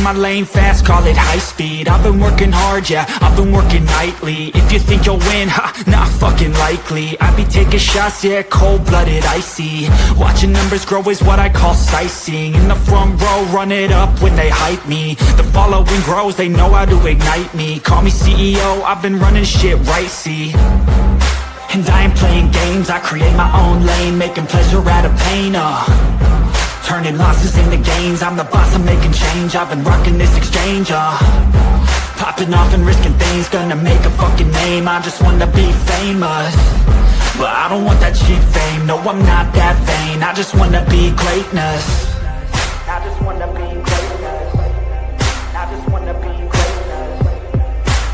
my lane fast, call it high speed. I've been working hard, yeah, I've been working nightly. If you think you'll win, ha, not fucking likely. I be taking shots, yeah, cold-blooded, icy. Watching numbers grow is what I call sightseeing. In the front row, run it up when they hype me. The following grows, they know how to ignite me. Call me CEO, I've been running shit right, see. And I ain't playing games, I create my own lane, making pleasure out of pain, turning losses into gains, I'm the boss, I'm making change. I've been rocking this exchange, popping off and risking things, gonna make a fucking name. I just wanna be famous, but I don't want that cheap fame. No, I'm not that vain, I just wanna be greatness. I just wanna be greatness. I just wanna be greatness.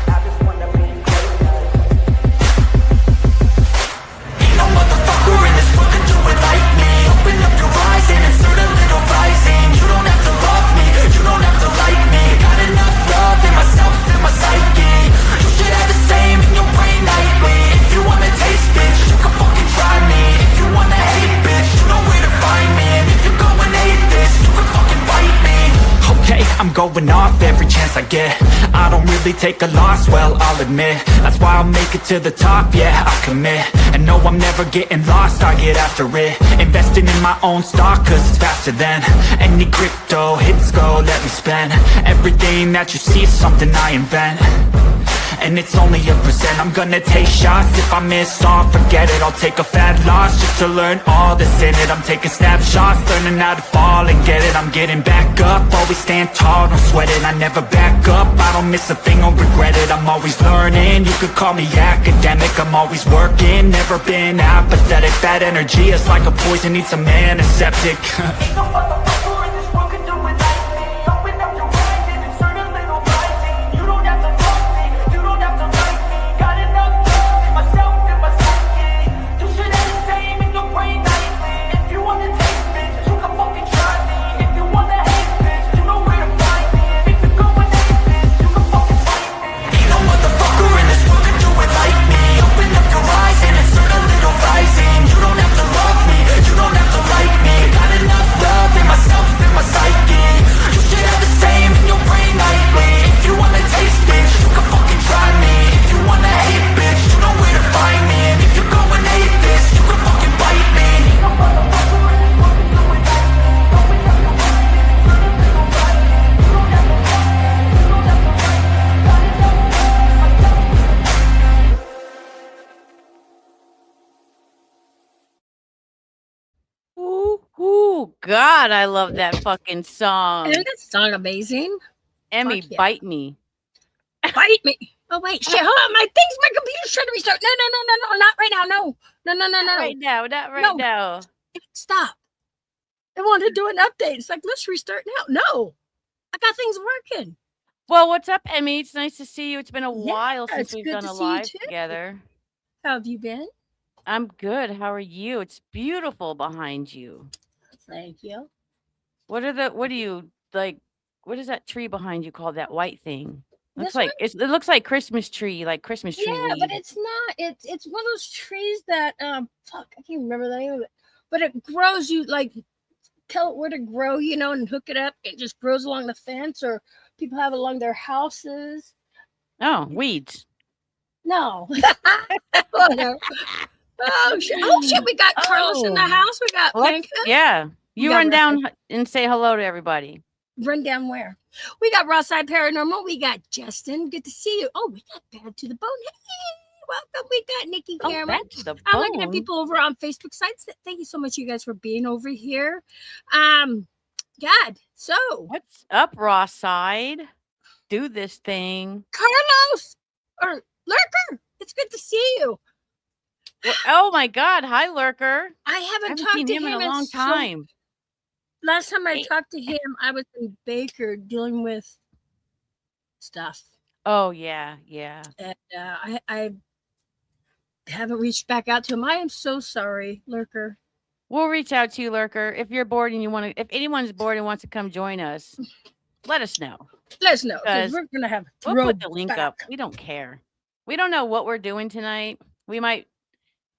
I just wanna be greatness. Ain't no motherfucker in this world can do it like me. Open up your eyes and insert a little rising. You don't have to love me, you don't have to like me. Got enough love in myself, in my psyche. You should have the same in your brain nightly. If you wanna taste, bitch, you can fucking try me. If you wanna hate, bitch, you know where to find me. And if you're going hate this, you can fucking fight me. Okay, I'm going off every chance I get. I don't really take a loss, well, I'll admit. That's why I'll make it to the top, yeah, I commit. And no, I'm never getting lost, I get after it. Investing in my own stock, cause it's faster than any crypto hits go, let me spend. Everything that you see is something I invent, and it's only a percent. I'm gonna take shots, if I miss all, forget it. I'll take a fat loss just to learn all that's in it. I'm taking snapshots, learning how to fall and get it. I'm getting back up, always stand tall, don't sweat it. I never back up, I don't miss a thing, I'll regret it. I'm always learning, you could call me academic. I'm always working, never been apathetic. That energy is like a poison, needs some antiseptic. Ain't no motherfucker in this world can do it like me. Open up your eyes and insert a little rising. You don't have to love me, you don't have to like me. Got enough love in myself, in my psyche. You should have the same in your brain nightly. If you wanna taste, bitch, you can fucking try me. If you wanna hate, bitch, you know where to find me. And if you're going hate, bitch, you can fucking fight me. Ain't no motherfucker in this world can do it like me. Open up your eyes and insert a little rising. You don't have to love me, you don't have to like me. Got enough love in myself, in my psyche. You should have the same in your brain nightly. If you wanna taste, bitch, you can fucking try me. If you wanna hate, bitch, you know where to find me. And if you're going hate this, you can fucking bite me. No motherfucker in this world can do it like me. Open up your eyes and insert a little rising. You don't have to love me, you don't have to like me. Got enough love in myself. Ooh, God, I love that fucking song. Isn't that song amazing? Emmy, Fuck yeah. bite me. Bite me. Oh wait, shit, hold on. My computer's trying to restart. No, not right now. No. Not right now, not right No. now. Stop. I want to do an update. It's like, let's restart now. No. I got things working. Well, what's up, Emmy? It's nice to see you. It's been a Yeah, while since it's we've good done to a see you live too. together. How have you been? I'm good. How are you? It's beautiful behind you. Thank you. What are you like? What is that tree behind you called? That white thing? Looks This like one? it looks like Christmas tree, like Christmas tree Yeah, but weed. it's not. It's one of those trees that fuck, I can't remember the name of it. But it grows, you like tell it where to grow, and hook it up. It just grows along the fence, or people have it along their houses. Oh, weeds. No. Whatever. Oh shit, we got Carlos in the Oh. house. We got Panka. Yeah. You got run down and say hello to everybody. Run down where? We got Rawside Paranormal. We got Justin. Good to see you. Oh, we got Bad to the Bone. Hey, welcome. We got Nikki Cameron. Bad to the I'm looking at bone. people over on Facebook sites. Thank you so much, you guys, for being over here. God, so What's up, Raw Side? Do this thing. Carlos or Lurker, it's good to see you. Oh my God! Hi, Lurker. I I haven't haven't talked seen to him him in a long so- time. Last time I Hey. talked to him, I was in Baker dealing with stuff. Oh yeah. And I haven't reached back out to him. I am so sorry, Lurker. We'll reach out to you, Lurker. If you're bored and if anyone's bored and wants to come join us, let us know. Let us know, because Because we're going to have We'll put the link up. We don't care. We don't know what we're doing tonight. We might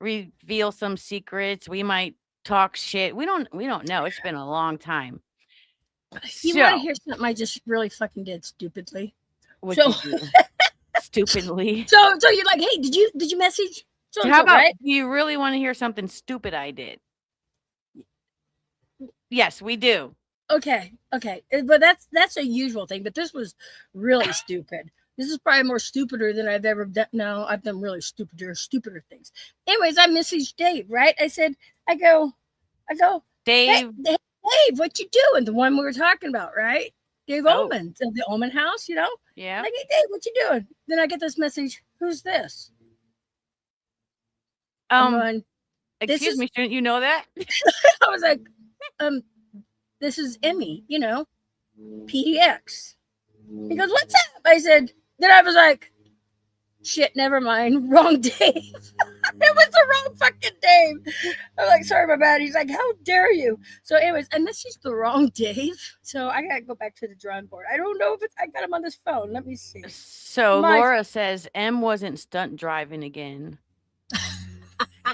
reveal some secrets. We might talk shit. We don't know. It's been a long time. You want to So, hear something I just really fucking did stupidly? what So, you do? Stupidly. so you're like, hey, did you message so and How so, about, right? do you really want to hear something stupid I did? Yes, we do. Okay, but that's a usual thing. But this was really stupid. This is probably more stupider than I've ever done. No, I've done really stupider things. Anyways, I messaged Dave, right? I go, hey, Dave. Dave, what you doing? The one we were talking about, right? Dave Oh, Ullman, the Ullman House, you know? yeah. Like, hey, Dave, what you doing? Then I get this message. Who's this? I'm going. This Excuse is. me, shouldn't you know that? I was like, this is Emmy, you know, PDX. He goes, what's up? I said, then I was like, shit, never mind. Wrong Dave. It was the wrong fucking Dave. I'm like, sorry, my bad. He's like, how dare you? So, anyways, I messaged the wrong Dave. So I gotta go back to the drawing board. I don't know if I got him on this phone. Let me see. So Laura says M wasn't stunt driving again.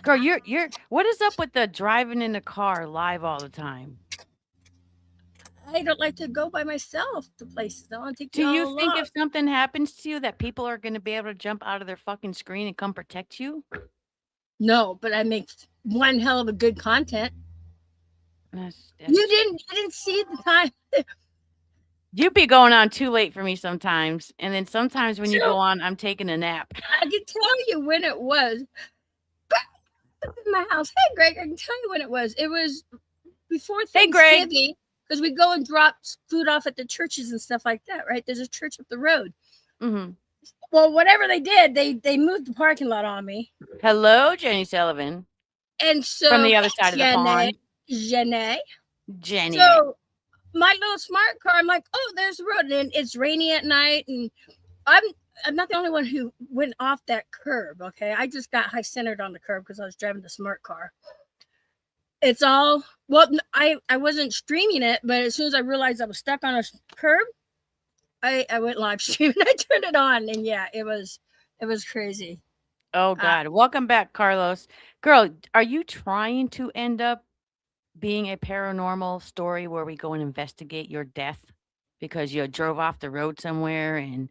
Girl, you're what is up with the driving in the car live all the time? I don't like to go by myself to places. I want to take Do you you all think along. if something happens to you that people are going to be able to jump out of their fucking screen and come protect you? No, but I make one hell of a good content. That's You didn't see the time. You be going on too late for me sometimes, and then sometimes when you go So- on, I'm taking a nap. I can tell you when it was. In my house. Hey, Greg, I can tell you when it was. It was before Hey, Greg. Thanksgiving because we go and drop food off at the churches and stuff like that, right? There's a church up the road. Mm-hmm. Well, whatever they did, they moved the parking lot on me. Hello, Jenny Sullivan. And so From the other side of the pond. Jenny. Jenny. So my little smart car, I'm like, oh, there's the road. And it's rainy at night. And I'm not the only one who went off that curb. Okay. I just got high centered on the curb because I was driving the smart car. It's all, well, I wasn't streaming it, but as soon as I realized I was stuck on a curb, I went live streaming. I turned it on, and yeah, it was crazy. Oh God. Welcome back, Carlos. Girl, are you trying to end up being a paranormal story where we go and investigate your death because you drove off the road somewhere and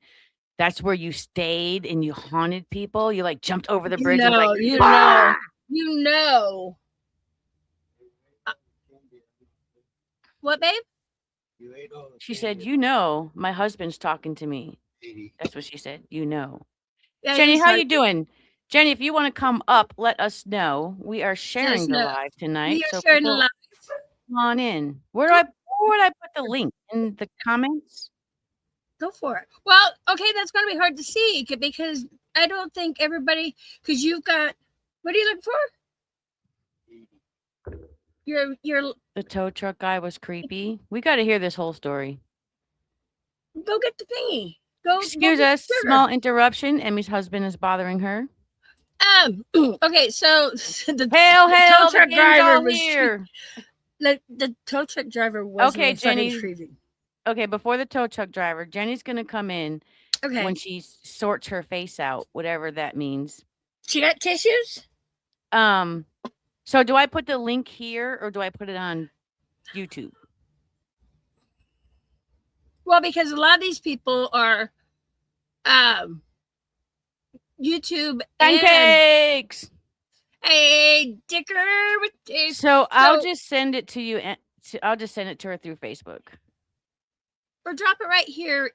that's where you stayed and you haunted people? You like jumped over the bridge and was like, you know. What, babe? She said, you know, my husband's talking to me. That's what she said. You know. Yeah, Jenny, how you doing? Jenny, if you want to come up, let us know. We are sharing the know. live tonight. We are So sharing the live. come on in. Where would I put the link? In the comments? Go for it. Well, okay, that's going to be hard to see because I don't think everybody, because you've got, what are you looking for? The tow truck guy was creepy. We got to hear this whole story. Go get the thingy. Excuse us, small interruption. Emmy's husband is bothering her. Okay, so the tow truck driver was here. The tow truck driver was okay, Jenny. Intriguing. Okay, before the tow truck driver, Jenny's gonna come in. Okay. When she sorts her face out, whatever that means. She got tissues? So do I put the link here or do I put it on YouTube? Well, because a lot of these people are YouTube pancakes. Hey, Dicker with Dave. So I'll just send it to you and I'll just send it to her through Facebook. Or drop it right here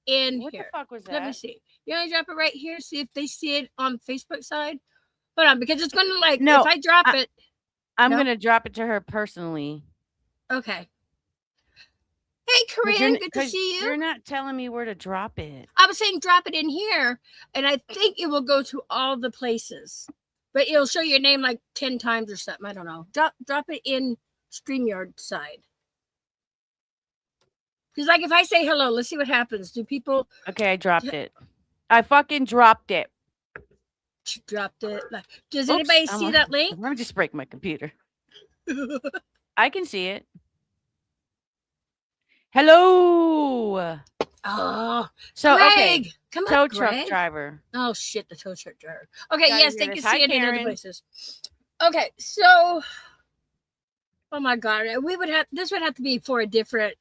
in what here. What the fuck was that? Let me see. You want to drop it right here? See if they see it on the Facebook side? Hold on, because it's going to if I drop it. I'm going to drop it to her personally. Okay. Hey, Corinne, good to see you. You're not telling me where to drop it. I was saying drop it in here, and I think it will go to all the places. But it'll show your name like 10 times or something. I don't know. Drop it in StreamYard side. Because if I say hello, let's see what happens. Do people... Okay, I dropped it. I fucking dropped it. She dropped it. Does anybody see that link? Let me just break my computer. I can see it. Hello. Oh. So, Greg, okay. Come on, tow Greg. truck driver. Oh, shit, the tow truck driver. Okay, yes, they can see it in Karen. other places. Okay, so... Oh my God. This would have to be for a different.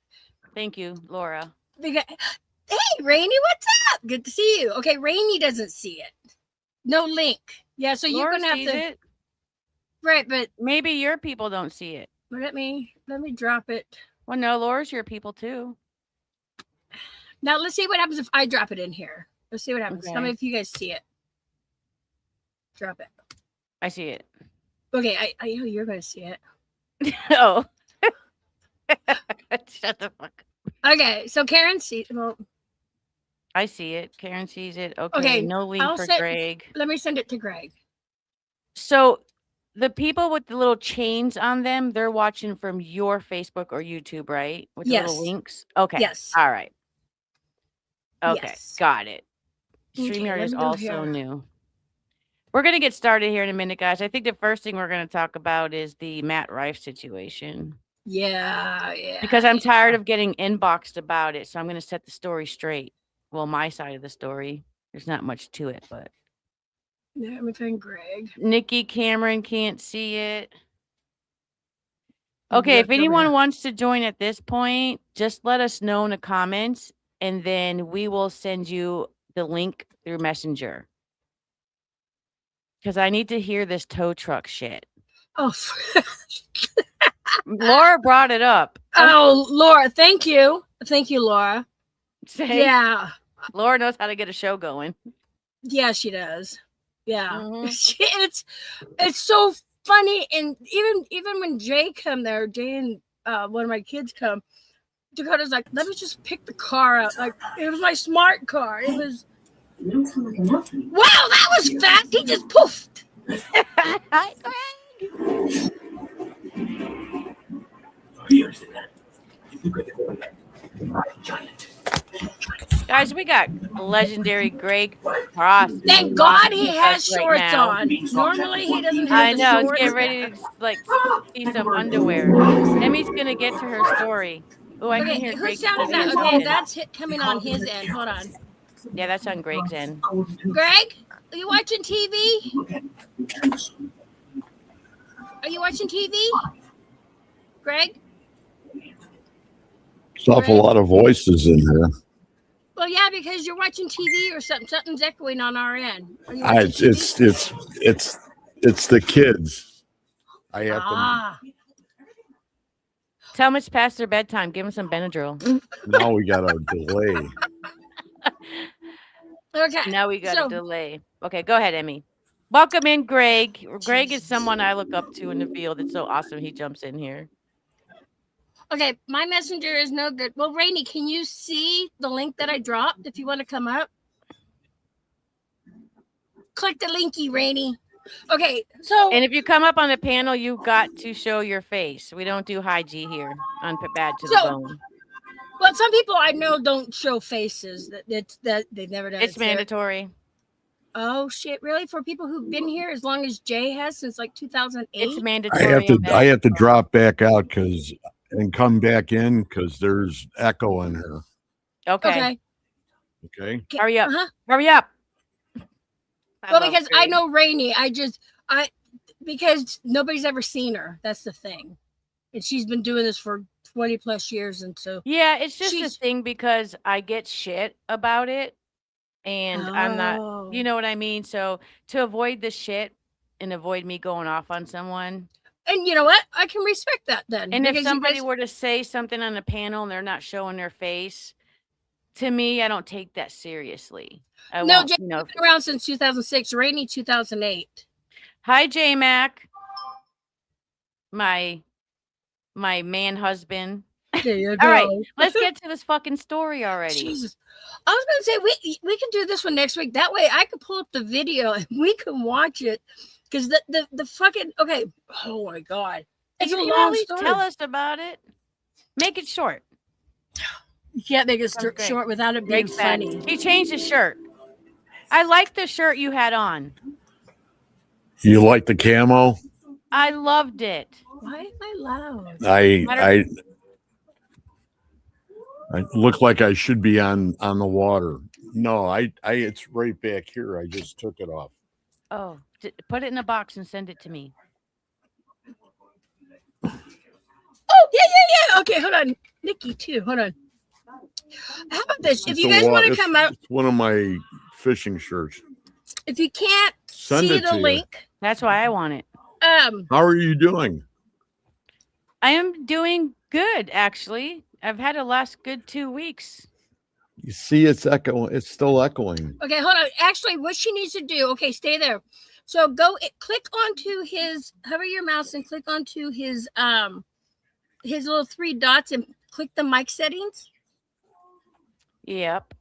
Thank you, Laura. Because, hey, Rainy, what's up? Good to see you. Okay, Rainy doesn't see it. No link. Yeah, so you're Laura gonna have sees to. it. Right, but Maybe your people don't see it. let me drop it. Well, no, Laura's your people too. Now let's see what happens if I drop it in here. Let's see what happens. Tell me Okay. if you guys see it. Drop it. I see it. Okay, I know you're gonna see it. Oh. Shut the fuck up. Okay, so Karen sees. Well, I see it. Karen sees it. Okay. okay. No link I'll for send. Greg. Let me send it to Greg. So the people with the little chains on them, they're watching from your Facebook or YouTube, right? With the little Yes. links. Okay. Yes. All right. Okay. Yes. Got it. Okay, StreamYard let is me go also here. new. We're going to get started here in a minute, guys. I think the first thing we're going to talk about is the Matt Rife situation. Yeah. Because I'm tired of getting inboxed about it. So I'm going to set the story straight. Well, my side of the story. There's not much to it, but. Let me find Greg. Nikki Cameron can't see it. You Okay, got if it over anyone here. wants to join at this point, just let us know in the comments, and then we will send you the link through Messenger. Because I need to hear this tow truck shit. Oh. Laura brought it up. Oh, Laura, thank you, Laura. Say, Yeah, Laura knows how to get a show going. yeah, she does. Yeah, Mhm. it's so funny, and even when Jay and one of my kids come, Dakota's like, let me just pick the car out. Like, it was my smart car. It was. Wow, that was fast. He just poofed. Hi, Greg. Guys, we got legendary Greg Cross. Thank God he with has us right shorts now. on. Normally he doesn't have I the know. It's shorts. getting ready to like see some underwear. Emmy's gonna get to her story. Oh, I can Okay, hear whose Greg. sound is that? Okay, that's coming on his end. Hold on. Yeah, that's on Greg's end. Greg, are you watching TV? Are you watching TV? Greg? It's an awful lot of voices in here. Well, yeah, because you're watching TV or something. Something's echoing on our end. Are you watching It's the kids. I have Tell them it's past their bedtime. Give them some Benadryl. now we got a delay. Okay. Now we got a delay. Okay, go ahead, Emmy. Welcome in, Greg. Greg is someone I look up to in the field. It's so awesome he jumps in here. Okay, my messenger is no good. Well, Rainey, can you see the link that I dropped if you want to come up? Click the linky, Rainey. Okay, so. And if you come up on the panel, you got to show your face. We don't do high G here on Bad to the Bone. Well, some people I know don't show faces. That they've never done. It's mandatory. Oh shit! Really? For people who've been here as long as Jay has since like 2008? It's mandatory. I have to drop back out and come back in because there's echo in here. Okay. Hurry up. Hurry up. Well, because I know Rainey. Because nobody's ever seen her. That's the thing. And she's been doing this for 20 plus years. And so. Yeah, it's just a thing because I get shit about it. And I'm not, you know what I mean? So to avoid the shit and avoid me going off on someone. And you know what? I can respect that then. And if somebody were to say something on the panel and they're not showing their face, to me, I don't take that seriously. Jay's been around since 2006, Rainey 2008. Hi, J Mac. My man husband. There you go. All right, let's get to this fucking story already. Jesus. I was going to say, we can do this one next week. That way I can pull up the video and we can watch it. Because the fucking, okay. Oh my God. It's a long story. Tell us about it. Make it short. You can't make it short without it being funny. He changed his shirt. I like the shirt you had on. You like the camo? I loved it. Why am I loud? I look like I should be on the water. No, it's right back here. I just took it off. Oh, put it in a box and send it to me. Oh, yeah. Okay, hold on. Nikki, too. Hold on. How about this? If It's you a guys wa- want to it's- come out, It's one of my fishing shirts. if you can't Send see it the to you. link, That's why I want it. How are you doing? I am doing good, actually. I've had a last good 2 weeks. You see, it's echoing. It's still echoing. okay, hold on. Actually, what she needs to do, okay, stay there. So click onto his, hover your mouse and click onto his little 3 dots and click the mic settings. Yep.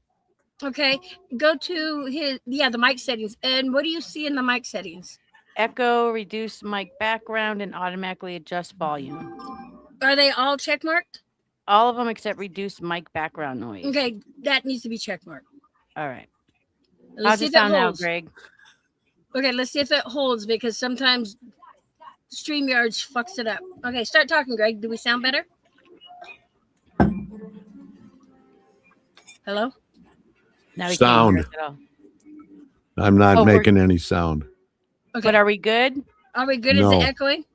Okay, go to the mic settings. And what do you see in the mic settings? Echo, reduce mic background, and automatically adjust volume. Are they all check marked? All of them except reduce mic background noise. Okay, that needs to be check marked. All right. Let's How's see it if sound now, holds. Greg? Okay, let's see if it holds because sometimes StreamYards fucks it up. Okay, start talking, Greg. Do we sound better? Hello? Now we can't hear Sound. us at all. I'm not Oh, making any sound. Okay. But are we good? Are we good? No. Is it echoing?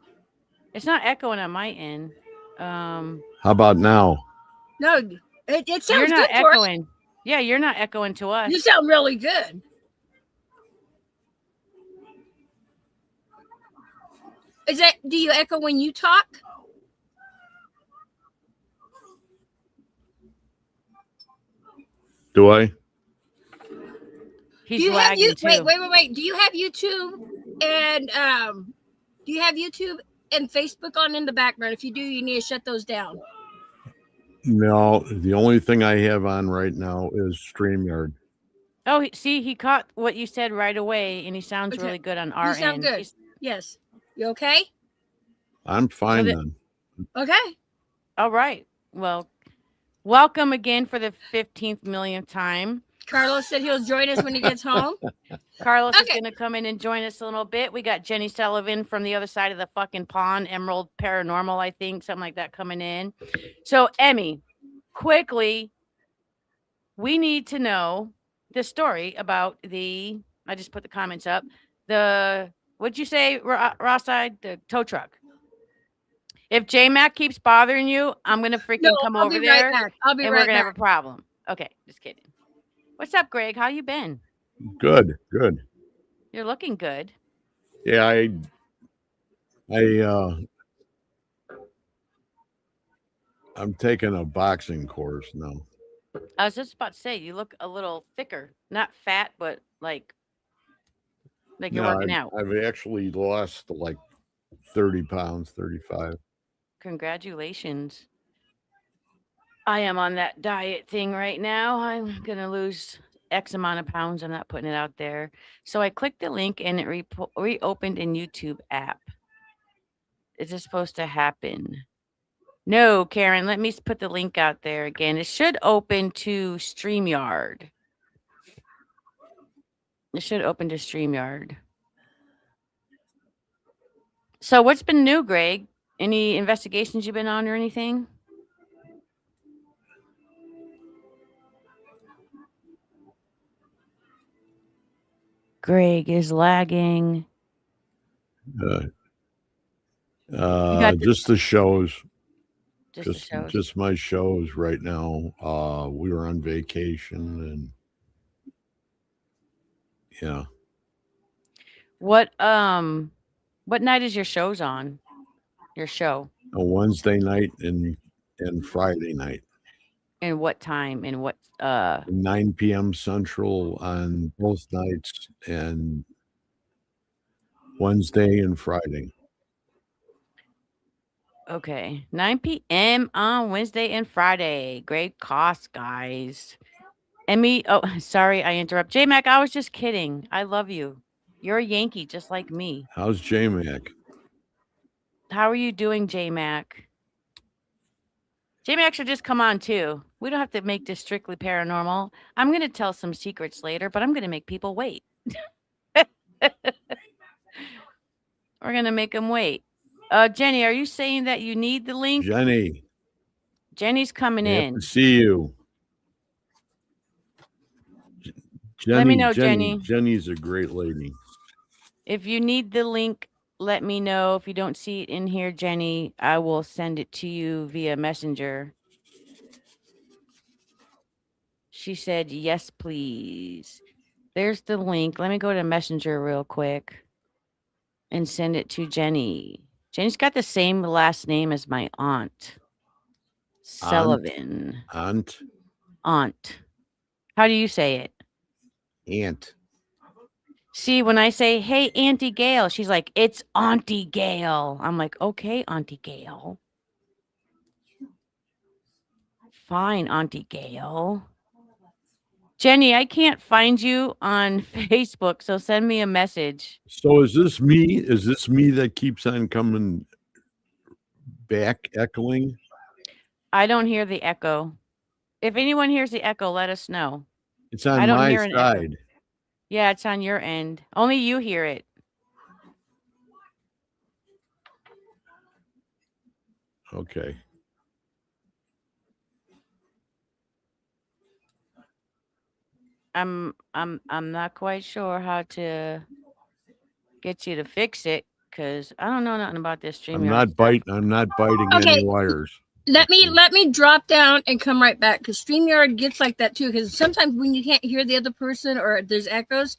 It's not echoing on my end. How about now? No, it You're sounds not good for us. echoing. Yeah, you're not echoing to us. You sound really good. Do you echo when you talk? Do I? He's Do you have lagging too. wait. Do you have YouTube and Facebook on in the background? If you do, you need to shut those down. No. The only thing I have on right now is StreamYard. Oh, see, he caught what you said right away, and he sounds Okay. really good on our You sound end. good. Yes. You okay? I'm fine that- then. Okay. All right. Well, welcome again for the 15th millionth time. Carlos said he'll join us when he gets home. Carlos is Okay. going to come in and join us a little bit. We got Jenny Sullivan from the other side of the fucking pond, Emerald Paranormal, I think, something like that coming in. So, Emmy, quickly, we need to know the story about I just put the comments up. What'd you say, Ross-side? The tow truck. If J-Mac keeps bothering you, I'm going to freaking come I'll over be there. right back. I'll be and right we're going to back. have a problem. Okay, just kidding. What's up, Greg? How you been? Good. You're looking good. Yeah, I'm taking a boxing course now. I was just about to say, you look a little thicker. Not fat, but like you're working out. I've actually lost like 30 pounds, 35. Congratulations. I am on that diet thing right now. I'm going to lose X amount of pounds. I'm not putting it out there. So I clicked the link and it reopened in YouTube app. Is this supposed to happen? No, Karen, let me put the link out there again. It should open to StreamYard. It should open to StreamYard. So what's been new, Greg? Any investigations you've been on or anything? Greg is lagging. Just the shows. Just the shows. Just my shows right now. We were on vacation and yeah. What night is your shows on? Your show? A Wednesday night and Friday night. And what time and what 9 p.m. Central on both nights and Wednesday and Friday. Okay, 9 p.m. on Wednesday and Friday. Great cost, guys. Emmy, oh, sorry, I interrupt. J-Mac, I was just kidding. I love you. You're a Yankee just like me. How's J-Mac? How are you doing, J-Mac? J-Mac should just come on too. We don't have to make this strictly paranormal. I'm going to tell some secrets later, but I'm going to make people wait. We're going to make them wait. Jenny, are you saying that you need the link? Jenny's coming in. To see you. Jenny, Let me know, Jenny. Jenny's a great lady. If you need the link, let me know if you don't see it in here, Jenny. I will send it to you via Messenger. She said, yes, please. There's the link. Let me go to Messenger real quick and send it to Jenny. Jenny's got the same last name as my aunt. Sullivan. Aunt. Aunt. How do you say it? Aunt. See, when I say, hey, Auntie Gail, she's like, it's Auntie Gail. I'm like, okay, Auntie Gail. Fine, Auntie Gail. Jenny, I can't find you on Facebook, so send me a message. So is this me? Is this me that keeps on coming back echoing? I don't hear the echo. If anyone hears the echo, let us know. It's on I don't my hear an echo. side. Yeah, it's on your end. Only you hear it. Okay. I'm not quite sure how to get you to fix it because I don't know nothing about this StreamYard I'm not stuff. biting. I'm not biting Okay. any wires. Let me drop down and come right back because StreamYard gets like that too. Because sometimes when you can't hear the other person or there's echoes,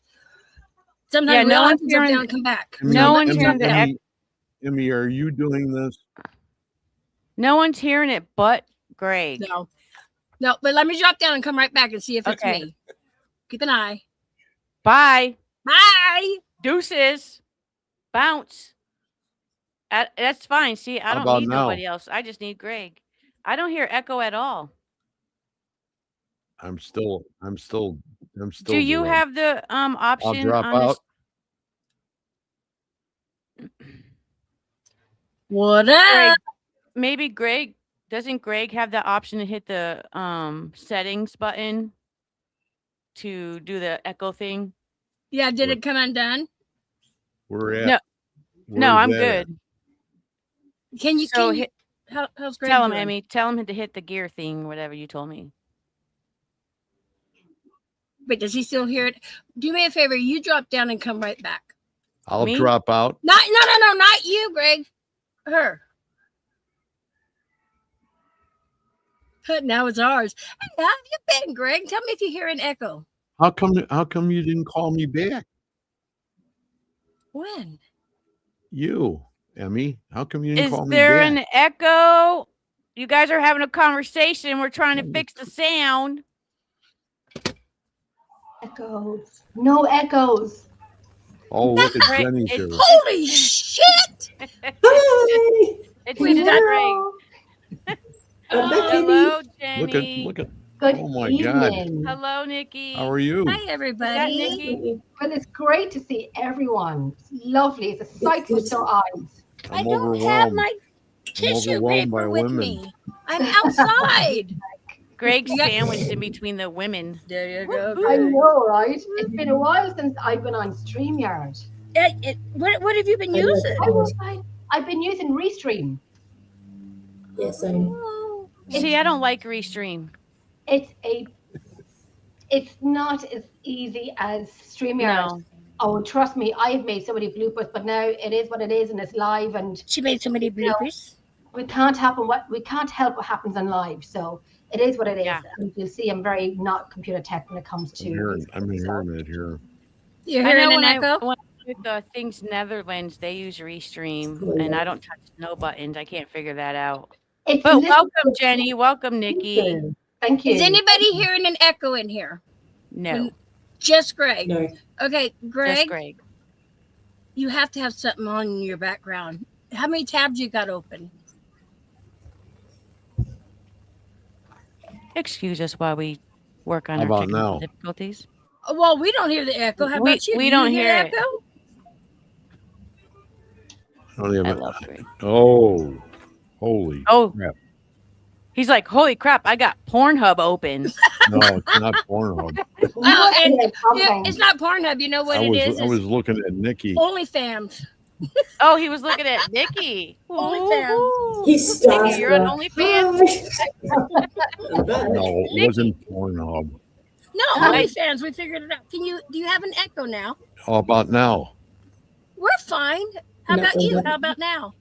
sometimes Yeah, we no all have one's to drop hearing- down and come back. Emmy, No let one's me hearing drop the down. echo. Emmy, are you doing this? No one's hearing it but Greg. No, but let me drop down and come right back and see if it's Okay. me. Keep an eye. Bye. Bye. Deuces. Bounce. That's fine. See, I How don't about need now? nobody else. I just need Greg. I don't hear echo at all. I'm still. Do you doing. have the I'll option drop on out. What up? Greg, maybe Greg doesn't Greg have the option to hit the settings button to do the echo thing? Yeah, did it come undone? We're at. No. No, where's I'm that at? good. Can you So can you, hit, how's Greg tell him, doing? Emmy. Tell him to hit the gear thing, whatever you told me. Wait, does he still hear it? Do me a favor, you drop down and come right back. I'll Me? drop out. No, not you, Greg. Her. Now it's ours. Hey, how have you been, Greg? Tell me if you hear an echo. How come you didn't call me back? When? You, Emmy. How come you didn't Is call me there back? an echo? You guys are having a conversation. We're trying to fix the sound. Echoes. No echoes. Oh, look at Greg, Jenny's here. Holy shit! Hi. It's We just got- Greg. I'm back, Hello, Look Jenny. at. Good Oh my evening. Hello, Nikki. How are you? Hi, Is that everybody. Nikki? Well, it's great to see everyone. It's lovely. It's a sight for sore eyes. I I'm don't have overwhelmed. my tissue overwhelmed by paper with women. me. I'm outside. Greg's You got- sandwiched in between the women. There you go. I Greg. know, right? It's been a while since I've been on StreamYard. What have you been using? I've been using Restream. Yes, I know. Oh, See, I don't like Restream. It's not as easy as StreamYard. No. Oh, trust me, I have made so many bloopers, but now it is what it is, and it's live, and she made so many bloopers. we can't help what happens on live. So it is what it is. Yeah. And you'll see, I'm very not computer tech when it comes to. I'm hearing it here. You're I know hearing an when echo? when I with the Things Netherlands, they use Restream, and I don't touch no buttons. I can't figure that out. It's But little- welcome, Jenny. Welcome, Nikki. Thank you. Is anybody hearing an echo in here? No, Just Greg. No. Okay, just Greg, Greg. you have to have something on in your background. How many tabs you got open? Excuse us while we work on How our about technical now? difficulties. Oh, well, we don't hear the echo. How We- about you? we Do you don't hear hear the it. echo? I don't even. I love Greg. Oh, holy Oh, crap! he's like, holy crap! I got Pornhub open. No, it's not Pornhub. Oh, and Okay. it's not Pornhub. You know what I it is? was looking at Nikki. OnlyFans. Oh, he was looking at Nikki. OnlyFans. Ooh. He's starstruck. Nikki, you're on OnlyFans. I'm back. No, it wasn't Pornhub. No, OnlyFans. We figured it out. Do you have an echo now? How about now? We're fine. How about Nothing you? good. How about now?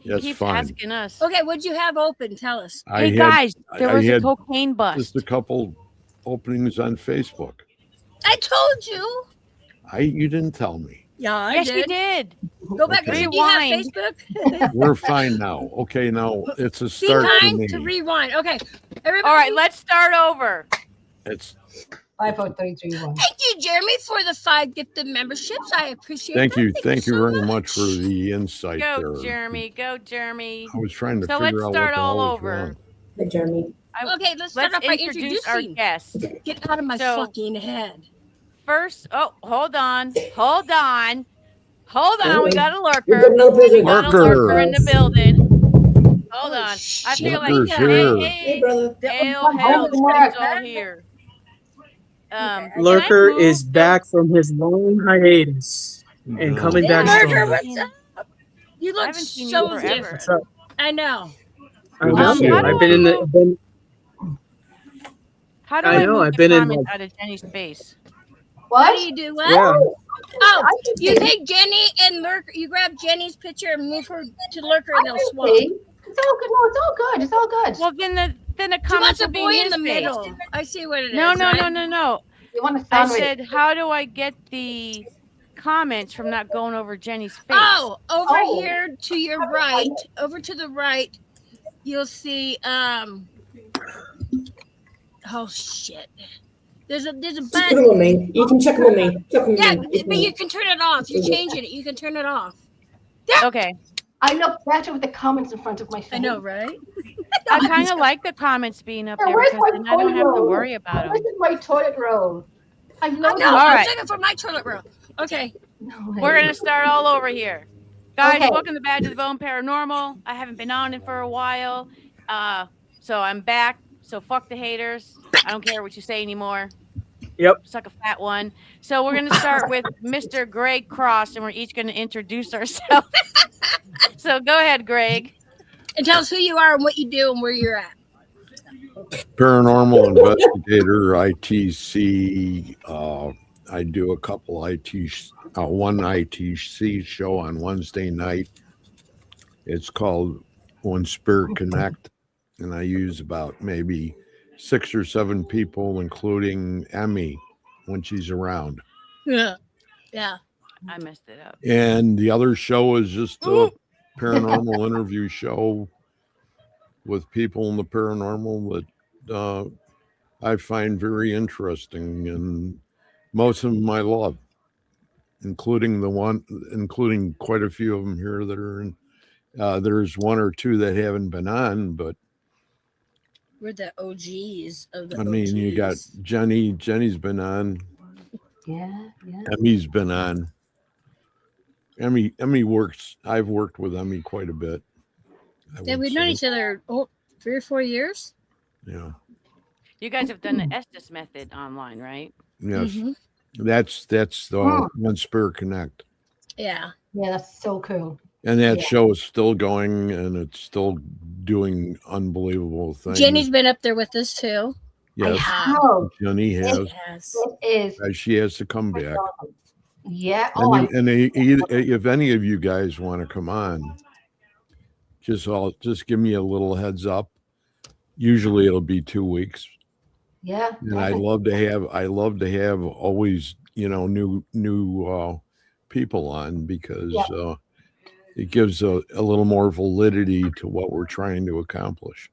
That's Keeps fine. asking us. Okay, what'd you have open? Tell us. I Hey had guys, there I was a had cocaine bust. just a couple openings on Facebook. I told you. You didn't tell me. Yeah, I Yes, you did. did. Go back and Okay. say, do you have Rewind. Facebook? We're fine now. Okay, now it's a Be start for kind me. to rewind. Okay, everybody. All right, let's start over. It's 5, 4, 3, 2, 1. Thank you, Jeremy, for the 5 gifted memberships. I appreciate thank that. you. Thank you so very much for the insight Go, there. Jeremy. Go, Jeremy. I was trying to So figure let's out what start the all hell was over. wrong. Hey, Jeremy. Okay, let's start Let's off by introduce our introducing. guest. Get out of my So- fucking head. First, oh, hold on. Hold on. Hold on. We got a We've lurker. got another person. We got a lurker in the Yes. building. Hold Oh, on. I shit. feel like, Lurker's Yeah. here. hey, Hey, brother. hail, That hail, was the work. saints all here. Can I Lurker move is the- back from his long hiatus and No. coming back Lurker, strong. what's up? You I look haven't seen you so forever. different. What's up? I know. I Good to know. see you. how do I've been in the. I I've been, How do I I know, move I've the been in, comments like- out of Jenny's face? How What? do you do what? yeah. Oh, you take Jenny and Lurker. You grab Jenny's picture and move her to Lurker, and they'll swap. See? It's all good. No, it's all good. It's all good. Well, then the She wants comments a will be boy in in his the face. middle. I see what it is. No, no, right? no, no, no. You want to I sound said, how do I get the comments from not going over Jenny's face? Oh, over Oh. here to your right, over to the right, you'll see. Oh shit! There's a Just put button. them on me. You can check them on me. Check them Yeah, on me. but you can turn it off. You're changing it. You can turn it off. Okay. I look better with the comments in front of my face. I know, right? I kind of like the comments being up Yeah, there where's because my then I don't toilet have to roll? worry about Where's them. my toilet roll? I Oh, know. no, All I'm right. looking for my toilet roll. Okay. We're going to start all over here. Guys, Okay. welcome to Bad to the Bone Paranormal. I haven't been on it for a while. So I'm back. So fuck the haters. I don't care what you say anymore. Yep. Suck a fat one. So we're going to start with Mr. Greg Cross, and we're each going to introduce ourselves. So go ahead, Greg. And tell us who you are and what you do and where you're at. Paranormal investigator, ITC. I do a couple one ITC show on Wednesday night. It's called One Spirit Connect, and I use about maybe 6 or 7 people, including Emmy when she's around. Yeah. Yeah. I messed it up. And the other show is just a paranormal interview show with people in the paranormal that I find very interesting, and most of them I love, including quite a few of them here that are in. There's 1 or 2 that haven't been on, but We're the OGs of the I mean, you got OGs. Jenny. Jenny's been on. Yeah, yeah. Emmy's been on. Emmy works. I've worked with Emmy quite a bit. Yeah, we've known each other 3 or 4 years. Yeah. You guys have done the Estes method online, right? Yes. Mhm. That's the One Spirit Connect. Yeah. Yeah, that's so cool. And that Yeah. show is still going, and it's still doing unbelievable things. Jenny's been up there with us too. Yes, How? Jenny has. She has. It is. She has to come back. Yeah. Oh, And if any of you guys want to come on, just give me a little heads up. Usually it'll be 2 weeks, yeah. and I love to have always new people on, because it gives a little more validity to what we're trying to accomplish.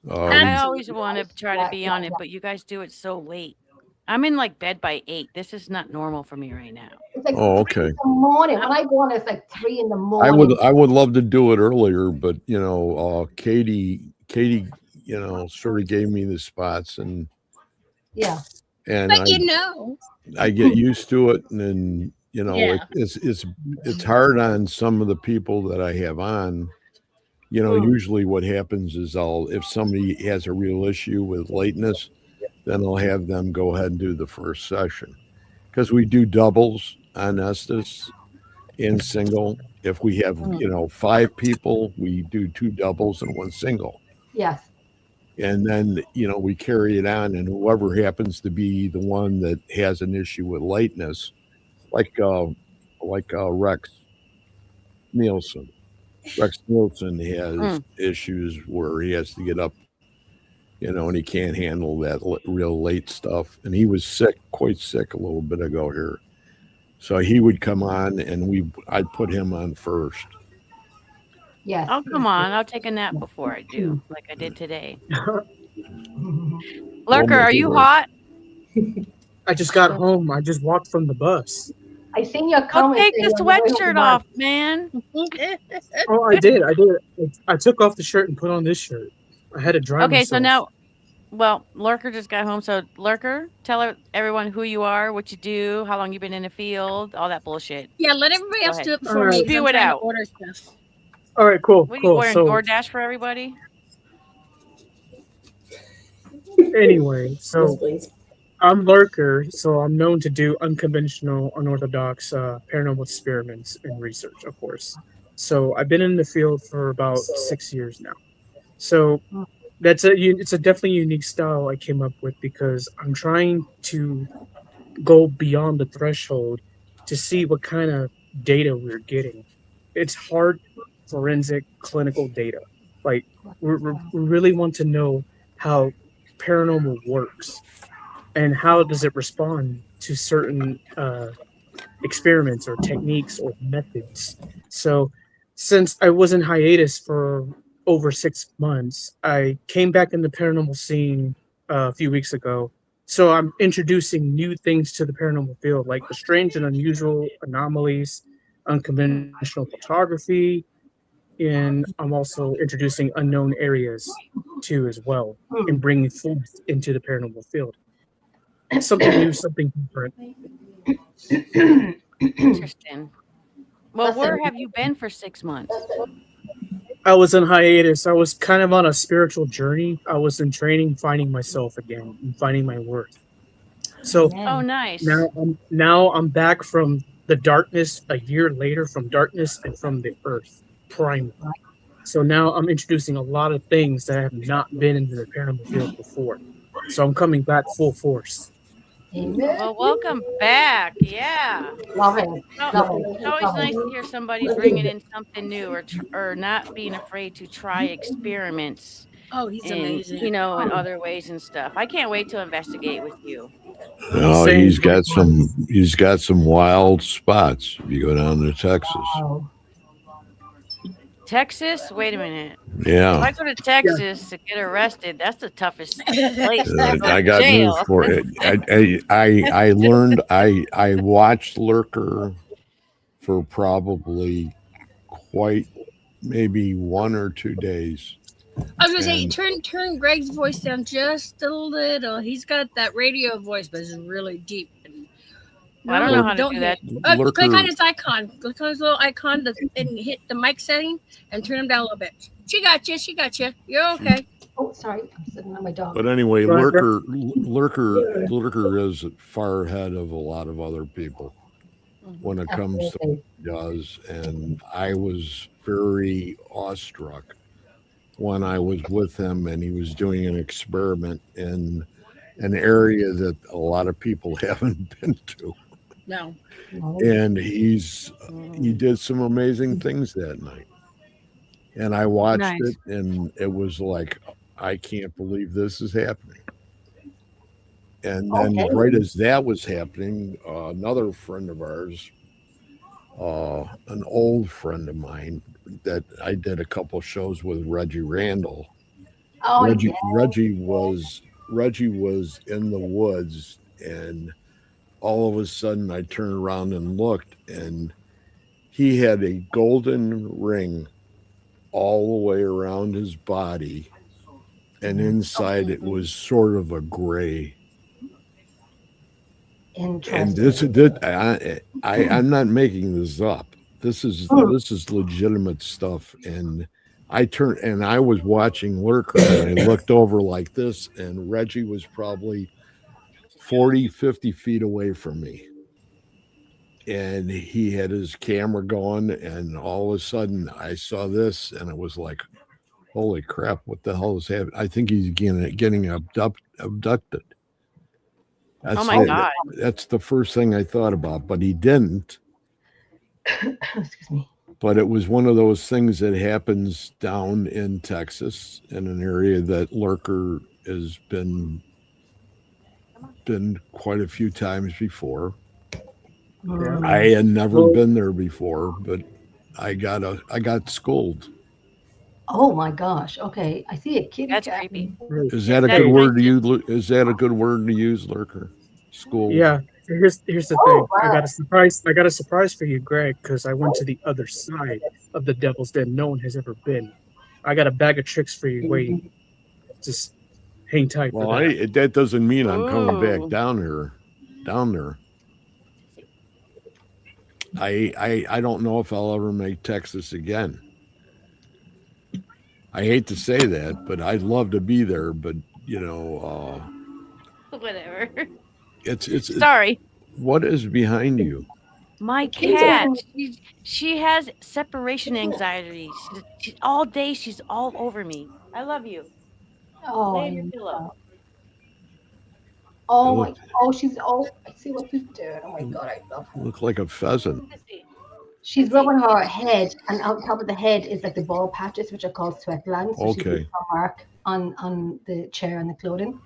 I always want to try to be on it, but you guys do it so late. I'm in like bed by 8. This is not normal for me right now. It's like Oh, 3 okay. in the morning. When I go on, it's like 3 in the I morning. would love to do it earlier, but Katie, sort of gave me the spots, and Yeah. and But I get used to it, and then Yeah. it's hard on some of the people that I have on. Usually what happens is if somebody has a real issue with lateness, then I'll have them go ahead and do the first session, because we do doubles on Estes and single. If we have 5 people, we do 2 doubles and 1 single. Yes. And then, we carry it on, and whoever happens to be the one that has an issue with lateness, like Rex, Nielsen. Rex Nielsen has Mm. issues where he has to get up, and he can't handle that real late stuff. And he was sick, quite sick, a little bit ago here. So he would come on, and I'd put him on first. Yes. Oh, come on. I'll take a nap before I do, like I did today. We'll Lurker, make are it you work. hot? I just got home. I just walked from the bus. I seen your Go comment take saying the you're on your way home sweatshirt from off, work. man. Oh, I did. I took off the shirt and put on this shirt. I had to dry Okay, so myself. now, well, Lurker just got home. So, Lurker, tell everyone who you are, what you do, how long you've been in the field, all that bullshit. Yeah, let everybody Go else ahead. do it before Alright. me because Spew I'm it trying to out. order stuff. All right, cool, What are you cool. ordering? So DoorDash for everybody? anyway, Yes, so please. I'm Lurker, so I'm known to do unconventional, unorthodox paranormal experiments and research, of course. So I've been in the field for about 6 years now. So it's a definitely unique style I came up with because I'm trying to go beyond the threshold to see what kind of data we're getting. It's hard forensic clinical data. Like we really want to know how paranormal works and how does it respond to certain experiments or techniques or methods. So since I was in hiatus for over 6 months, I came back in the paranormal scene a few weeks ago. So I'm introducing new things to the paranormal field, like the strange and unusual anomalies, unconventional photography, and I'm also introducing unknown areas too as well, and bringing forth into the paranormal field. Something new, something different. Interesting. Well, Listen. where have you been for 6 months? I was in hiatus. I was kind of on a spiritual journey. I was in training, finding myself again, and finding my worth. So Oh, nice. now I'm back from the darkness a year later, from darkness and from the earth, primal. So now I'm introducing a lot of things that have not been into the paranormal field before. So I'm coming back full force. Amen. Well, welcome back. Yeah. Love it. No, Love it. it's always Love nice to it. hear somebody bringing in something new or not being afraid to try experiments Oh, he's in, amazing. in other ways and stuff. I can't wait to investigate with you. Oh, Same. he's got some wild spots. If you go down to Texas, Wow. Texas? Wait a minute. If yeah. I go to Texas to get arrested, that's the toughest place to go I to got news jail. for it. I learned I watched Lurker for probably quite maybe 1 or 2 days. I was gonna say, And- turn Greg's voice down just a little. He's got that radio voice, but it's really deep. And Well, I don't know how to don't do hear that. it. Click Lurker, on his icon. Click on his little icon and hit the mic setting and turn him down a little bit. She got you. She got you. You're okay. Oh, sorry. I'm sitting on my dog. but anyway, Right. Lurker is far ahead of a lot of other people when it comes to Absolutely. what he does, and I was very awestruck when I was with him and he was doing an experiment in an area that a lot of people haven't been to. No. No. And he did some amazing things that night. And I watched Nice. it and it was like, I can't believe this is happening. And then Okay. right as that was happening, another friend of ours, an old friend of mine that I did a couple shows with, Reggie Randall. Oh, yeah. Reggie was in the woods, and all of a sudden I turned around and looked, and he had a golden ring all the way around his body, and inside it was sort of a gray. And Interesting. I'm not making this up. This is legitimate stuff. And I was watching Lurker, and I looked over like this, and Reggie was probably 40, 50 feet away from me. And he had his camera going, and all of a sudden I saw this, and it was like, holy crap, what the hell is happening? I think he's getting abducted. Oh my God. That's the first thing I thought about, but he didn't. Excuse me. But it was one of those things that happens down in Texas in an area that Lurker has been quite a few times before. Yeah. I had never Well, been there before, but I got scolded. Oh my gosh. Okay. I see a kitty That's cat. creepy. right. Is Yeah, that a that's good Hey, my word to use? Is that a good word to use, Lurker? School. yeah. Here's the Oh thing. wow. I got a surprise for you, Greg, because I went to the other side of the Devil's Den. No one has ever been. I got a bag of tricks for you waiting. Just hang tight for Well, that. that doesn't mean I'm coming back Ooh. down there. I don't know if I'll ever make Texas again. I hate to say that, but I'd love to be there. But you know, Whatever. it's Sorry. what is behind you? My The kitty cat. cat. She has separation anxiety. She all day she's all over me. I love you. Oh, Lay I on your know. pillow. You Oh look my. Oh, she's. Oh, I see what she's doing. Oh my God, I love her. look like a pheasant. Sissy. She's Sissy. rubbing her head, and on top of the head is like the ball patches, which are called sweat glands. So she leaves Okay. a mark on the chair and the clothing.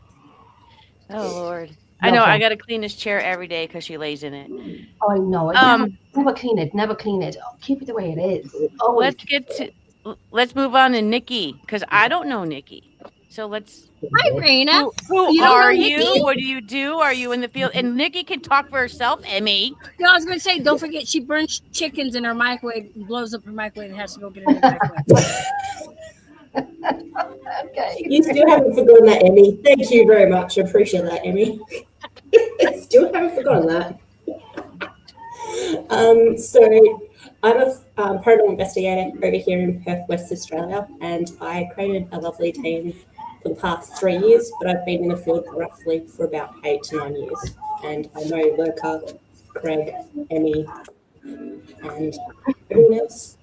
Oh Lord. I Love know her. I gotta clean this chair every day because she lays in it. Oh, I know. Never clean it. Never clean it. Oh, keep it the way it is. Always. Let's move on to Nikki because I don't know Nikki. So let's Hi, Raina. who You don't know are Nikki? you? What do you do? Are you in the field? And Nikki can talk for herself, Emmy. No, I was going to say, don't forget, she burns chickens in her microwave, blows up her microwave, and has to go get a new microwave. Okay. You still haven't forgotten that, Emmy. Thank you very much. I appreciate that, Emmy. Still haven't forgotten that. So I'm a paranormal investigator over here in Perth, West Australia, and I created a lovely team for the past 3 years, but I've been in the field roughly for about 8 to 9 years. And I know Lurker, Greg, Emmy, and everyone else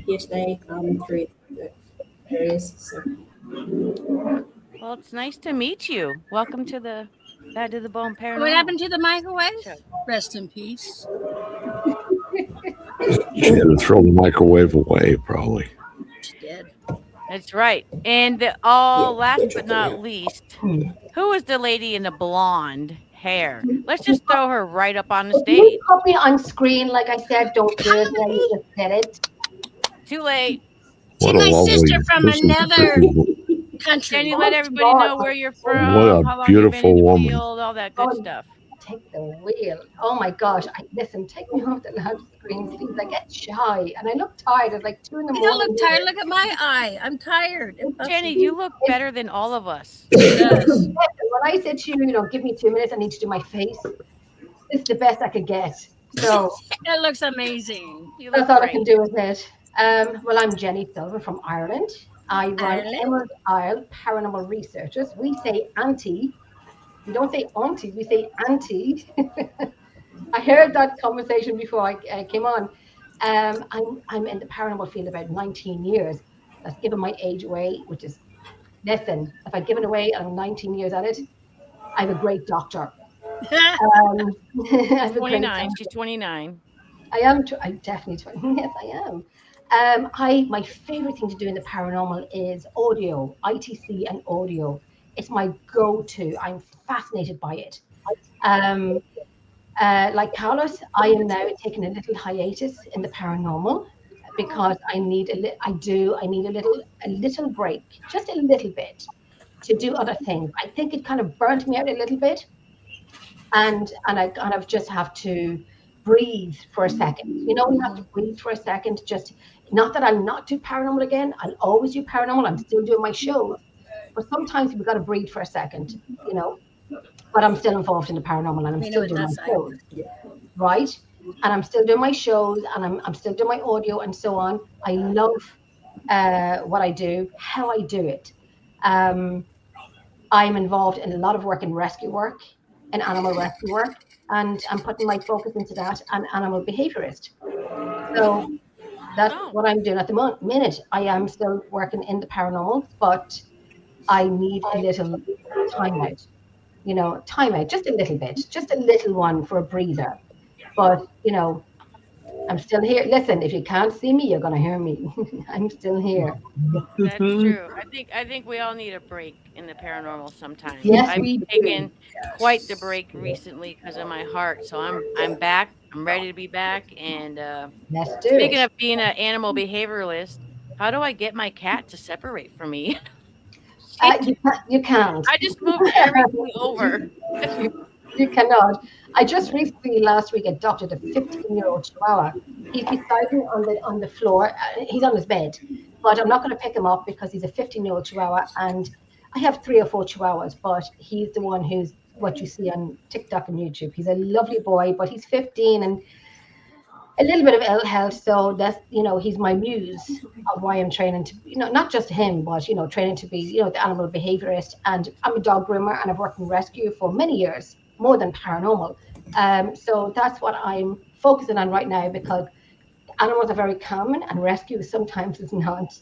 here today through the areas. So Well, it's nice to meet you. Welcome to the Bad to the Bone Paranormal. What happened to the microwave? Show. Rest in peace. She had to throw the microwave away, probably. She did. That's right. And last they're but checking not out. least, who is the lady in the blonde hair? Let's just throw her right up on the If you stage. put me on screen, like I said, don't do it. Now you just said it. Too late. She's my sister from another country. Jenny, Oh, let everybody know God. where you're What from, a how long you've been beautiful in the woman. field, all that good Oh, stuff. Take the wheel. Oh my gosh. Listen, take me off the loud screen, please. I get shy and I look tired. It's like 2 in the I don't morning. look tired. Look at my eye. I'm tired. Jenny, you look better than all of us. She does. When I said to you, give me 2 minutes, I need to do my face. This is the best I could get. So It looks amazing. You look that's all I great. can do with it. Well, I'm Jenny Silver from Ireland. I run Ireland? Emerald Isle Paranormal Researchers. We say auntie. We don't say auntie, we say auntie. I heard that conversation before I came on. I'm in the paranormal field about 19 years. That's given my age away, which is, listen, if I'd given away, I'm 19 years at it, I'm a great doctor. I'm a great 29. doctor. She's 29. I'm definitely 20. Yes, I am. My favorite thing to do in the paranormal is audio, ITC and audio. It's my go-to. I'm fascinated by it. Like Carlos, I am now taking a little hiatus in the paranormal because I need a little break, just a little bit, to do other things. I think it kind of burnt me out a little bit, and I kind of just have to breathe for a second. We have to breathe for a second. Just not that I'm not do paranormal again. I'll always do paranormal. I'm still doing my shows, but sometimes we've got to breathe for a second. But I'm still involved in the paranormal, and I'm still doing my shows, right? And I'm still doing my shows, and I'm still doing my audio and so on. I love what I do, how I do it. I'm involved in a lot of work in rescue work, in animal rescue work, and I'm putting my focus into that. I'm animal behaviorist. So that's what I'm doing at the minute. I am still working in the paranormal, but I need a little time out. Time out, just a little bit, just a little one for a breather. But I'm still here. Listen, if you can't see me, you're gonna hear me. I'm still here. That's true. I think we all need a break in the paranormal sometimes. Yes, I've we taken do. quite the break recently because of my heart. So I'm back. I'm ready to be back. And Let's do speaking it. of being an animal behavioralist, how do I get my cat to separate from me? Shit. You can't. I just moved everything over. You cannot. I just recently last week adopted a 15-year-old Chihuahua. He's beside me on the floor. He's on his bed, but I'm not going to pick him up because he's a 15-year-old Chihuahua, and I have 3 or 4 Chihuahuas, but he's the one who's what you see on TikTok and YouTube. He's a lovely boy, but he's 15 and a little bit of ill health. So that's, he's my muse of why I'm training to, not just him, but, training to be, the animal behaviorist. And I'm a dog groomer and I've worked in rescue for many years, more than paranormal. So that's what I'm focusing on right now because animals are very common and rescue sometimes is not.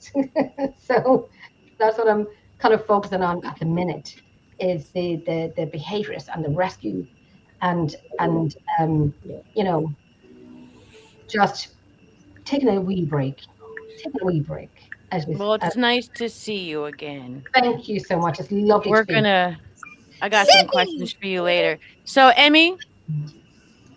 So that's what I'm kind of focusing on at the minute is the behaviorist and the rescue and just taking a wee break. Taking a wee break. Well, it's nice to see you again. Thank you so much. It's lovely We're to be. I got some questions for you later. So, Emmy,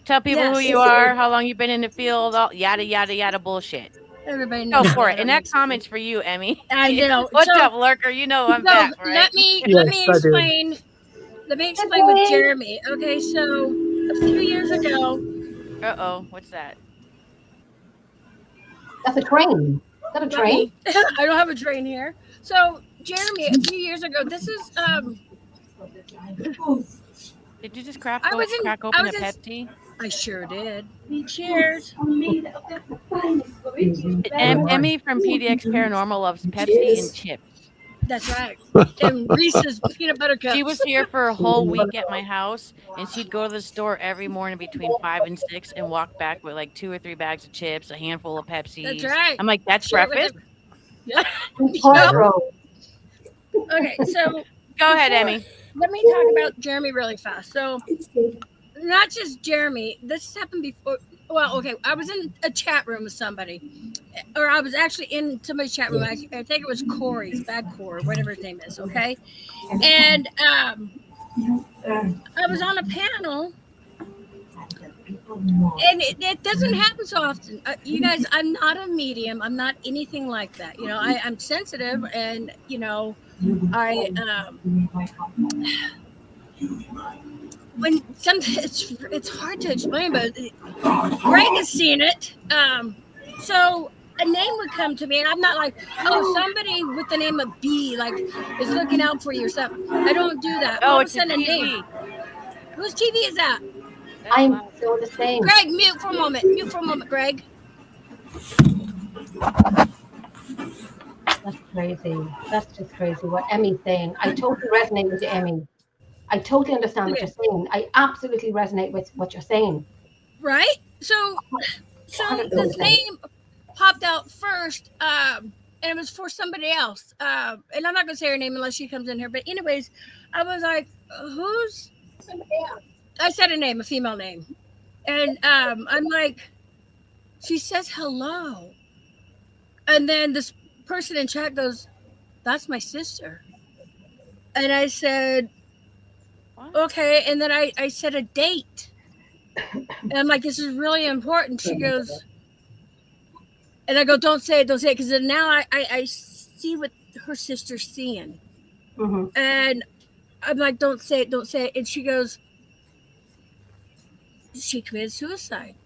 tell people who Yes. you are, how long you've been in the field, all yada yada yada bullshit. Everybody Go knows. for I it. And don't that comment's for you, Emmy. I know. What's So- up, lurker? You know I'm So back, right? let me Yes, I do. explain. Let me explain with Jeremy. Okay, so a few years ago, Uh-oh, what's that? That's a train. Is that a let train? me. I don't have a train here. So Jeremy, a few years ago, this is Did you just crack I was in- open I a was in- Pepsi? I sure did. Cheers. Emmy from PDX Paranormal loves Pepsi and chips. That's right. And Reese's peanut butter cups. She was here for a whole week at my house, and she'd go to the store every morning between 5 and 6 and walk back with like 2 or 3 bags of chips, a handful of Pepsi. That's right. I'm like, that's Share it with breakfast? Yep. Tomorrow. Okay, so Go ahead, Emmy. let me talk about Jeremy really fast. So not just Jeremy, this happened before. Well, okay, I was in a chat room with somebody, or I was actually in somebody's chat room. I think it was Corey's, Bad Core, whatever his name is. Okay, and I was on a panel, and it doesn't happen so often. You guys, I'm not a medium. I'm not anything like that. I'm sensitive, and I when it's hard to explain, but Greg has seen it. So a name would come to me, and I'm not like, oh, somebody with the name of B like is looking out for you or something. I don't do that. All of a it's a sudden, a name. TV. Whose TV is that? That's I'm loud. still the same. Greg, mute for a moment. Mute for a moment, Greg. That's crazy. That's just crazy what Emmy's saying. I totally resonate with you, Emmy. I totally understand what you're saying. I absolutely resonate with what you're saying. Right? So this name popped out first, and it was for somebody else. And I'm not gonna say her name unless she comes in here. But anyways, I was like, who's? I said a name, a female name, and I'm like, she says hello, and then this person in chat goes, "That's my sister," and I said, What? "Okay," and then I said a date. And I'm like, this is really important. She goes, and I go, don't say it, because now I see what her sister's seeing. Mm-hmm. And I'm like, don't say it. And she goes, she committed suicide.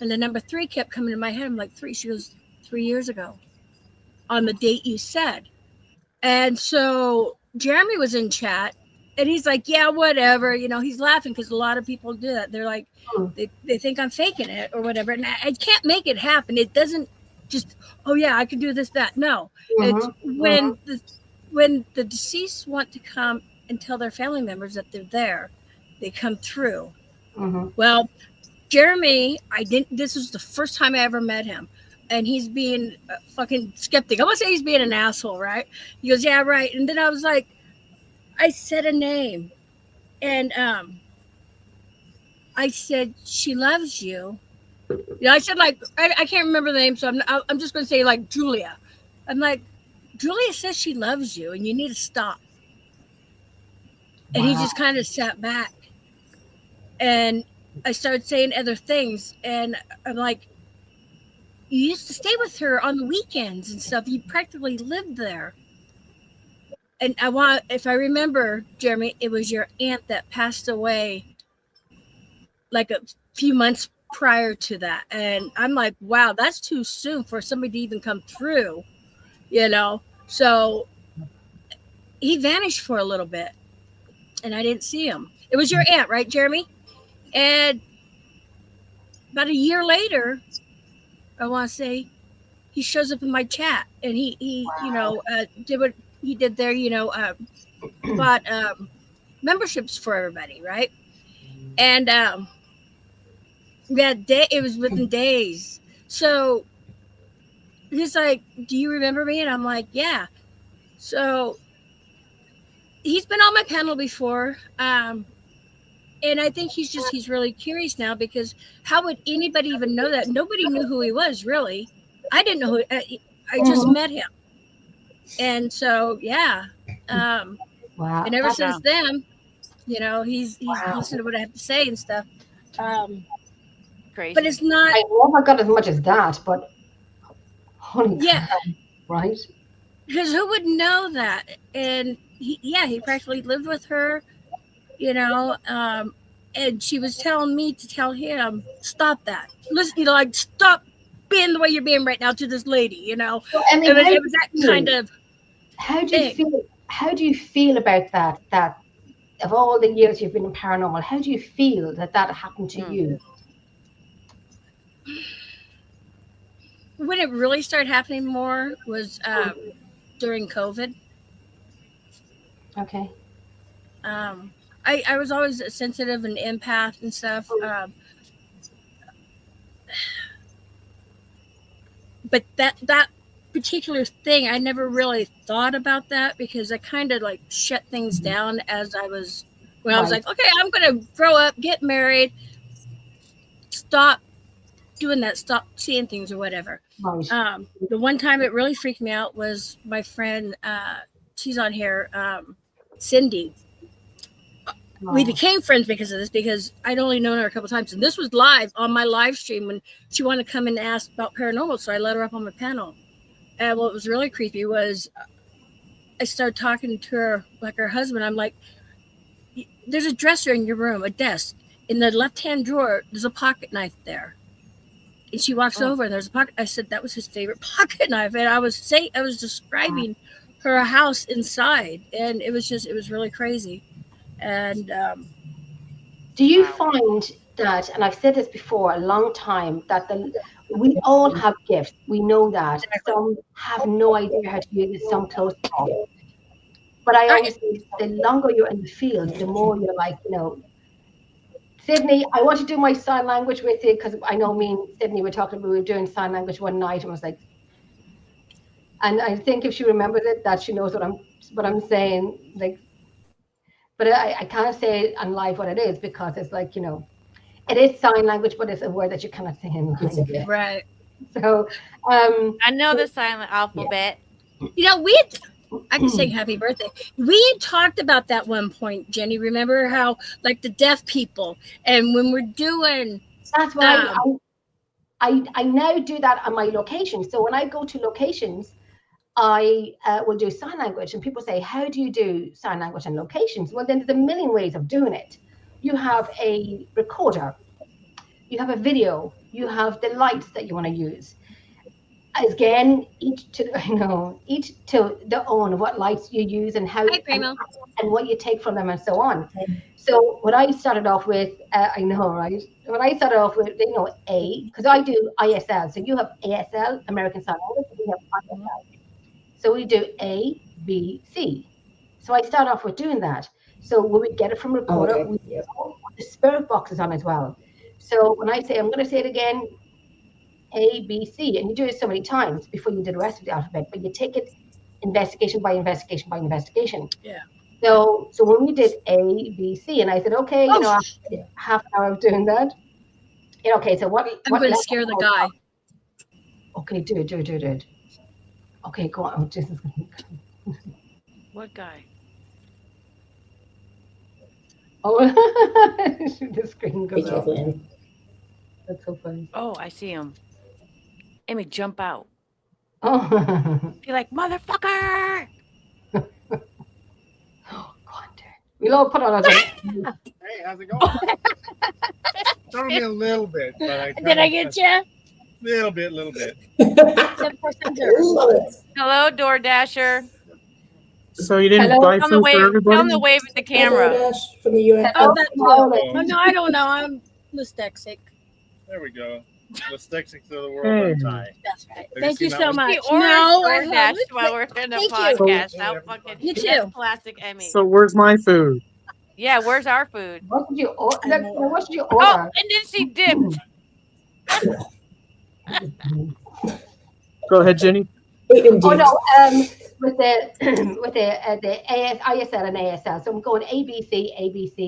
And the number 3 kept coming in my head. I'm like, 3. She goes, 3 years ago on the date you said. And so Jeremy was in chat. And he's like, yeah, whatever. He's laughing because a lot of people do that. They're like, they think I'm faking it or whatever. And I can't make it happen. It doesn't just, oh, yeah, I can do this, that. No. It's when the deceased want to come and tell their family members that they're there, they come through. Mm-hmm. Well, Jeremy, this was the first time I ever met him. And he's being a fucking skeptic. I want to say he's being an asshole, right? He goes, yeah, right. And then I was like, I said a name, and I said, she loves you, Yeah, I said like I can't remember the name, so I'm just going to say like Julia. I'm like, Julia says she loves you, and you need to stop. And he Wow. just kind of sat back, and I started saying other things, and I'm like, you used to stay with her on the weekends and stuff. You practically lived there. And if I remember, Jeremy, it was your aunt that passed away like a few months prior to that. And I'm like, wow, that's too soon for somebody to even come through, you know? So he vanished for a little bit and I didn't see him. It was your aunt, right, Jeremy? And about a year later, I want to say, he shows up in my chat and he did what he did there, bought memberships for everybody, right? And it was within days. So he's like, "Do you remember me?" And I'm like, "Yeah." So he's been on my panel before, and I think he's really curious now because how would anybody even know that? Nobody knew who he was really. I didn't know who. I just Mhm. met him, and so yeah. Wow. And ever That's since then, he's wow. listened to what I have to say and stuff. Um, Crazy. but it's not. I never got as much as that, but holy Yeah, crap, right? because who would know that? And he practically lived with her, you know. And she was telling me to tell him, stop that. Listen, like stop being the way you're being right now to this lady, So, I mean, It was that kind of how do you thing. feel? How do you feel about that? That of all the years you've been in paranormal, how do you feel that that happened to Mm. you? When it really started happening more was during COVID. Okay. Um, I was always a sensitive and empath and stuff. But that particular thing, I never really thought about that because I kind of like shut things down as I was when I was Right. like, okay, I'm gonna grow up, get married, stop doing that, stop seeing things or whatever. Right. The one time it really freaked me out was my friend, she's on here, Cindy. We Oh, became friends because of this because I'd only known her a couple times, and this was live on my live stream when she wanted to come and ask about paranormal, so I let her up on my panel. And what was really creepy was I started talking to her like her husband. I'm like, there's a dresser in your room, a desk. In the left hand drawer, there's a pocket knife there. And she walks over and there's a pocket. I said that was his favorite pocket knife. And I was describing her house inside. And it was really crazy. And do you Wow. find that, and I've said this before a long time, that we all have gifts. We know that. exactly. Some have no idea how to use it, some close off. But I always think the longer you're in the field, the more you're like, Sydney, I want to do my sign language with you because I know me and Sydney we were doing sign language one night and was like, and I think if she remembers it, that she knows what I'm saying. Like, but I can't say it on live what it is because it's like, it is sign language, but it's a word that you cannot say in live. right. So, I know the silent alphabet. I can sing happy birthday. We had talked about that one point, Jenny. Remember how like the deaf people and when we're doing that's why I now do that on my locations. So when I go to locations, I will do sign language, and people say, how do you do sign language on locations? Well, then there's a million ways of doing it. You have a recorder, you have a video, you have the lights that you want to use. Again, each to their own what lights you use and how and what you take from them and so on. So what I started off with, I know, right? When I started off with, A, because I do ISL. So you have ASL, American Sign Language, and we have ISL. So we do A, B, C. So I start off with doing that. So when we get it from recorder, we put the spirit boxes on as well. So when I say, I'm going to say it again, A, B, C, and you do it so many times before you do the rest of the alphabet, but you take it investigation by investigation by investigation. Yeah. So when we did A, B, C, and I said, okay, after half an hour of doing that, Okay, so what? I'm what going to level scare the of- guy. Okay, do it. Okay, go on. Oh, Jesus. What guy? Oh, the screen Be goes off. careful, Em. That's so funny. Oh, I see him. Amy, jump out. Oh, Be like, motherfucker! Quanter. We'll all put on our. Hey, how's it going? Throw me a little bit, but Did I get you? Little bit. 7% Love it. Hello, DoorDasher. So you didn't Hello? buy Tell him to food for wave. Tell everybody? him to wave at the Hi, camera. DoorDash from the US. Oh, that too. Violet. Oh, no, I don't know. I'm dyslexic. There we go. Dyslexic to the world untie. That's right. you Thank you seen so that one? much. He ordered No, I DoorDash haven't. while we're in the Thank you. podcast. So- How fucking You too. that's classic Emmy. So where's my food? Yeah, where's our food? What did you order? I'm What did you Oh, order? and then she dipped. Go ahead, Jenny. Indeed. Oh no, with the with the ISL and ASL. So I'm going ABC,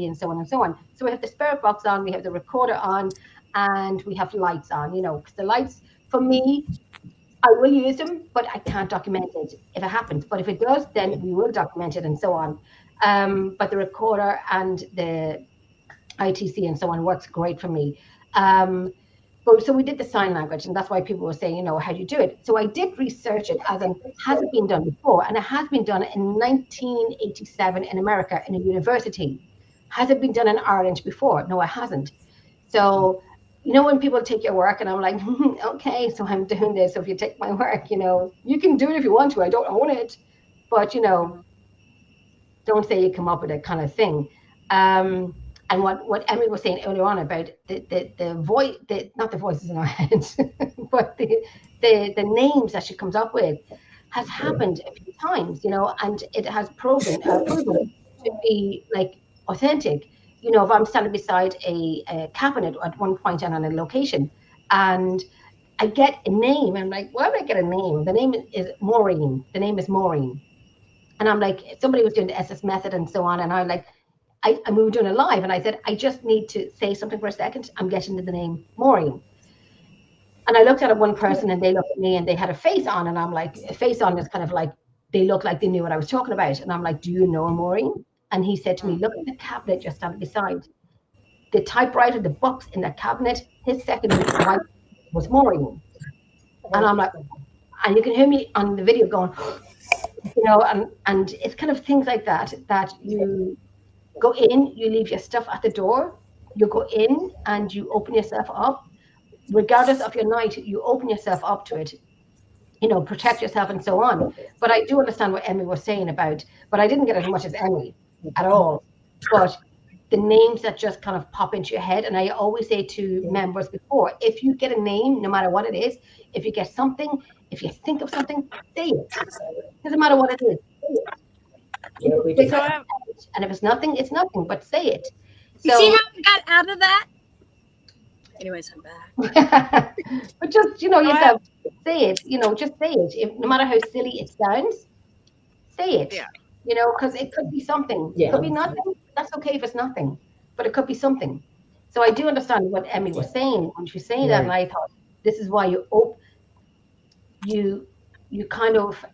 and so on and so on. So we have the spirit box on, we have the recorder on, and we have lights on. You know, because the lights for me, I will use them, but I can't document it if it happens. But if it does, then we will document it and so on. But the recorder and the ITC and so on works great for me. But so we did the sign language, and that's why people were saying, you know, how do you do it? So I did research it as in, has it been done before? And it has been done in 1987 in America in a university. Has it been done in Ireland before? No, it hasn't. So, you know, when people take your work and I'm like, okay, so I'm doing this. So if you take my work, you know, you can do it if you want to. I don't own it, but, you know, don't say you come up with it kind of thing. And what Emily was saying earlier on about the voice, not the voices in our heads, but the names that she comes up with has happened a few times, you know, and it has proven to be like authentic. You know, if I'm standing beside a cabinet at one point and on a location, and I get a name, I'm like, why would I get a name? The name is Maureen. The name is Maureen. And I'm like, somebody was doing the SS method and so on, and I'm like, and we were doing it live, and I said, I just need to say something for a second. I'm getting to the name Maureen. And I looked at one person, and they looked at me, and they had a face on, and I'm like, a face on is kind of like, they look like they knew what I was talking about. And I'm like, do you know Maureen? And he said to me, look at the cabinet just standing beside. The typewriter, the books in the cabinet, his second wife was Maureen. And I'm like, and you can hear me on the video going, you know, and it's kind of things like that you go in, you leave your stuff at the door, you go in and you open yourself up. Regardless of your night, you open yourself up to it, you know, protect yourself and so on. But I do understand what Emmy was saying about, but I didn't get as much as Emmy at all. But the names that just kind of pop into your head, and I always say to members before, if you get a name, no matter what it is, if you get something, if you think of something, say it. Doesn't matter what it is, say it. Yeah, we do. And if it's nothing, it's nothing, but say it. You see how I got out of that? Anyways, I'm back. But just, you know, yourself, say it, you know, just say it. If, no matter how silly it sounds, say it. Yeah. You know, because it could be something. Yeah. It could be nothing. That's okay if it's nothing, but it could be something. So I do understand what Emmy was saying when she was saying that, and I thought this is why you kind of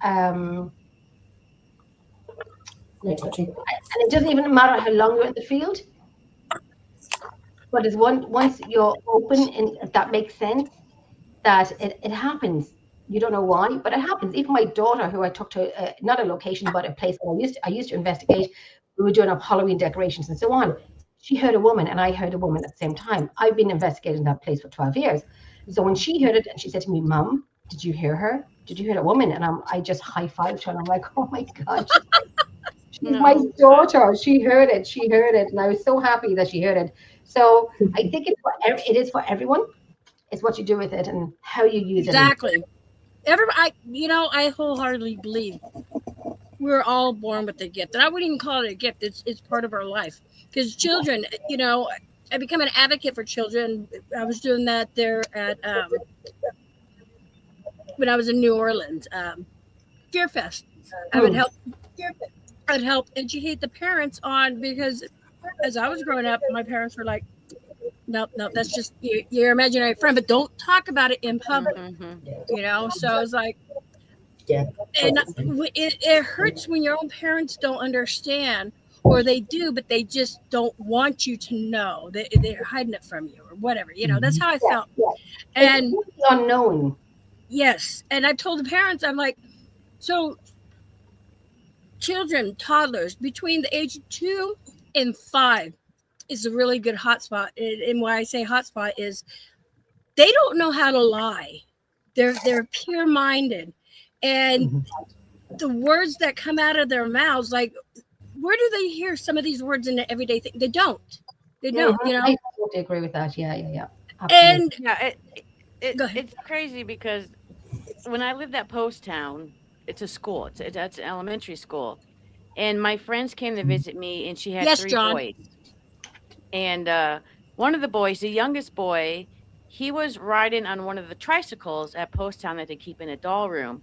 No touching. and it doesn't even matter how long you're in the field, but it's once you're open, and if that makes sense, that it happens. You don't know why, but it happens. Even my daughter, who I took to not a location, but a place that I used to investigate. We were doing up Halloween decorations and so on. She heard a woman, and I heard a woman at the same time. I've been investigating that place for 12 years. So when she heard it, and she said to me, "Mom, did you hear her? Did you hear that woman?" And I just high-fived her, and I'm like, "Oh my God, she's my daughter. She heard it. She heard it." And I was so happy that she heard it. So I think it is for everyone. It's what you do with it and how you use it. Exactly. I wholeheartedly believe we're all born with a gift, and I wouldn't even call it a gift. It's part of our life. Because children, you know, I become an advocate for children. I was doing that there at when I was in New Orleans, Fear Fest. I would help. I'd help educate the parents on, because as I was growing up, my parents were like, no, that's just your imaginary friend, but don't talk about it in public. Mhm. So it's like, Yeah. and it hurts when your own parents don't understand, or they do, but they just don't want you to know. They're hiding it from you or whatever. That's how I Yeah, felt. yeah. And It's the unknown. yes, and I told the parents, I'm like, so children, toddlers between the age of 2 and 5 is a really good hotspot. And why I say hotspot is they don't know how to lie. They're pure minded, and the words that come out of their mouths, like, where do they hear some of these words in the everyday thing? They don't. They don't. I totally agree with that. Yeah. Absolutely. And Yeah, go ahead. it's crazy because when I lived at Post Town, it's a school. That's an elementary school, and my friends came to visit me, and she had Yes, 3 John. boys. And one of the boys, the youngest boy, he was riding on one of the tricycles at Post Town that they keep in a doll room.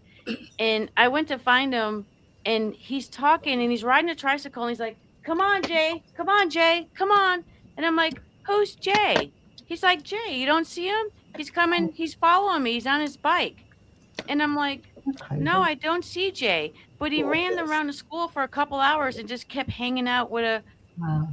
And I went to find him, and he's talking, and he's riding a tricycle, and he's like, "Come on, Jay. Come on, Jay. Come on." And I'm like, "Who's Jay?" He's like, "Jay, you don't see him? He's coming. He's following me. He's on his bike." And I'm like, "No, I don't see Jay." But he ran around the school for a couple hours and just kept hanging out with a Wow.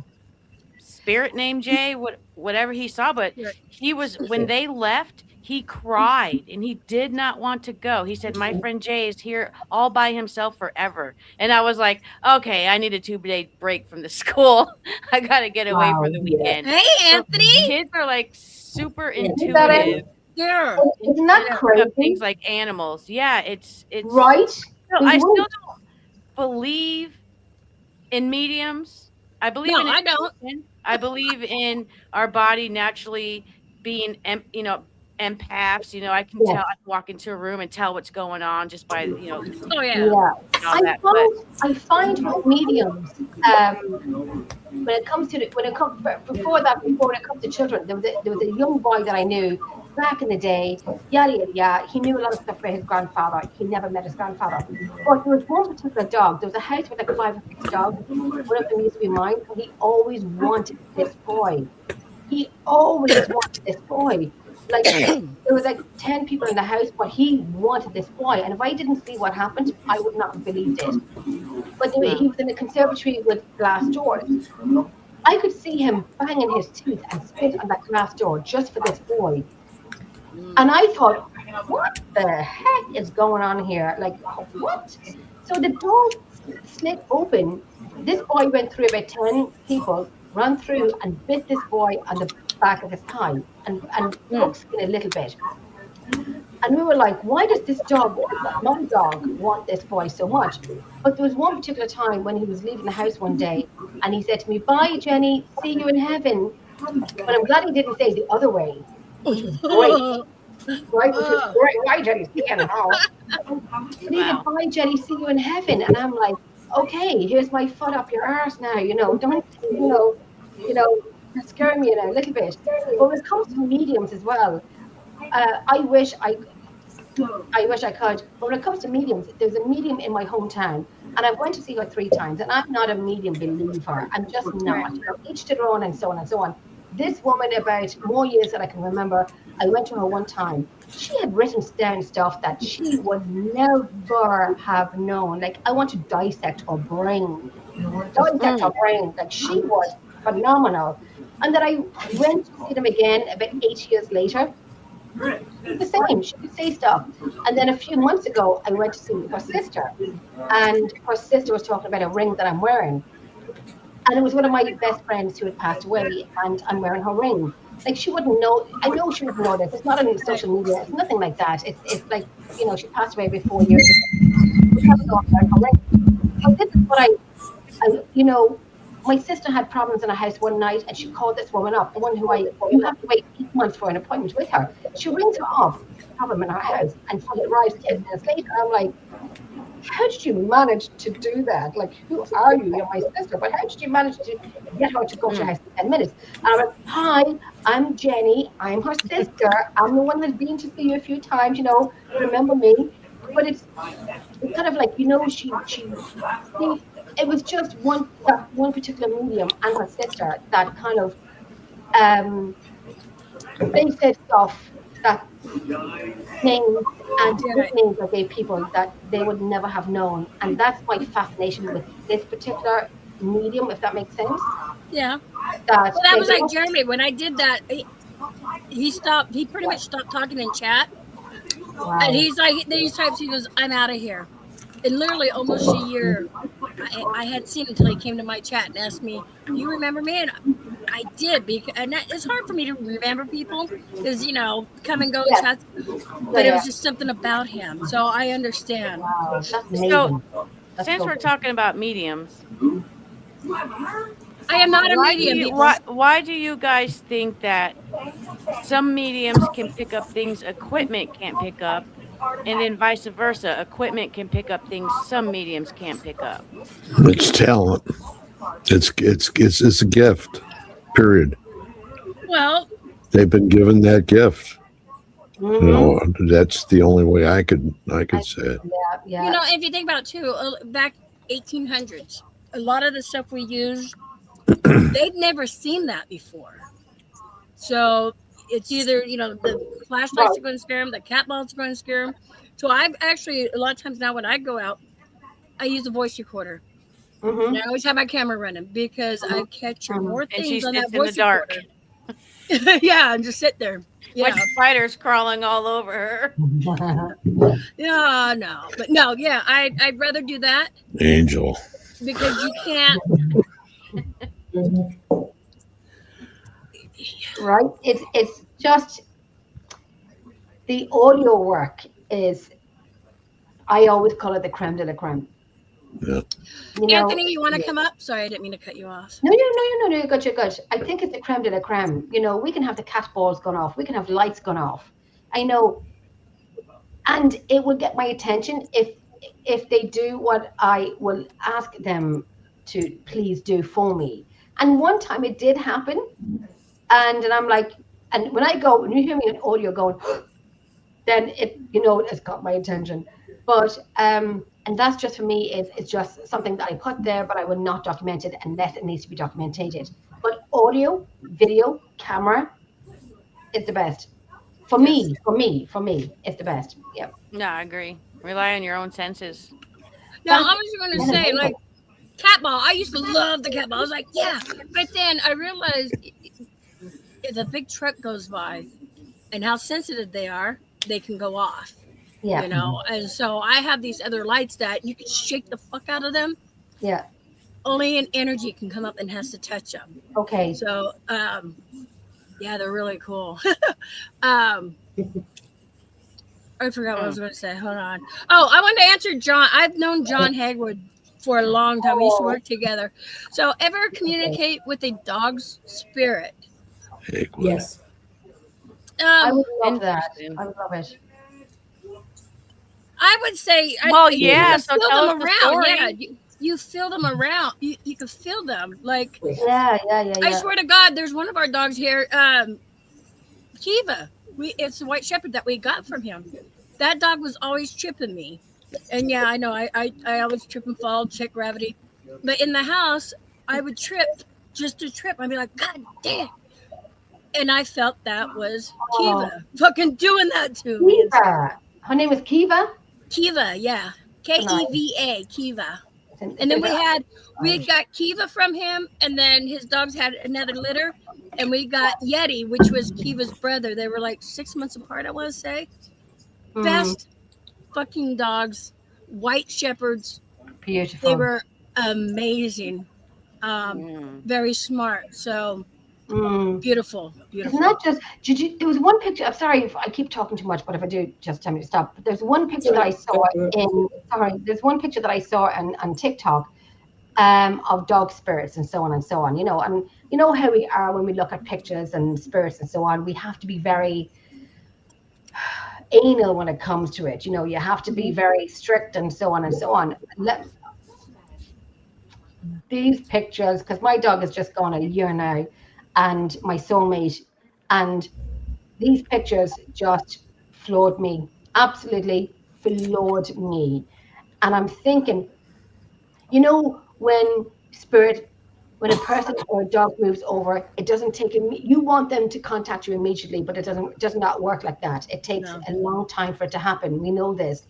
spirit named Jay, whatever he saw. But he was, when they left, he cried and he did not want to go. He said, "My friend Jay is here all by himself forever." And I was like, okay, I need a 2-day break from the school. I got to get away for Wow. the weekend. Hey, So Anthony. kids are like super Isn't intuitive Yeah. Isn't that of crazy? things like animals. Yeah, it's Right? I still don't believe in mediums. I believe No, in I don't. intuition. I believe in our body naturally being, empaths. I can Yes. tell. I can walk into a room and tell what's going on just by, Oh yeah. Yeah. and all that. But I find with mediums, when it comes to before it comes to children, there was a young boy that I knew back in the day. Yada yada yada. He knew a lot of stuff about his grandfather. He never met his grandfather, but there was one particular dog. There was a house with like 5 or 6 dogs. One of them used to be mine, and he always wanted this boy. He always wanted this boy. Like there was like 10 people in the house, but he wanted this boy. And if I didn't see what happened, I would not have believed it. But he was in a conservatory with glass doors. I could see him banging his teeth and spit on that glass door just for this boy. And I thought, what the heck is going on here? Like, what? So the door slid open. This boy went through about 10 people, ran through and bit this boy on the back of his thigh and broke skin a little bit. And we were like, why does this dog, my dog, want this boy so much? But there was one particular time when he was leaving the house one day and he said to me, "Bye, Jenny, see you in heaven." But I'm glad he didn't say the other way, which was great. Right, which was great. Bye, Jenny, see you in heaven. He said, "Bye, Jenny, see you in heaven." And I'm like, okay, here's my foot up your arse now, don't, scare me a little bit. But when it comes to mediums as well, I wish I could. But when it comes to mediums, there's a medium in my hometown, and I went to see her 3 times, and I'm not a medium believer. I'm just not. Each to their own, and so on and so on. This woman, about more years that I can remember, I went to her one time. She had written down stuff that she would never have known. Like, I want to dissect her brain. Like, she was phenomenal. And then I went to see them again about 8 years later. The same, she could say stuff. And then a few months ago, I went to see her sister, and her sister was talking about a ring that I'm wearing. And it was one of my best friends who had passed away, and I'm wearing her ring. Like, she wouldn't know. I know she wouldn't know this. It's not on social media. It's nothing like that. It's like, she passed away about 4 years ago. But this is what my sister had problems in her house one night, and she called this woman up, the one who you have to wait 8 months for an appointment with her. She rings her off, problem in her house, and she arrives 10 minutes later. I'm like, how did you manage to do that? Like, who are you? You're my sister, but how did you manage to get her to go to your house in 10 minutes? And I went, "Hi, I'm Jenny. I'm her sister. I'm the one that's been to see you a few times, remember me?" But it's kind of like, it was just one particular medium and her sister that kind of they said stuff that names and Yeah. nicknames I gave people that they would never have known. And that's my fascination with this particular medium, if that makes sense. Yeah. That Well, that they was like don't, Jeremy. When I did that, he stopped. He pretty much stopped talking in chat, and wow. he's like, these types. He goes, "I'm out of here." In literally almost a year, I had seen him until he came to my chat and asked me, "Do you remember me?" And I did, because and it's hard for me to remember people because come and go Yeah, chats. yeah, But it yeah. was just something about him, so I understand. Wow, that's So, amazing. That's since so we're good. talking about mediums, I am not a why do medium, you people. why do you guys think that some mediums can pick up things equipment can't pick up, and then vice versa, equipment can pick up things some mediums can't pick up? It's talent. It's a gift. Period. Well, They've been given that gift. You Mm-hmm. know, that's the only way I could say it. Yeah, yeah. if you think about it too, back 1800s, a lot of the stuff we use, they'd never seen that before. So it's either the flashlights are going to scare them, the cat balls are going to scare them. So I've actually a lot of times now when I go out, I use a voice recorder. Mm-hmm. And I always have my camera running because I capture more And she things on that sits in the voice dark recorder. Yeah, and just sit there. like Yeah, spiders crawling all over her. yeah, no, but no, yeah, I'd rather do that Angel. because you can't. Right? It's just the audio work is, I always call it the creme de la creme. Yeah. You know, Anthony, you want to come up? Sorry, I didn't mean to cut you off. no, you're good, you're good. I think it's the creme de la creme. You know, we can have the cat balls gone off, we can have lights gone off. I know, and it will get my attention if they do what I will ask them to please do for me. And one time it did happen, and I'm like, and when you hear me in audio going, then it's got my attention. But and that's just for me, it's just something that I put there, but I will not document it unless it needs to be documented. But audio, video, camera is the best. For me, it's the best. Yeah. No, I agree. Rely on your own senses. Now, I was going to say, like, cat ball. I used to love the cat ball. I was like, yeah. But then I realized if a big truck goes by and how sensitive they are, they can go off. Yeah. And so I have these other lights that you can shake the fuck out of them. Yeah. Only an energy can come up and has to touch them. Okay. So, yeah, they're really cool. I forgot what I was going to say. Hold on. Oh, I wanted to answer John. I've known John Hagwood for a long time. We used to work together. So, ever communicate with a dog's spirit? Yes. I would love that. Interesting. I would love it. I would say, Well, you yeah, can so feel tell them us the around. story. Yeah, you feel them around. You can feel them. Like, Yeah. I swear to God, there's one of our dogs here, Kiva. It's a white shepherd that we got from him. That dog was always tripping me. And yeah, I know, I always trip and fall, check gravity. But in the house, I would trip just to trip. I'd be like, God damn. And I felt that was Kiva fucking doing that to me. Kiva. Her name is Kiva. Kiva, yeah. Keva, Kiva. And then we got Kiva from him, and then his dogs had another litter, and we got Yeti, which was Kiva's brother. They were like 6 months apart, I want to say. Best fucking dogs, white shepherds. Beautiful. They were amazing. Very smart. So beautiful. Isn't that just? There was one picture. I'm sorry if I keep talking too much, but if I do, just tell me to stop. But there's one picture that I saw There's one picture that I saw on TikTok, of dog spirits and so on and so on. And you know how we are when we look at pictures and spirits and so on. We have to be very anal when it comes to it. You have to be very strict and so on and so on. These pictures, because my dog has just gone a year now, and my soulmate, and these pictures just floored me, absolutely floored me. And I'm thinking, when spirit when a person or a dog moves over, it doesn't take you want them to contact you immediately, but it does not work like that. It takes a long time for it to happen. We know this.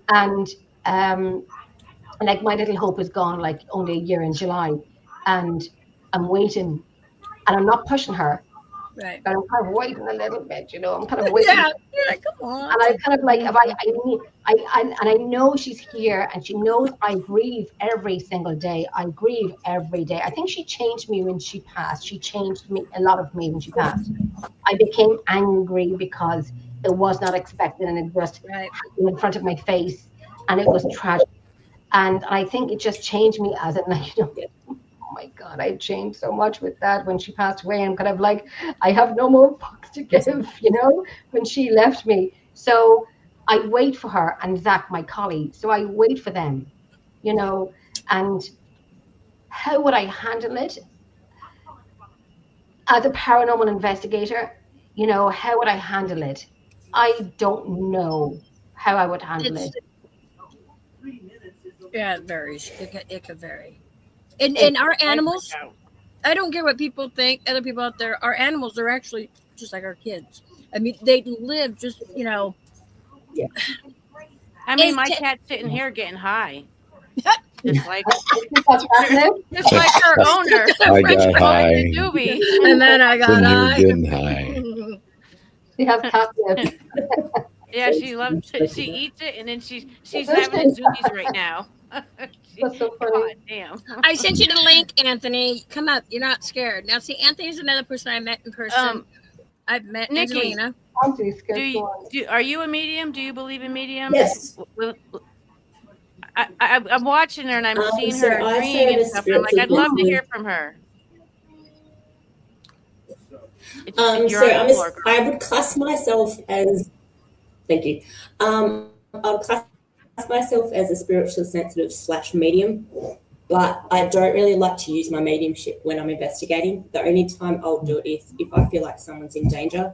And like my little Hope is gone like only a year in July, and I'm waiting, and I'm not pushing her, Right. but I'm kind of waiting a little bit, you know. I'm kind of waiting. Yeah. You're like, come on. And I kind of like, if I know she's here, and she knows I grieve every single day. I grieve every day. I think she changed me when she passed. She changed me, a lot of me when she passed. I became angry because it was not expected, and it just Right. happened in front of my face, and it was tragic. And I think it just changed me as a, you know, oh my God, I changed so much with that when she passed away. I'm kind of like, I have no more fucks to give, you know, when she left me. So I wait for her and Zach, my colleague. So I wait for them, you know, and how would I handle it? As a paranormal investigator, you know, how would I handle it? I don't know how I would handle it. Yeah, it varies. It could vary. And our animals, I don't care what people think, other people out there, our animals are actually just like our kids. I mean, they live just, you know. Yeah. I mean, my cat's sitting here getting high. Just like That's fascinating. just like her owner. I got high. Doobie. And then I got Sitting here high. getting high. She has catnip. Yeah, she loves it. She eats it, and then she's having a zoomies right now. That's so funny. God damn. I sent you the link, Anthony. Come up. You're not scared. Now, see, Anthony's another person I met in person. I've met Nikki, Angelina. Are you a medium? Do you believe in mediums? Yes. I'm watching her and I'm seeing so her I agreeing serve and as stuff. And I'm like, I'd love to hear from her. I would class myself as, thank you. I would class myself as a spiritually sensitive / medium, but I don't really like to use my mediumship when I'm investigating. The only time I'll do it is if I feel like someone's in danger.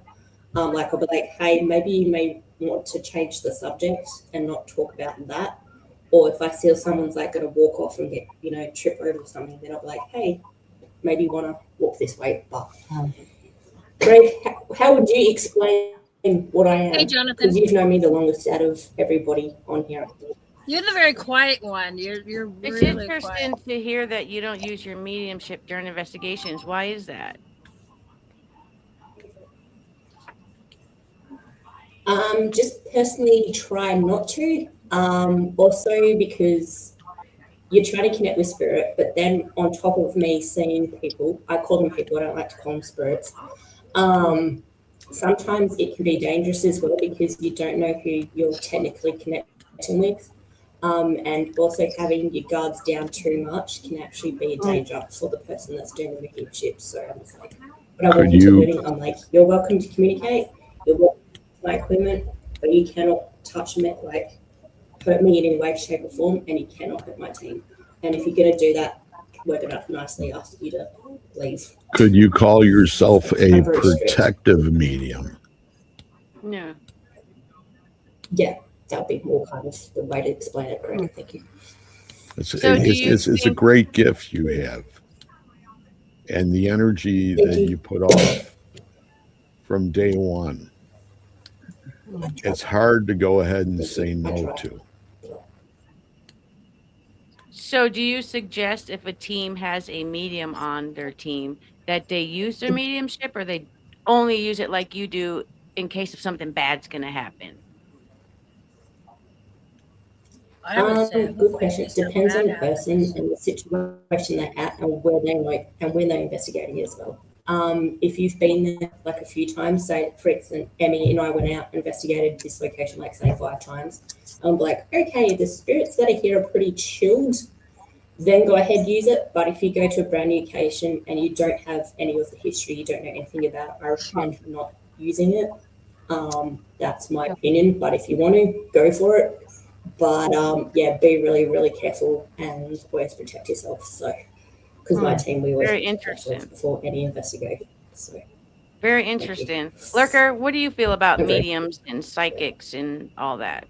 Like I'll be like, hey, maybe you may want to change the subject and not talk about that. Or if I feel someone's like going to walk off and get, you know, trip over something, then I'll be like, hey, maybe you want to walk this way. But Greg, how would you explain what I am? Hey, Jonathan. Because you've known me the longest out of everybody on here. You're the very quiet one. You're It's really interesting quiet. to hear that you don't use your mediumship during investigations. Why is that? Just personally try not to. Also because you're trying to connect with spirit, but then on top of me seeing people, I call them people, I don't like to call them spirits. Sometimes it can be dangerous as well because you don't know who you're technically connecting with. And also having your guards down too much can actually be a danger for the person that's doing the mediumship. So I'm just like, when I walk into a meeting, I'm like, you're welcome to communicate, you're welcome to my equipment, but you cannot touch me, like hurt me in any way, shape or form, and you cannot hurt my team. And if you're going to do that, we're going to nicely ask you to leave. Could you call yourself a protective medium? No. Yeah, that would be more kind of the way to explain it, Greg. Thank you. It's a great gift you have. And the energy you put off from day one, it's hard to go ahead and say no to. So do you suggest if a team has a medium on their team that they use their mediumship, or they only use it like you do in case of something bad's going to happen? Good question. It depends on the person and the situation they're at and where they like and when they're investigating as well. If you've been there like a few times, say for instance, Emmy and I went out and investigated this location like say 5 times. I'm like, okay, the spirits that are here are pretty chilled. Then go ahead, use it. But if you go to a brand new location and you don't have any of the history, you don't know anything about it, I recommend not using it. That's my opinion. But if you want to, go for it. But yeah, be really, really careful and always protect yourself. So, because my team, we always protect ourselves before any investigation. So, very interesting. Lurker, what do you feel about mediums and psychics and all that?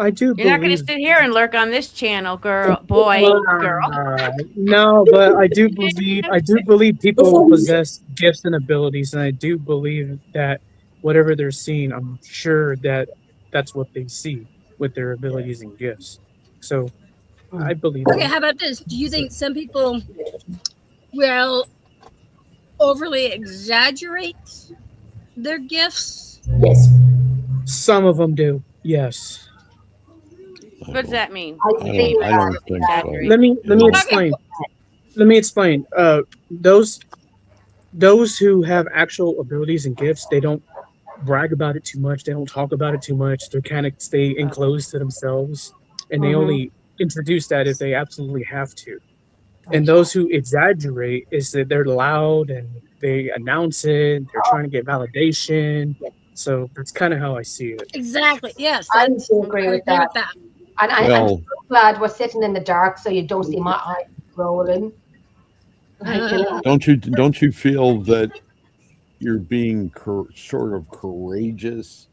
I do You're not going to believe. sit here and lurk on this channel, boy, girl. No, but I do believe people possess gifts and abilities, and I do believe that whatever they're seeing, I'm sure that that's what they see with their abilities and gifts. So I believe Okay, them. how about this? Do you think some people will overly exaggerate their gifts? Yes. Some of them do. Yes. What does that mean? I I think don't. I don't think so. Exaggerate. Let me You know, explain. Let me explain. Those who have actual abilities and gifts, they don't brag about it too much. They don't talk about it too much. They kind of stay enclosed to themselves, and they only introduce that if they absolutely have to. And those who exaggerate is that they're loud and they announce it. They're trying to get validation. So that's kind of how I see it. Exactly. Yes, I that's. do agree with that. And I'm Well, so glad we're sitting in the dark so you don't see my eyes rolling. Like, don't you feel that you're being sort of courageous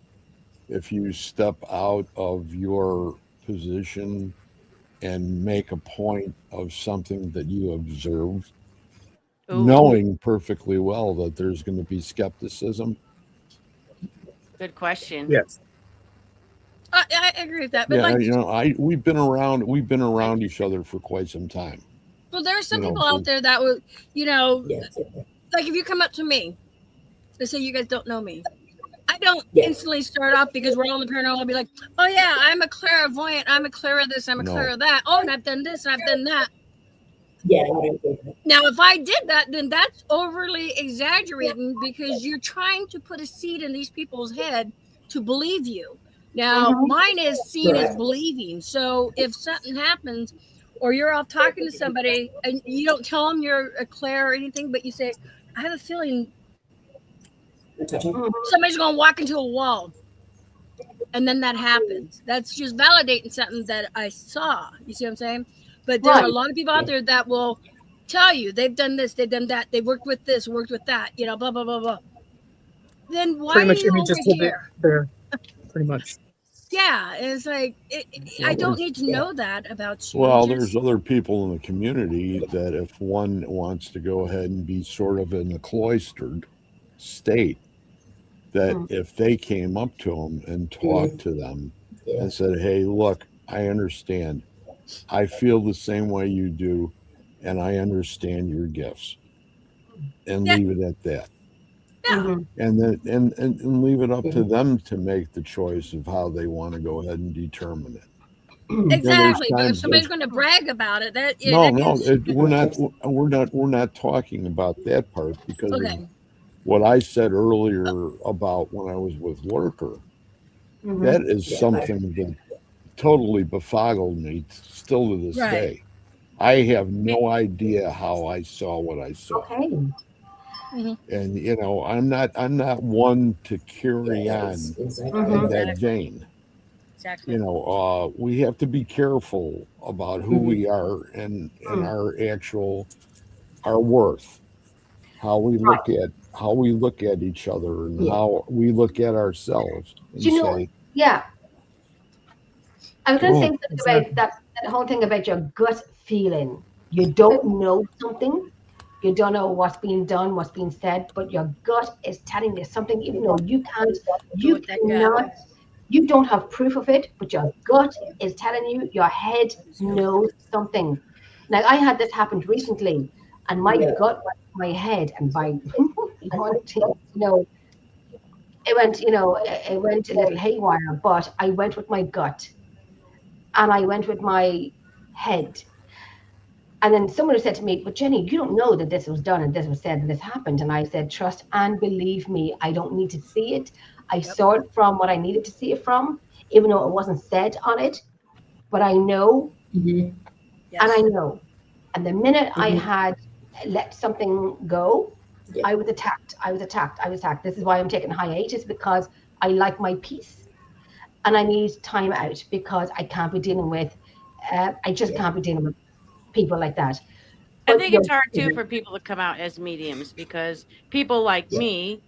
if you step out of your position and make a point of something that you observed, Ooh, knowing perfectly well that there's going to be skepticism? good question. Yes. I agree with that, but Yeah, like, you know, we've been around each other for quite some time. well, there are some You know, people out there that would, Yes. like if you come up to me, let's say you guys don't know me, I don't Yeah. instantly start off because we're all in the paranormal. I'll be like, oh yeah, I'm a clairvoyant, I'm a clear of this, I'm a No. clear of that. Oh, and I've done this and I've done that. Yeah, I don't think that. Now, if I did that, then that's overly exaggerating because you're trying to put a seed in these people's head to believe you. Now, mine is seen as Correct. believing. So if something happens, or you're off talking to somebody and you don't tell them you're a clair or anything, but you say, I have a feeling I'm touching. somebody's going to walk into a wall. And then that happens. That's just validating something that I saw. You see what I'm saying? But there are a lot of people out there that will tell you they've done this, they've done that, they worked with this, worked with that, blah, blah, blah, blah. Then why Pretty are much you over just live it here? there. Pretty much. Yeah, it's like, I don't need to know that about you. Well, Just- there's other people in the community that if one wants to go ahead and be sort of in a cloistered state, that if they came up to them and talked to them and said, hey, look, I understand. I feel the same way you do, and I understand your gifts. And Yeah. leave it at that. yeah. And then and leave it up to them to make the choice of how they want to go ahead and determine it. Exactly. But if times somebody's that- going to brag about it, that No, that gives- we're not talking about that part because of okay. what I said earlier about when I was with Lurker. That is something that totally befuddled me still to this Right. day. I have no idea how I saw what I saw. okay. And you know, I'm not one to carry on Exactly. in that vein. Exactly. You know, we have to be careful about who we are and our worth, how we look at each other and how we look at ourselves and Do you know? say, Yeah. I was going to say something exactly. about that whole thing about your gut feeling. You don't know something. You don't know what's being done, what's being said, but your gut is telling you something, even though you with that gut. cannot, you don't have proof of it, but your gut is telling you, your head knows something. Now, I had this happen recently, and my gut went to my head, and it went a little haywire, but I went with my gut, and I went with my head. And then someone said to me, but Jenny, you don't know that this was done and this was said and this happened. And I said, trust and believe me, I don't need to see it. I saw it from what I needed to see it from, even though it wasn't said on it. But I know, Yes. and I know. And the minute I had let something go, I was attacked. This is why I'm taking hiatus, because I like my peace. And I need time out because I can't be dealing with, I just can't be dealing with people like that. I think it's hard too for people to come out as mediums because people like me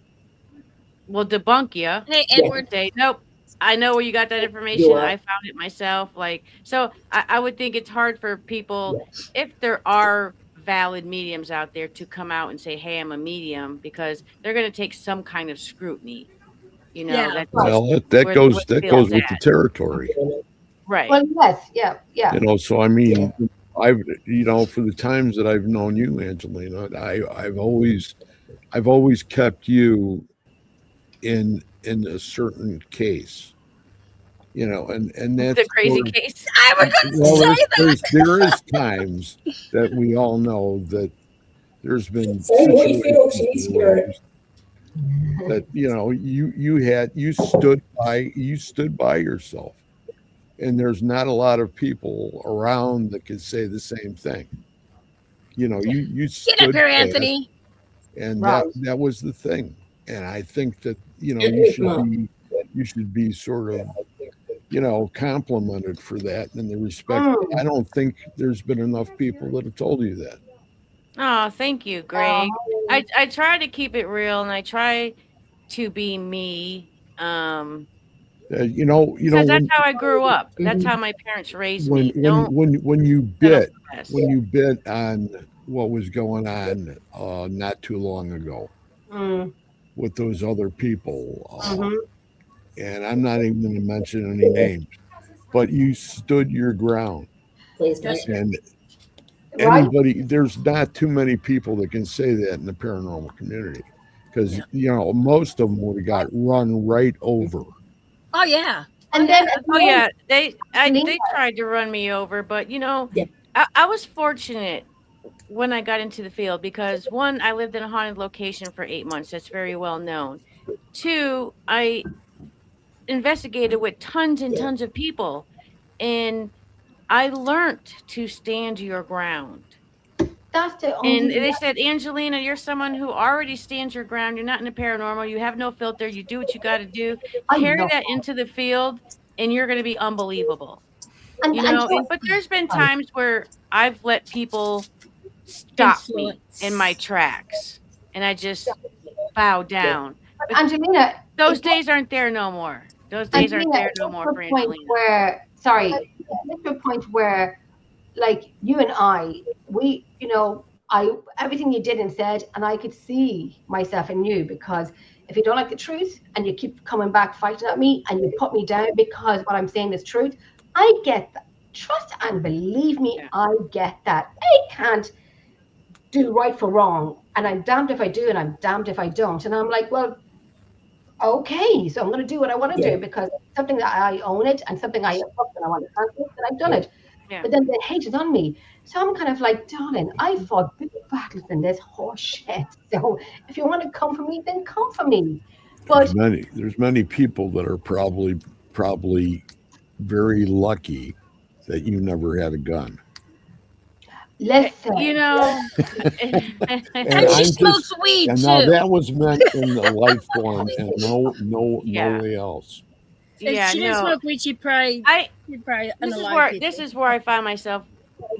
will debunk you. Hey, Edward. Say, nope, I know where you got that information. I found it myself. Like, so I would think it's hard for people, if there are valid mediums out there, to come out and say, "Hey, I'm a medium," because they're going to take some kind of scrutiny. Yeah. That's Right. just Well, that where goes the that field's goes with the at. territory. Right. Well, yes, yeah. So I mean, I've for the times that I've known you, Angelina, I've always kept you in a certain case, and The that's crazy sort of, case. I was going to well, say that. there is times that we all know that there's been So we feel situations she's in your here. lives that you stood by yourself, and there's not a lot of people around that could say the same thing. You Get up stood here, fast, Anthony. and Right. that was the thing. And I think that Come you should be sort of complimented for that and the respect. Mm. I don't think there's been enough people that have told you that. Oh, thank you, Greg. I try to keep it real, and I try to be me. Because that's how I grew up. That's how my parents raised me. Don't when you settle bit for less. when you bit on what was going on not too long ago Mm. with those other people, Mhm. and I'm not even going to mention any names, but you stood your ground. Please don't. And Right. there's not too many people that can say that in the paranormal community, because most of them would have got run right over. Oh yeah. And then Oh yeah, they Angelina, tried to run me over, but Yeah. I was fortunate when I got into the field because, one, I lived in a haunted location for 8 months. That's very well known. Two, I investigated with tons and tons of people, and I learned to stand your ground. that's the And only they said, Angelina, you're someone who already stands your ground. You're not in the paranormal. You have no filter. You do what you got to do. I Carry love that into the field, and you're going to be unbelievable. and But there's been sorry. times where I've let people stop me in my Influence. tracks, and I just bow down. But Angelina, those it days aren't there no more. Those days aren't Angelina, there it no gets more to for a point Angelina. where, sorry, it gets to a point where, like you and I, we, everything you did and said, and I could see myself in you, because if you don't like the truth and you keep coming back fighting at me and you put me down because what I'm saying is truth, I get that. Trust and believe me, Yeah. I get that. I can't do right for wrong, and I'm damned if I do and I'm damned if I don't. And I'm like, well, okay, so I'm going to do what I want to do because it's something that I own it and something I accept and I want to transmit, and I've done it. Yeah. But then the hate is on me. So I'm kind of like, darling, I fought big battles in this horse shit. So if you want to come for me, then come for me. But There's many people that are probably very lucky that you never had a gun. listen, And And she I'm smokes just weed and now too. that was meant in the life form and no Yeah. way else. If Yeah, she didn't no. smoke weed, she'd probably This is unalive where people. I find myself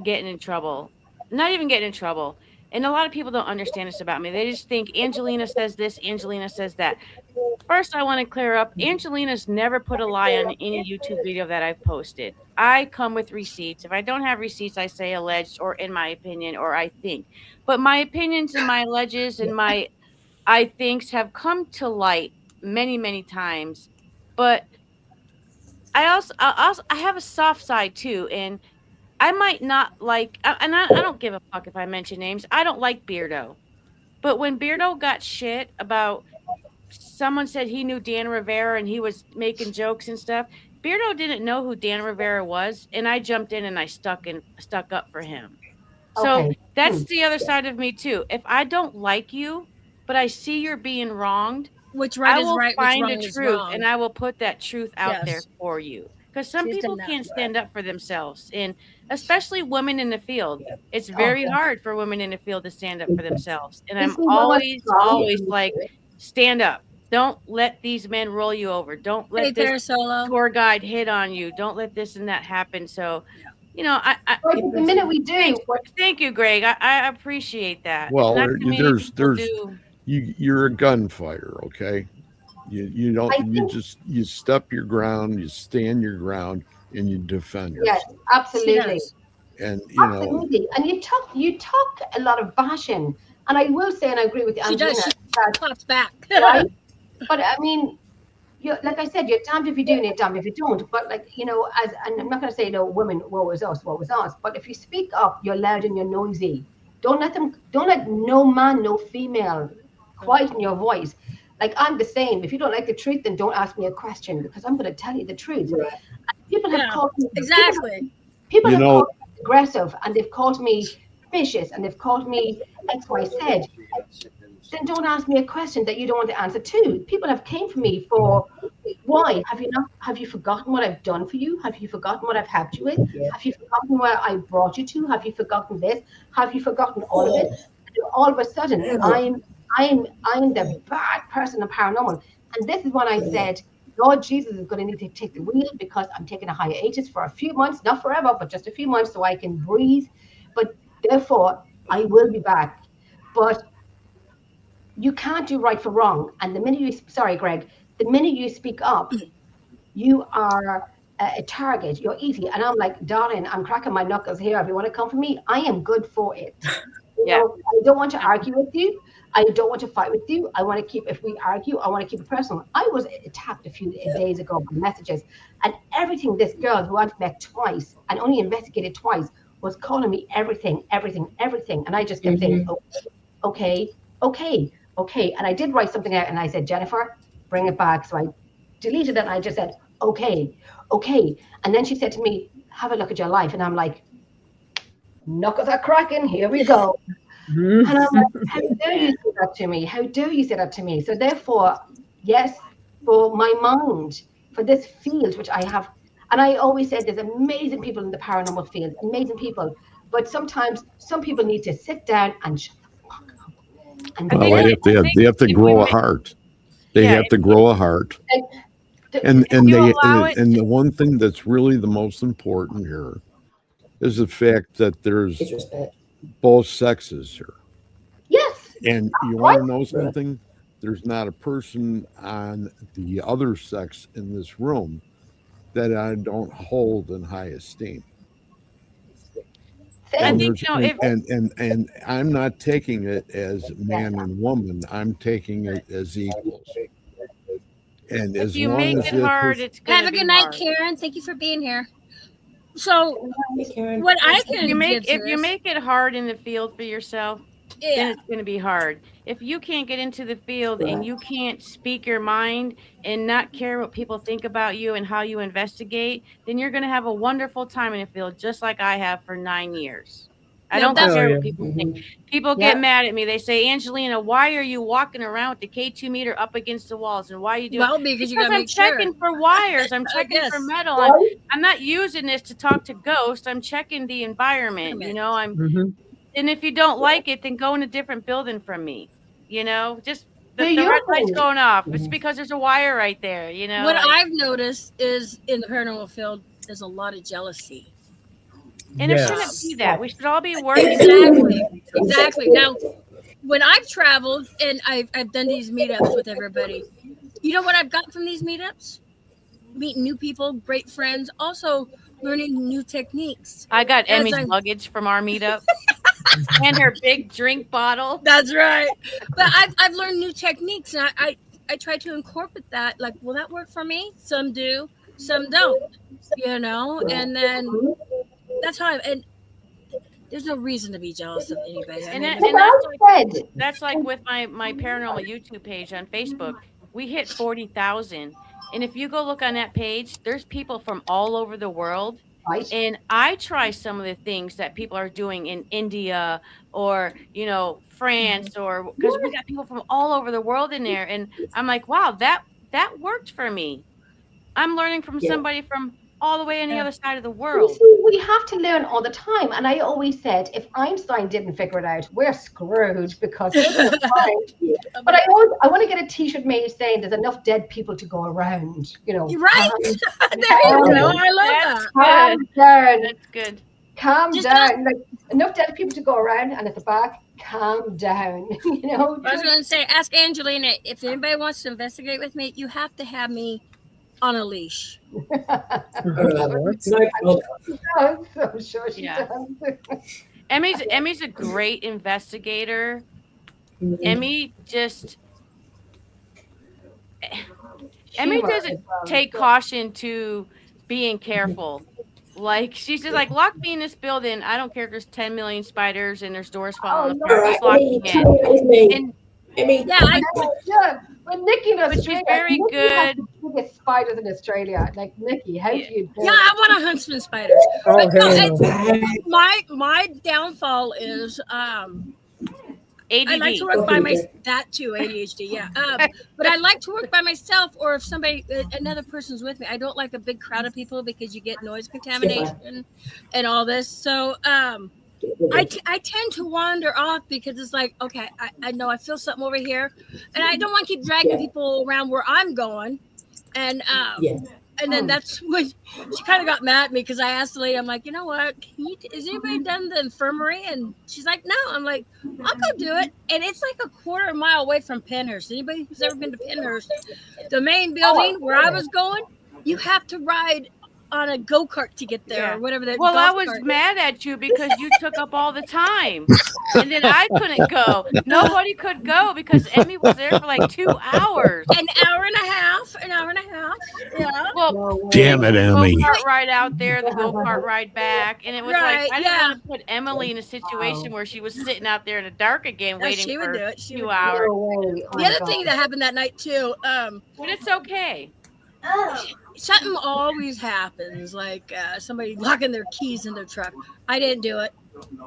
getting in trouble. Not even getting in trouble. And a lot of people don't understand this about me. They just think Angelina says this, Angelina says that. First, I want to clear up, Angelina's never put a lie on any YouTube video that I've posted. I come with receipts. If I don't have receipts, I say alleged or in my opinion or I think. But my opinions and my alleges and my I thinks have come to light many, many times. But I have a soft side too, and I might not like, and I don't give a fuck if I mention names. I don't like Beardo, but when Beardo got shit about someone said he knew Dan Rivera and he was making jokes and stuff, Beardo didn't know who Dan Rivera was, and I jumped in and I stuck up for him. So okay. that's the other side of me too. If I don't like you, but I see you're being wronged, Which right I is will right, which find wrong the is truth wrong. and I will put that truth out there Yes. for you. Because some She's people done that. can't stand up for themselves, and especially women in the field. It's Oh, very hard for women in the field to stand up for themselves. And you I'm see, Mama's always, strong. always like, stand up. Don't let these men roll you over. Don't Hey, let this Parasolo. tour guide hit on you. Don't let this and that happen. So, I Right, but the minute we do, thank you, Greg. I appreciate that. Well, Not too many people there's do. you're a gunfighter, okay? You don't. You step your ground. You stand your ground, and you defend yourself. Yes, absolutely. And absolutely. And you talk a lot of bashing. And I will say, and I agree with She Angelina, does. She that, pops back. right? But I mean, like I said, you're damned if you do and you're damned if you don't. But like, and I'm not going to say, women, woe is us. But if you speak up, you're loud and you're noisy. Don't let no man, no female quieten your voice. Like, I'm the same. If you don't like the truth, then don't ask me a question, because I'm going to tell you the truth. Right. People have called me exactly. People have called me aggressive, and they've called me vicious, and they've called me X, Y, Z. Then don't ask me a question that you don't want to answer to. People have came for me for why? Have you forgotten what I've done for you? Have you forgotten what I've helped you with? Have you forgotten where I brought you to? Have you forgotten this? Have you forgotten all of it? And all of a sudden, I'm the bad person in paranormal. And this is what I said. Lord Jesus is going to need to take the wheel, because I'm taking a hiatus for a few months, not forever, but just a few months, so I can breathe. But therefore, I will be back. But you can't do right for wrong. And the minute you speak up, you are a target. You're easy. And I'm like, darling, I'm cracking my knuckles here. If you want to come for me, I am good for it. I don't want to argue with you. I don't want to fight with you. I want to keep, if we argue, I want to keep it personal. I was attacked a few days ago by messages, and everything, this girl who I've met twice and only investigated twice was calling me everything. And I just kept saying, okay. And I did write something out, and I said, Jennifer, bring it back. So I deleted it, and I just said, okay. And then she said to me, have a look at your life. And I'm like, knuckles are cracking, here we go. And I'm like, how dare you say that to me? How dare you say that to me? So therefore, yes, for my mind, for this field, which I have, and I always said there's amazing people in the paranormal field, amazing people, but sometimes some people need to sit down and shut the fuck up. And they have to grow a heart. They have to grow a heart. And the one thing that's really the most important here is the fact that there's both sexes here. Yes. And you want to know something? There's not a person on the other sex in this room that I don't hold in high esteem. And I'm not taking it as man and woman. I'm taking it as equals. And if you make it hard, it's going to have a good be night, hard. Karen. Thank you for being here. So, what I can if you make it hard in the field for yourself, then it's going to be hard. If you can't get into the field and you can't speak your mind and not care what people think about you and how you investigate, then you're going to have a wonderful time in the field, just like I have for 9 years. I don't care what people think. People get mad at me. They say, Angelina, why are you walking around with the K2 meter up against the walls? And why are you doing Well, because you gotta I'm make sure. checking for wires. I'm checking for metal. I'm not using this to talk to ghosts. I'm checking the environment. And if you don't like it, then go in a different building from me. Just the red light's going off. It's because there's a wire right there. What I've noticed is in the paranormal field, there's a lot of jealousy. And it shouldn't be that. We should all be working. Exactly. Now, when I've traveled and I've done these meetups with everybody, you know what I've gotten from these meetups? Meeting new people, great friends, also learning new techniques. I got Emmy's luggage from our meetup and her big drink bottle. That's right. But I've learned new techniques, and I try to incorporate that. Like, will that work for me? Some do, some don't. And then that's how. And there's no reason to be jealous of anybody. That's like with my paranormal YouTube page on Facebook. We hit 40,000. And if you go look on that page, there's people from all over the world. Right. And I try some of the things that people are doing in India or, France, or because we got people from all over the world in there. And I'm like, wow, that worked for me. I'm learning from somebody from all the way on the other side of the world. We have to learn all the time. And I always said, if Einstein didn't figure it out, we're screwed, because but I want to get a t-shirt made saying there's enough dead people to go around. You're right. There you go. I love that. That's good. calm Just down. Like enough dead people to go around, and at the back, calm down. You know. I was going to say, ask Angelina if anybody wants to investigate with me. You have to have me on a leash. No problem. I'm sure she Yeah. does. Emmy's a great investigator. Emmy just Emmy Humor doesn't as well. take caution to being careful. Like she's just like, lock me in this building. I don't care if there's 10 million spiders and there's doors falling no. apart. All right, Just lock Emmy, me tell me in. it was me. And Emmy, Yeah, Yeah, when Nikki in But she's Australia, very Nikki has good. the biggest spiders in Australia. Like Nikki, how do you do? yeah, I want a huntsman spider. Oh, But no, hell no. my downfall is I like to ADD. work by that too, ADHD, yeah. But I like to work by myself, or if somebody, another person's with me. I don't like a big crowd of people because you get noise contamination and all this. So I tend to wander off because it's like, okay, I know I feel something over here, and I don't want to keep dragging people around where I'm going. And and then that's when she kind of got mad at me because I asked the lady, I'm like, you know what? Is anybody done the infirmary? And she's like, no. I'm like, I'll go do it. And it's like a quarter mile away from Penhurst. Anybody who's ever been to Penhurst, the main building where I was going, you have to ride on a go-kart to get there, Yeah. or whatever that. Well, I golf was cart. mad at you because you took up all the time. And then I couldn't go. Nobody could go because Emmy was there for like 2 hours. An hour and a half. Yeah. Well, Damn it, Emmy. go-kart ride out there, the go-kart ride back. And it was Right, like, I didn't yeah. want to put Emily in a situation where she was sitting out there in the dark again, No, waiting she would for do it. She 2 would do it. hours. No way. Oh The my other God. thing that happened that night too, But it's okay. something always happens, like somebody locking their keys in their truck. I didn't do it,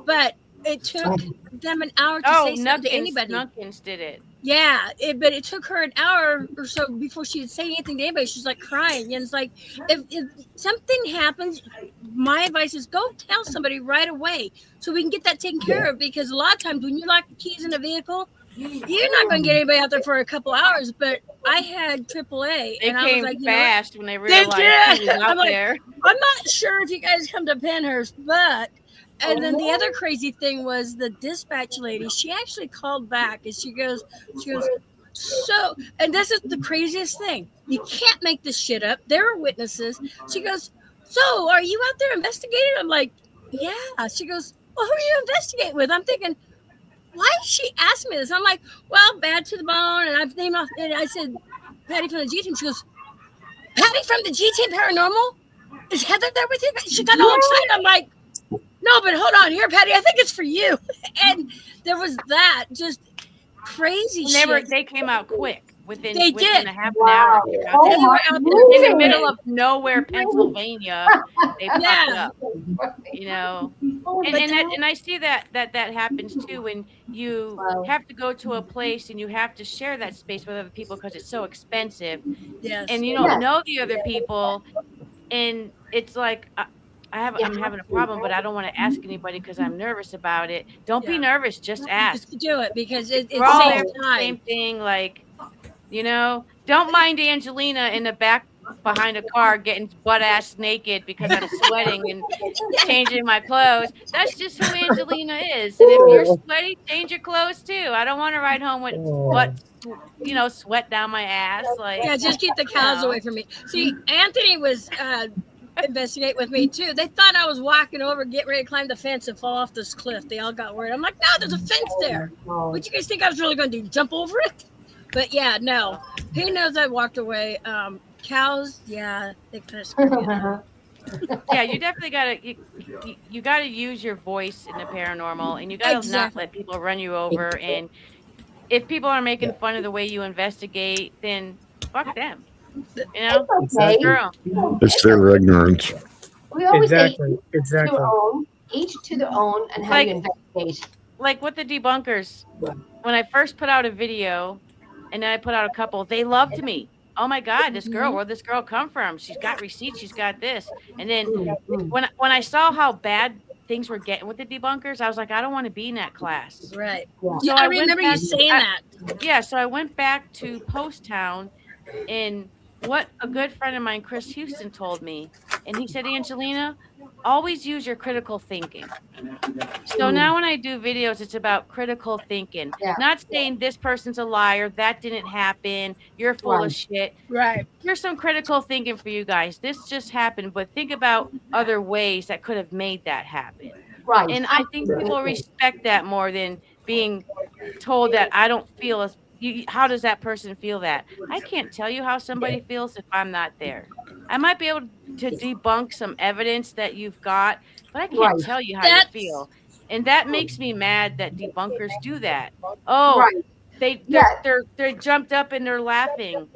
but it took them an hour to say something to anybody. Snunkins did it. Yeah, but it took her an hour or so before she would say anything to anybody. She's like crying, and it's like if something happens, my advice is go tell somebody right away so we can get that taken care of. Because a lot of times when you lock the keys in a vehicle, you're not going to get anybody out there for a couple hours. But I had AAA, They and I was came like, you know what? fast when they realized did. he was out I'm like, there. I'm not sure if you guys come to Penhurst, but. And then the other crazy thing was the dispatch lady. She actually called back and she goes, so, and this is the craziest thing. You can't make this shit up. There are witnesses. She goes, so are you out there investigating? I'm like, yeah. She goes, well, who are you investigating with? I'm thinking, why is she asking me this? I'm like, well, bad to the bone. And I've named off, and I said, Patty from the G team. She goes, Patty from the G team Paranormal? Is Heather there with you? She got all excited. I'm like, no, but hold on here, Patty. I think it's for you. And there was that just crazy shit. They came out quick. Within They within did. a half an hour. Wow. They got Oh there. They were my out there In the goodness. middle of nowhere, Pennsylvania, they popped Yeah. up. You know, Oh, and I see that happens too when you Wow. have to go to a place and you have to share that space with other people because it's so expensive, Yes. and you don't Yeah. know the other people, and it's like I'm having a problem, but I don't want to ask anybody because I'm nervous about it. Don't be Yeah. nervous, just ask. Just do it because it We're all there saves for the same time. thing, like, you know, don't mind Angelina in the back behind a car getting butt ass naked because I'm sweating and changing my clothes. That's just who Angelina is. And if you're sweaty, change your clothes too. I don't want to ride home with sweat down my ass. Like, Yeah, just keep the cows No. away from me. See, Anthony was investigate with me too. They thought I was walking over, getting ready to climb the fence and fall off this cliff. They all got worried. I'm like, no, there's a fence there. What you guys think I was really going to do? Jump over it? But yeah, no. He knows I walked away. Cows, yeah, they kind of screw me up. yeah, you definitely you gotta use your voice in the paranormal, and you gotta not Exactly. let people run you over. And if people are making fun of the way you investigate, then fuck them. You know, It's okay. girl. It's their ignorance. We always Exactly. say Exactly. each to their own, and how Like- you investigate. Like with the debunkers, when I first put out a video, and then I put out a couple, they loved me. Oh my God, this girl, where'd this girl come from? She's got receipts, she's got this. And then when I saw how bad things were getting with the debunkers, I was like, I don't want to be in that class. Right. Yeah. Yeah, So I I went remember you back- saying that. Yeah, so I went back to Post Town, and what a good friend of mine, Chris Houston, told me And he said, Angelina, always use your critical thinking. So now when I do videos, it's about critical thinking, Yeah. not saying this person's a liar, that didn't happen, you're full of Right. shit. Right. Here's some critical thinking for you guys. This just happened, but think about other ways that could have made that happen. Right. And I think people Absolutely. respect that more than being told that I don't feel as how does that person feel that? I can't tell you how somebody feels if I'm not there. I might be able to debunk some evidence that you've got, but I can't Right. tell you how you That's feel. And that makes me mad that debunkers do that. Oh, Right. they're Yeah. jumped up and they're laughing.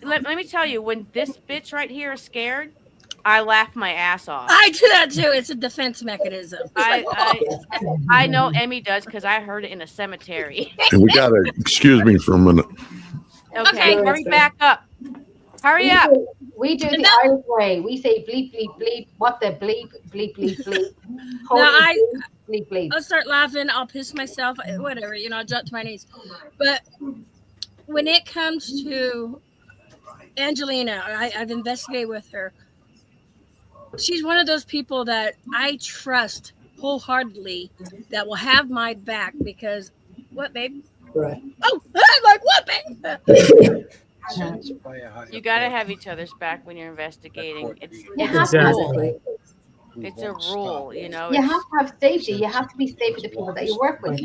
Let me tell you, when this bitch right here is scared, I laugh my ass off. I do that too. It's a defense mechanism. I know Emmy does because I heard it in a cemetery. And we got to, excuse me for a minute. Okay, Okay. hurry back up. Hurry We up. do the No. Irish way. We say bleep, bleep, bleep. What the bleep, bleep, bleep, bleep. No, Holy bleep, bleep. I'll start laughing. I'll piss myself. Whatever, I'll jump to my knees. But when it comes to Angelina, I've investigated with her. She's one of those people that I trust wholeheartedly that will have my back because what, babe? Right. Oh, I'm like, what, babe? You got to have each other's back when you're investigating. It's You a have to have rule. safety. It's a rule, You it's- have to have safety. You have to be safe with the people that you work with.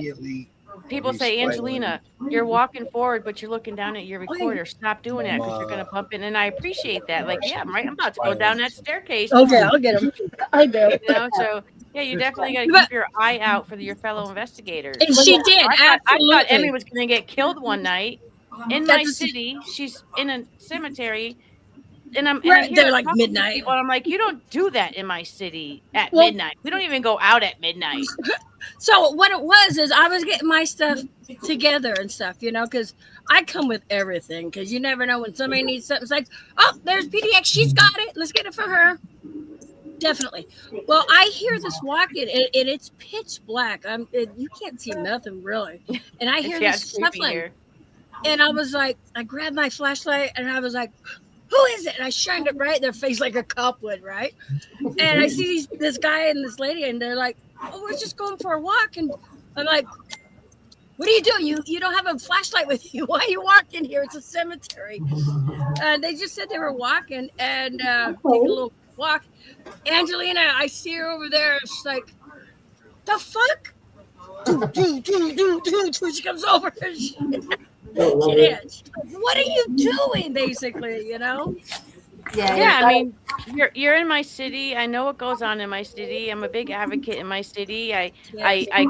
people say, Angelina, you're walking forward, but you're looking down at your recorder. Stop doing that because you're going to bump it. And I appreciate that. Like, yeah, I'm right. I'm about to go down that staircase. Okay, I'll get him. I do. So yeah, you definitely got to But- keep your eye out for your fellow investigators. And she did. I thought Absolutely. Emmy was going to get killed one night in my city. She's in a cemetery. And I'm Right, here they're like talking to midnight. people, and I'm like, you don't do that in my city at Well- midnight. We don't even go out at midnight. So what it was is I was getting my stuff together and stuff, because I come with everything because you never know when somebody needs something. It's like, oh, there's PDX. She's got it. Let's get it for her. Definitely. Well, I hear this walking, and it's pitch black. You can't see nothing really. And I hear Yeah, this it's creepy shuffling. here. And I was like, I grabbed my flashlight, and I was like, who is it? And I shined it right in their face like a cop would, right? And I see this guy and this lady, and they're like, oh, we're just going for a walk. And I'm like, what are you doing? You don't have a flashlight with you. Why are you walking here? It's a cemetery. They just said they were walking and taking a little walk. Angelina, I see her over there. She's like, the fuck? She comes over and she did. What are you doing, basically, Yeah, I mean, you're in my city. I know what goes on in my city. I'm a big advocate in my city. I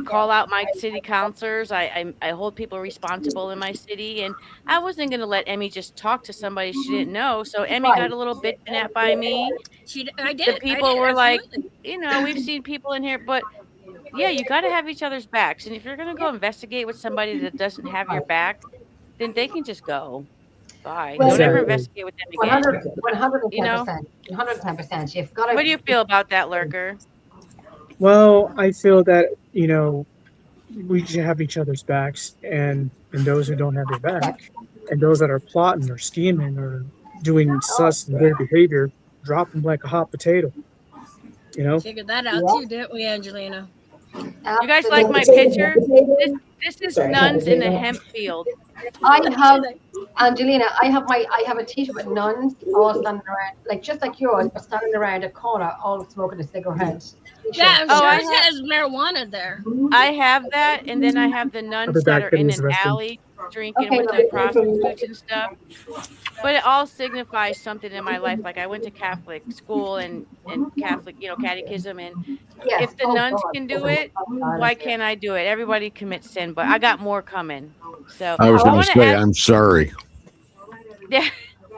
call out my city councilors. I hold people responsible in my city, and I wasn't gonna let Emmy just talk to somebody she didn't know. So Emmy got a little bitched at by me. I did. The people were absolutely. like, we've seen people in here, but yeah, you got to have each other's backs. And if you're gonna go investigate with somebody that doesn't have your back, then they can just go. Bye. Well, Don't ever exactly. investigate with them again. 110%. 110%. You've got to. What do you feel about that, Lurker? Well, I feel that, we should have each other's backs, and those who don't have your back, and those that are plotting or scheming or doing sus in their behavior, drop them like a hot potato. Figured that out too, didn't we, Angelina? You guys like my picture? This is nuns in the hemp field. I have, Angelina, I have a t-shirt with nuns all standing around, just like yours, but standing around a corner, all smoking a cigarette. Yeah, Oh, sure I it has marijuana there. I have that, and then I have the nuns that are in an alley drinking with the prostitutes and stuff. But it all signifies something in my life. Like I went to Catholic school and Catholic, catechism, and if the nuns can do it, why can't I do it? Everybody commits sin, but I got more coming. So I was going wanna to say, ask- I'm sorry. Yeah.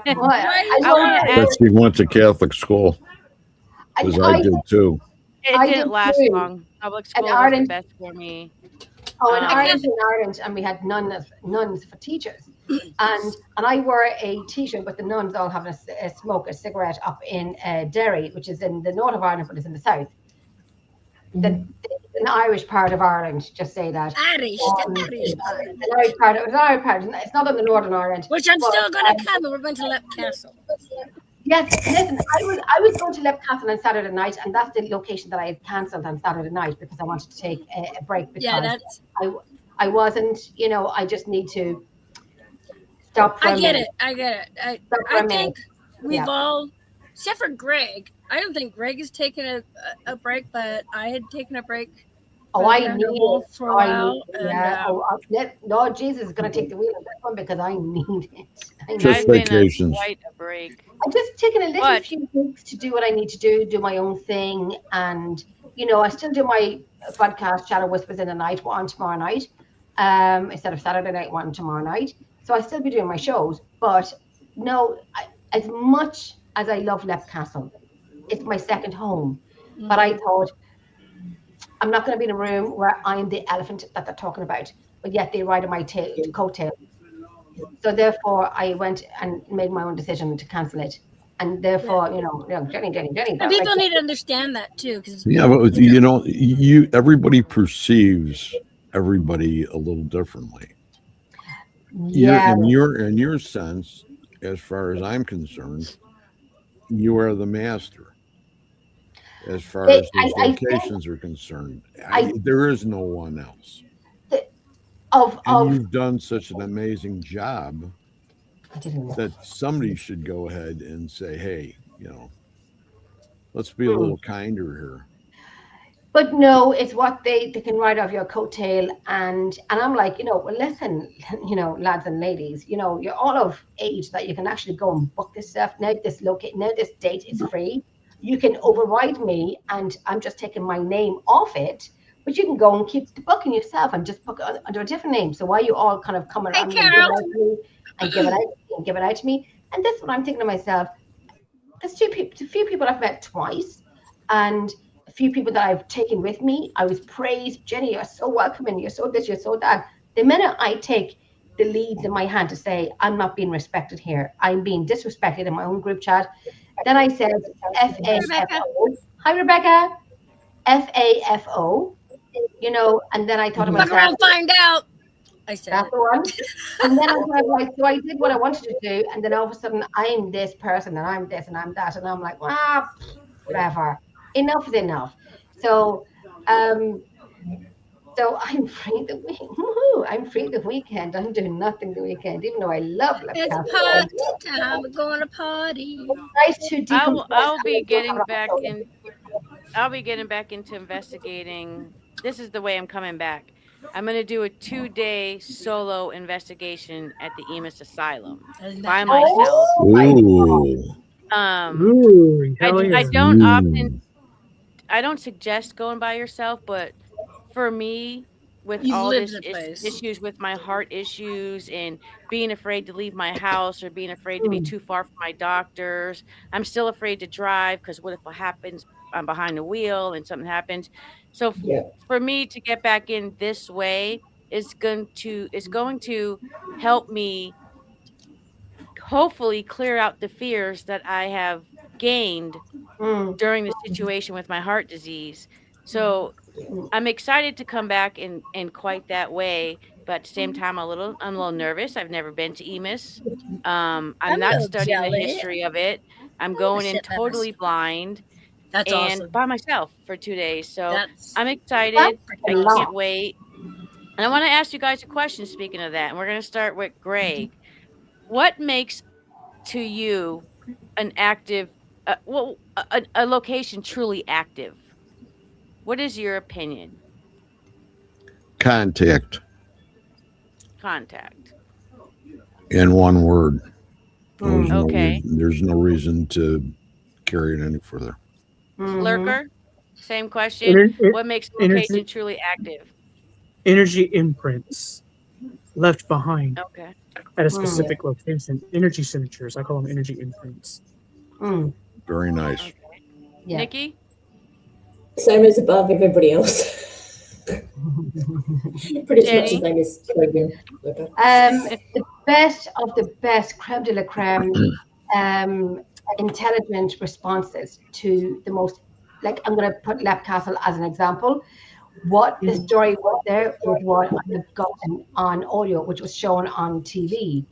I I want to ask. But she went to Catholic school, because I did too. It I didn't did last too. long. Public school was the Ireland- best for me. in Ireland, and we had nuns for teachers, and I wore a t-shirt with the nuns all having a smoke a cigarette up in Derry, which is in the north of Ireland, but it's in the south. An Irish part of Ireland, just say that. Irish. An Irish part. It's not in the northern Ireland. Which I'm But, still going to come, and we're going to Lep Castle. Yes, listen, I was going to Lep Castle on Saturday night, and that's the location that I had cancelled on Saturday night because I wanted to take a break Yeah, because that's. I wasn't, I just need to stop for I a get minute. it. I get it. Stop for I a minute. think we've Yeah. all, except for Greg. I don't think Greg has taken a break, but I had taken a break Oh, from I need paranormal it. for a I need while, it. and Yeah. Lord Jesus is going to take the wheel on this one because I need it. I Just I've need it. been on vacations. quite a break. I'm just taking a little But few weeks to do what I need to do my own thing. And, I still do my podcast, Shadow Whispers in the Night, one tomorrow night, instead of Saturday night, one tomorrow night. So I still be doing my shows. But no, as much as I love Lep Castle, it's my second home. But I thought, I'm not going to be in a room where I'm the elephant that they're talking about, but yet they ride on my coattail. So therefore, I went and made my own decision to cancel it. And therefore, Jenny, and that people makes need to understand that too, because Yeah, but everybody perceives everybody a little differently. yeah. In your sense, as far as I'm concerned, you are the master. As far as those I think locations are concerned, I there is no one else, of and of you've done such an amazing job I didn't know. that somebody should go ahead and say, "Hey, let's be a Mm. little kinder here." But no, it's what they can ride off your coattail, and I'm like, well, listen, lads and ladies, you're all of age that you can actually go and book this stuff. Now this date is free. You can override me, and I'm just taking my name off it. But you can go and keep the booking yourself and just book it under a different name. So why are you all kind of coming hey, on and giving Carol, out to me and giving it out to me? And this is what I'm thinking to myself. There's a few people I've met twice, and a few people that I've taken with me. I was praised, Jenny, you're so welcoming, you're so this, you're so that. The minute I take the leads in my hand to say, I'm not being respected here, I'm being disrespected in my own group chat, then I said, Rebecca. FAFO. Hi, Rebecca. FAFO, and then I thought to Fuck myself, around, find out. I said that's it. the one. And then I was like, so I did what I wanted to do. And then all of a sudden, I'm this person and I'm this and I'm that. And I'm like, whatever. Enough is enough. So, I'm free the week. Woohoo, I'm free the weekend. I'm doing nothing the weekend, even though I love Left It's Castle. party time. We're going to party. Nice to decompress. I'll be getting back in. I'll be getting back into investigating. This is the way I'm coming back. I'm going to do a 2-day solo investigation at the Emus Asylum Isn't by that nice? myself. Oh my God. Ooh, Ooh, hell yeah. I don't often Ooh. I don't suggest going by yourself, but for me, with You've all lived this the place. issues with my heart issues and being afraid to leave my house or being afraid to be too far from my doctors, I'm still afraid to drive because what if it happens? I'm behind the wheel and something happens. So Yeah. for me to get back in this way is going to help me hopefully clear out the fears that I have gained Mm, during the situation with my heart disease. So mm. I'm excited to come back in quite that way, but at the same time, I'm a little nervous. I've never been to EMIS. I'm I'm a not little studying the jelly. history of it. I'm I'm gonna going in sit by totally myself. blind That's and awesome. by myself for 2 days. So That's I'm That's excited. a I lot. can't wait. And I want to ask you guys a question speaking of that. And we're going to start with Greg. What makes to you an active a location truly active? What is your opinion? Contact Contact. in one word. Mm, Okay. There's no reason to carry it any further. mhm. Lurker, same question. What makes a Energy location truly active? energy imprints left behind Okay. at a Mm, specific location. Energy signatures. I call them energy imprints. mm. Very nice. Okay. Yeah. Nikki? Same as above everybody else. Pretty much the Jenny? same as Kogan. The best of the best, creme de la creme, um, intelligent responses to the most. Like I'm going to put Lap Castle as an example. What the story was there was what I had gotten on audio, which was shown on TV.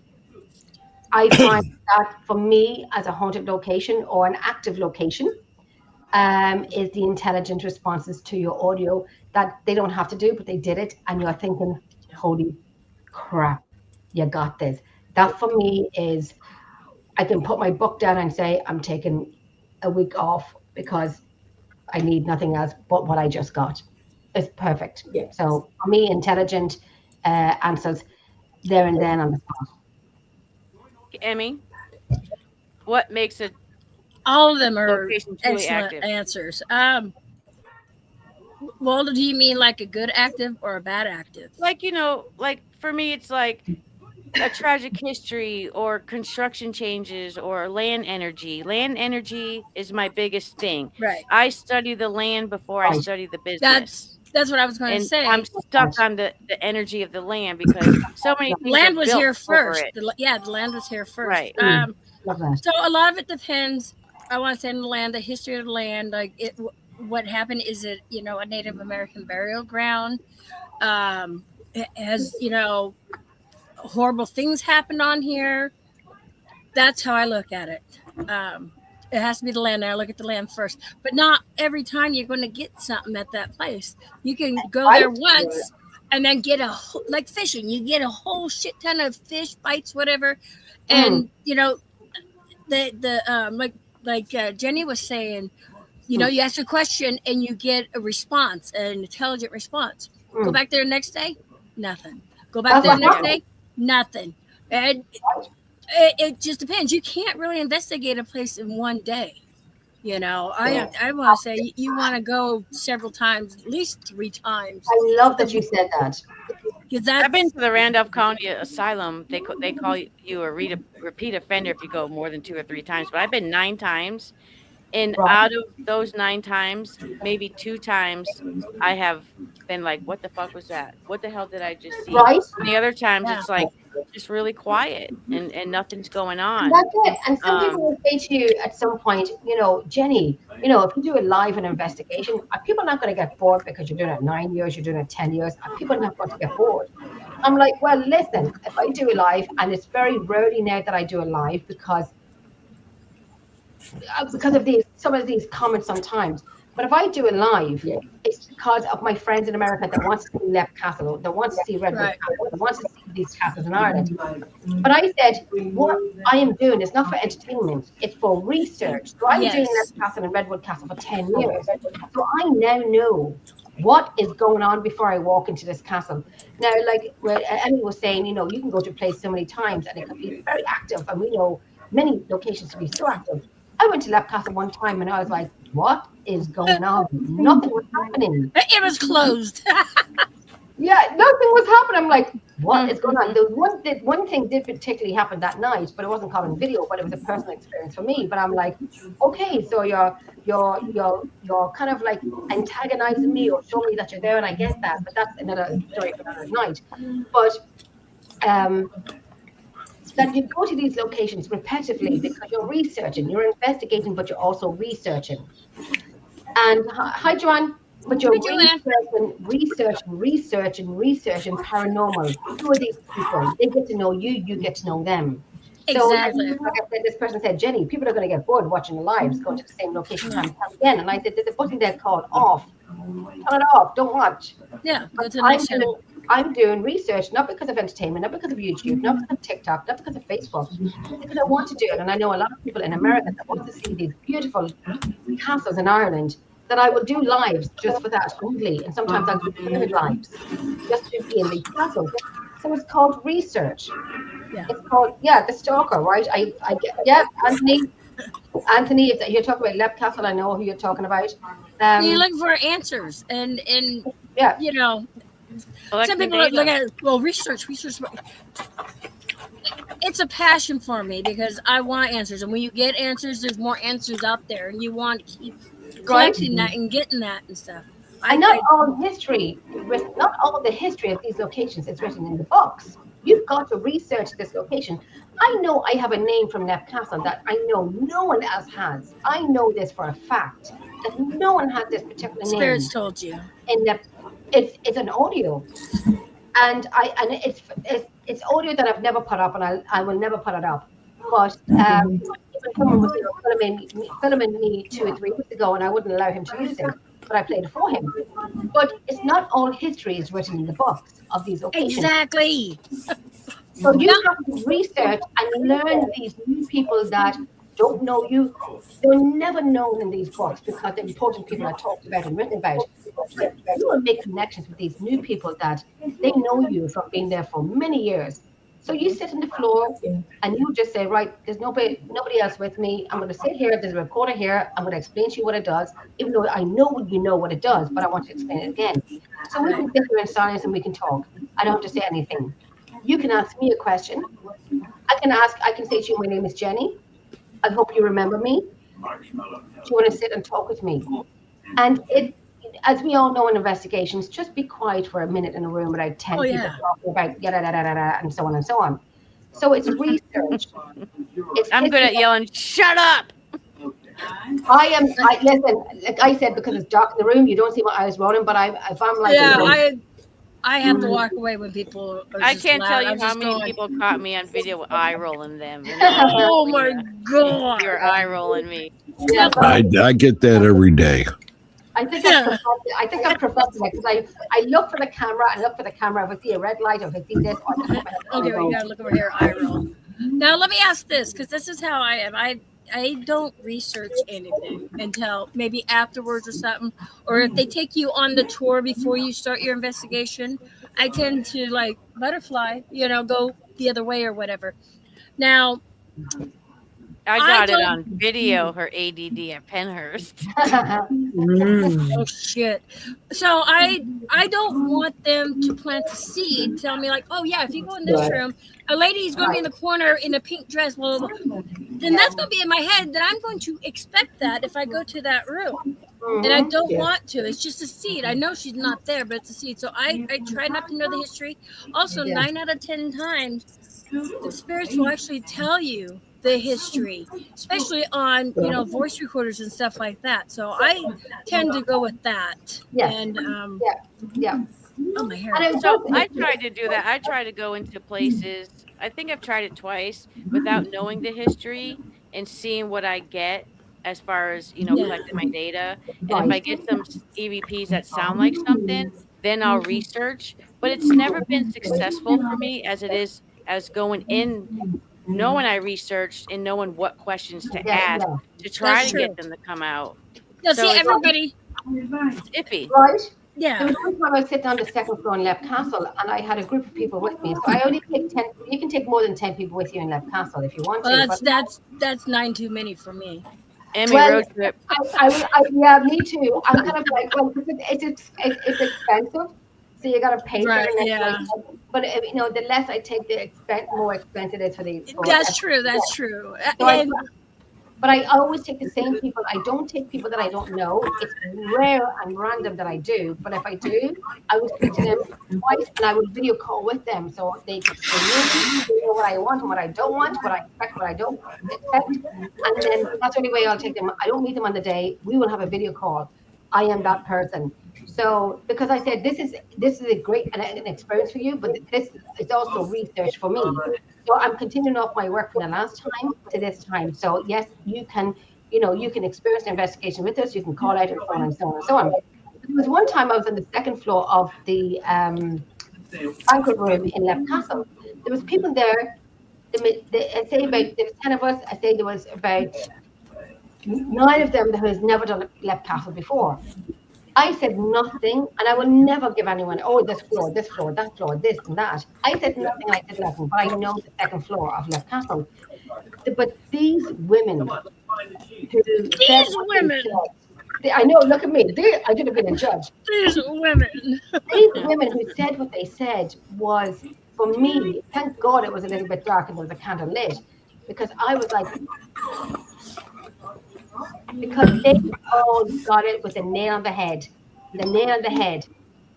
I find that for me, as a haunted location or an active location, is the intelligent responses to your audio that they don't have to do, but they did it, and you're thinking, holy crap, you got this. That for me is, I can put my book down and say, I'm taking a week off because I need nothing else but what I just got. It's perfect. Yeah. So for me, intelligent answers there and then on the spot. Emmy, what makes a All of them are location truly excellent active? answers. Well, do you mean like a good active or a bad active? Like, like for me, it's like a tragic history or construction changes or land energy. Land energy is my biggest thing. Right. I study the land before I Right. study the business. That's what I was going to And say. I'm stuck on the energy of the land because so many things Land are was built here over first. it. The land was here first. Right. Love that. So a lot of it depends. I want to say in the land, the history of the land, like what happened. Is it a Native American burial ground? Has horrible things happened on here? That's how I look at it. It has to be the land. I look at the land first, but not every time you're going to get something at that place. You can go there once and then get like fishing. You get a whole shit ton of fish bites, whatever, and like Jenny was saying, you ask a question and you get a response, an intelligent response. Go back there the next day, nothing. Go back there the next day, nothing. And it just depends. You can't really investigate a place in one day. I want to say you want to go several times, at least 3 times. I love that you said that. I've been to the Randolph County Asylum. They call you a repeat offender if you go more than 2 or 3 times. But I've been 9 times, and out of those 9 times, maybe 2 times, I have been like, "What the fuck was that? What the hell did I just see?" Right. And the other times, it's like just really quiet and nothing's going on. That's it. And some people will say to you at some point, Jenny, if you do a live an investigation, are people not going to get bored because you're doing it 9 years, you're doing it 10 years? Are people not going to get bored? I'm like, well, listen, if I do a live, and it's very rarely now that I do a live because of some of these comments sometimes. But if I do a live, it's because of my friends in America that wants to see Lep Castle, that wants to see Redwood Castle, that wants to see these castles in Ireland. But I said, what I am doing is not for entertainment, it's for research. So I'm doing Lep Castle and Redwood Castle for 10 years. So I now know what is going on before I walk into this castle. Now, like Emmy was saying, you can go to a place so many times and it can be very active. And we know many locations to be so active. I went to Lep Castle one time and I was like, what is going on? Nothing was happening. It was closed. Yeah, nothing was happening. I'm like, what is going on? The one thing did particularly happen that night, but it wasn't caught on video, but it was a personal experience for me. But I'm like, okay, so you're kind of like antagonizing me or showing me that you're there, and I get that, but that's another story for another night. But that you go to these locations repetitively because you're researching, you're investigating, but you're also researching. And hi, Joanne. But you're researching paranormal. Who are these people? They get to know you, you get to know them. Exactly. So, like I said, this person said, Jenny, people are going to get bored watching the lives, going to the same location time and time again. And I said, there's a button there called off. Turn it off. Don't watch. Yeah, that's I'm doing research, not because of entertainment, not because of YouTube, not because of TikTok, not because of Facebook, because I want to do it. And I know a lot of people in America that want to see these beautiful castles in Ireland, that I will do lives just for that only. And sometimes I'll do private lives just to be in these castles. So it's called research. Yeah. It's called, the stalker, right? I get, Anthony, if you're talking about Lep Castle, I know who you're talking about. You're looking for answers, and some people look at it, well, research. It's a passion for me because I want answers, and when you get answers, there's more answers out there, and you want to keep collecting that and getting that and stuff. And not all of the history of these locations is written in the books. You've got to research this location. I know I have a name from Lep Castle that I know no one else has. I know this for a fact that no one has this particular name. Spirits told you. And it's an audio, and it's audio that I've never put up, and I will never put it up. But even someone was filming me 2 or 3 weeks ago, and I wouldn't allow him to use it, but I played it for him. But it's not all history is written in the books of these occasions. Exactly. So you have to research and learn these new people that don't know you. They're never known in these books because the important people are talked about and written about. But you will make connections with these new people that they know you from being there for many years. So you sit on the floor and you just say, right, there's nobody else with me. I'm going to sit here. There's a recorder here. I'm going to explain to you what it does, even though I know you know what it does, but I want to explain it again. So we can sit here in silence and we can talk. I don't have to say anything. You can ask me a question. I can say to you, my name is Jenny. I hope you remember me. Do you want to sit and talk with me? And as we all know in investigations, just be quiet for a minute in a room without 10 people talking about and so on and so on. So it's research. I'm good at yelling, shut up. Listen, like I said, because it's dark in the room, you don't see my eyes rolling, but if I'm like, I have to walk away when people are I just can't loud. tell you I'm how just many going, people caught me on video with eye rolling them. oh my God. You're eye rolling me. yeah, but I get that every day. I think I'm perfecting it because I look for the camera. I look for the camera. If I see a red light, or if I see this, Okay, you gotta look over here. Eye roll. Now let me ask this, because this is how I am. I don't research anything until maybe afterwards or something, or if they take you on the tour before you start your investigation. I tend to like butterfly, go the other way or whatever. Now I got it on video, her ADD at Penhurst. Oh shit. So I don't want them to plant a seed, tell me like, oh yeah, if you go in this room, a lady's gonna be in the corner in a pink dress, blah, blah, blah. Then that's gonna be in my head that I'm going to expect that if I go to that room. And I don't want to. It's just a seed. I know she's not there, but it's a seed. So I try not to know the history. Also, 9 out of 10 times the spirits will actually tell you the history, especially on voice recorders and stuff like that. So I tend to go with that. And oh, my hair. So I tried to do that. I try to go into places. I think I've tried it twice without knowing the history and seeing what I get as far as collecting my data. And if I get some EVPs that sound like something, then I'll research. But it's never been successful for me as it is as going in, knowing I researched and knowing what questions to ask to try to get them to come out. No, see, everybody. It's iffy. Right? Yeah. There was one time I was sitting on the second floor in Left Castle, and I had a group of people with me. So I only take 10. You can take more than 10 people with you in Left Castle if you want to. Well, that's 9 too many for me. Emmy road trip. Yeah, me too. I'm kind of like, well, it's expensive, so you got to pay for it. Yeah. But the less I take, the more expensive it is for the. That's true. That's true. So but I always take the same people. I don't take people that I don't know. It's rare and random that I do. But if I do, I will speak to them twice and I will video call with them so they can see me, know what I want and what I don't want, what I expect, what I don't expect. And then that's the only way I'll take them. I don't meet them on the day. We will have a video call. I am that person. So because I said this is a great an experience for you, but this is also research for me. So I'm continuing off my work from the last time to this time. So yes, you can experience the investigation with us. You can call out and so on and so on and so on. There was one time I was on the second floor of the banquet room in Left Castle. There was people there. I say about there was 10 of us. I say there was about 9 of them that has never done Left Castle before. I said nothing, and I will never give anyone, this floor, that floor, this and that. I said nothing like this lesson, but I know the second floor of Left Castle. But these women I know, look at me. I should have been a judge. These women. These women who said what they said was, for me, thank God it was a little bit dark and there was a candle lit, because I was like, because they all got it with a nail on the head. The nail on the head.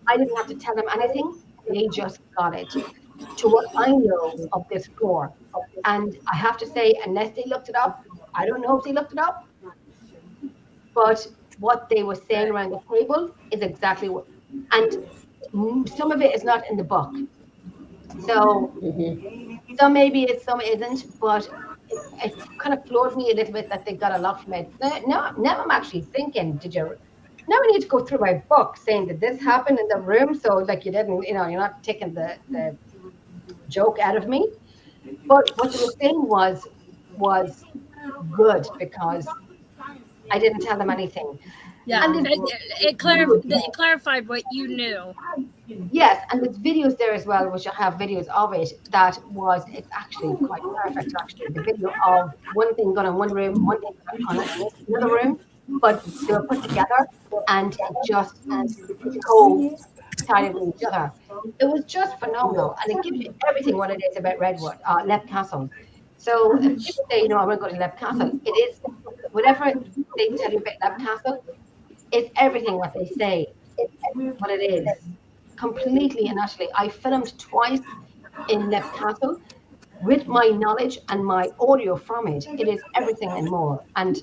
I didn't have to tell them anything. They just got it to what I know of this floor. And I have to say, unless they looked it up, I don't know if they looked it up, but what they were saying around the table is exactly what, and some of it is not in the book. So some maybe it's, some isn't, but it kind of floored me a little bit that they got a lot from it. Now I'm actually thinking, did you? Now I need to go through my book saying that this happened in the room, so like you didn't, you're not taking the joke out of me. But what they were saying was good because I didn't tell them anything. Yeah, And it clarified what you knew. yes, and there's videos there as well, which I have videos of it. It's actually quite perfect. Actually, the video of one thing done in one room, one thing done on another room, but they were put together, and it just coincided with each other. It was just phenomenal, and it gives you everything what it is about Redwood, Lep Castle. So if people say, I'm going to go to Lep Castle, it is whatever they tell you about Lep Castle, it's everything what they say. It's what it is, completely and utterly. I filmed twice in Lep Castle with my knowledge and my audio from it. It is everything and more. And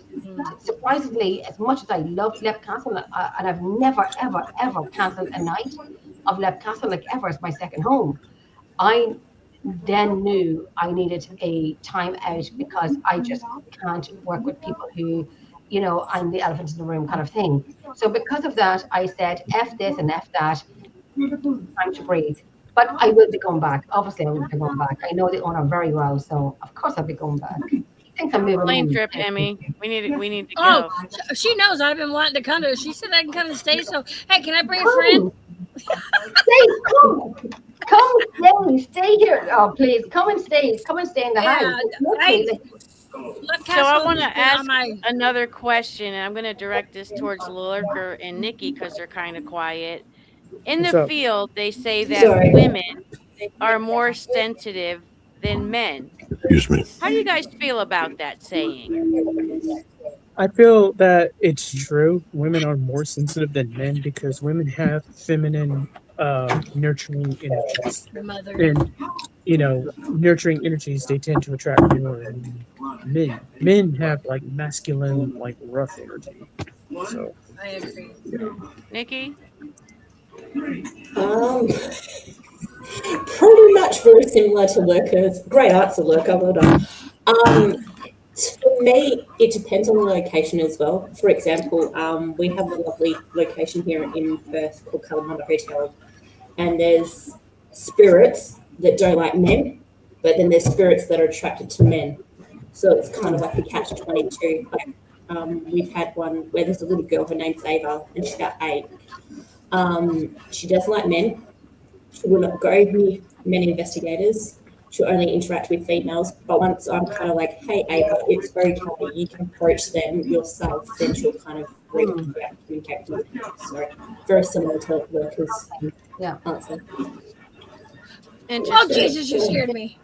surprisingly, as much as I loved Lep Castle, and I've never, ever, ever cancelled a night of Lep Castle, like ever, as my second home, I then knew I needed a time out because I just can't work with people who, I'm the elephant in the room kind of thing. So because of that, I said, F this and F that, time to breathe. But I will be going back. Obviously, I will be going back. I know the owner very well, so of course I'll be going back. He thinks I'm moving Plane in. trip, Emmy. We need to Oh, go. she knows I've been wanting to come to. She said I can come and stay. So hey, can I bring a friend? Stay here. Oh, please, come and stay in the house. So I want to ask another question, and I'm going to direct this towards Lurker and Nikki because they're kind of quiet. In the field, they say that women are more sensitive than men. Excuse me. How do you guys feel about that saying? I feel that it's true. Women are more sensitive than men because women have feminine, nurturing energies. And, nurturing energies, they tend to attract more than men. Men have like masculine, like rough energy. So I agree. Nikki? Pretty much very similar to Lurkers. Great answer, Lurker. Well done. For me, it depends on the location as well. For example, we have a lovely location here in Perth called Kalamunda Hotel, and there's spirits that don't like men, but then there's spirits that are attracted to men. So it's kind of like a catch-22. We've had one where there's a little girl, her name's Ava, and she's about 8. She doesn't like men. She will not go near men investigators. She'll only interact with females. But once I'm kind of like, hey, Ava, it's okay, you can approach them yourself, then she'll kind of communicate with them. So very similar to Lurker's answer. Oh, Jesus, you scared me.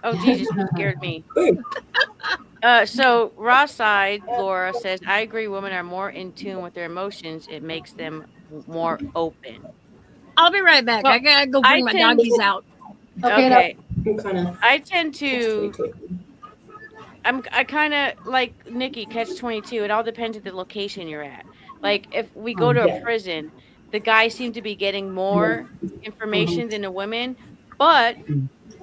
Oh, Jesus, you scared me. So Ross side, Laura says, I agree women are more in tune with their emotions. It makes them more open. I'll be right back. I gotta go bring my doggies out. Okay. I tend to. I kind of like Nikki, catch-22. It all depends on the location you're at. Like if we go to a prison, the guys seem to be getting more information than the women. But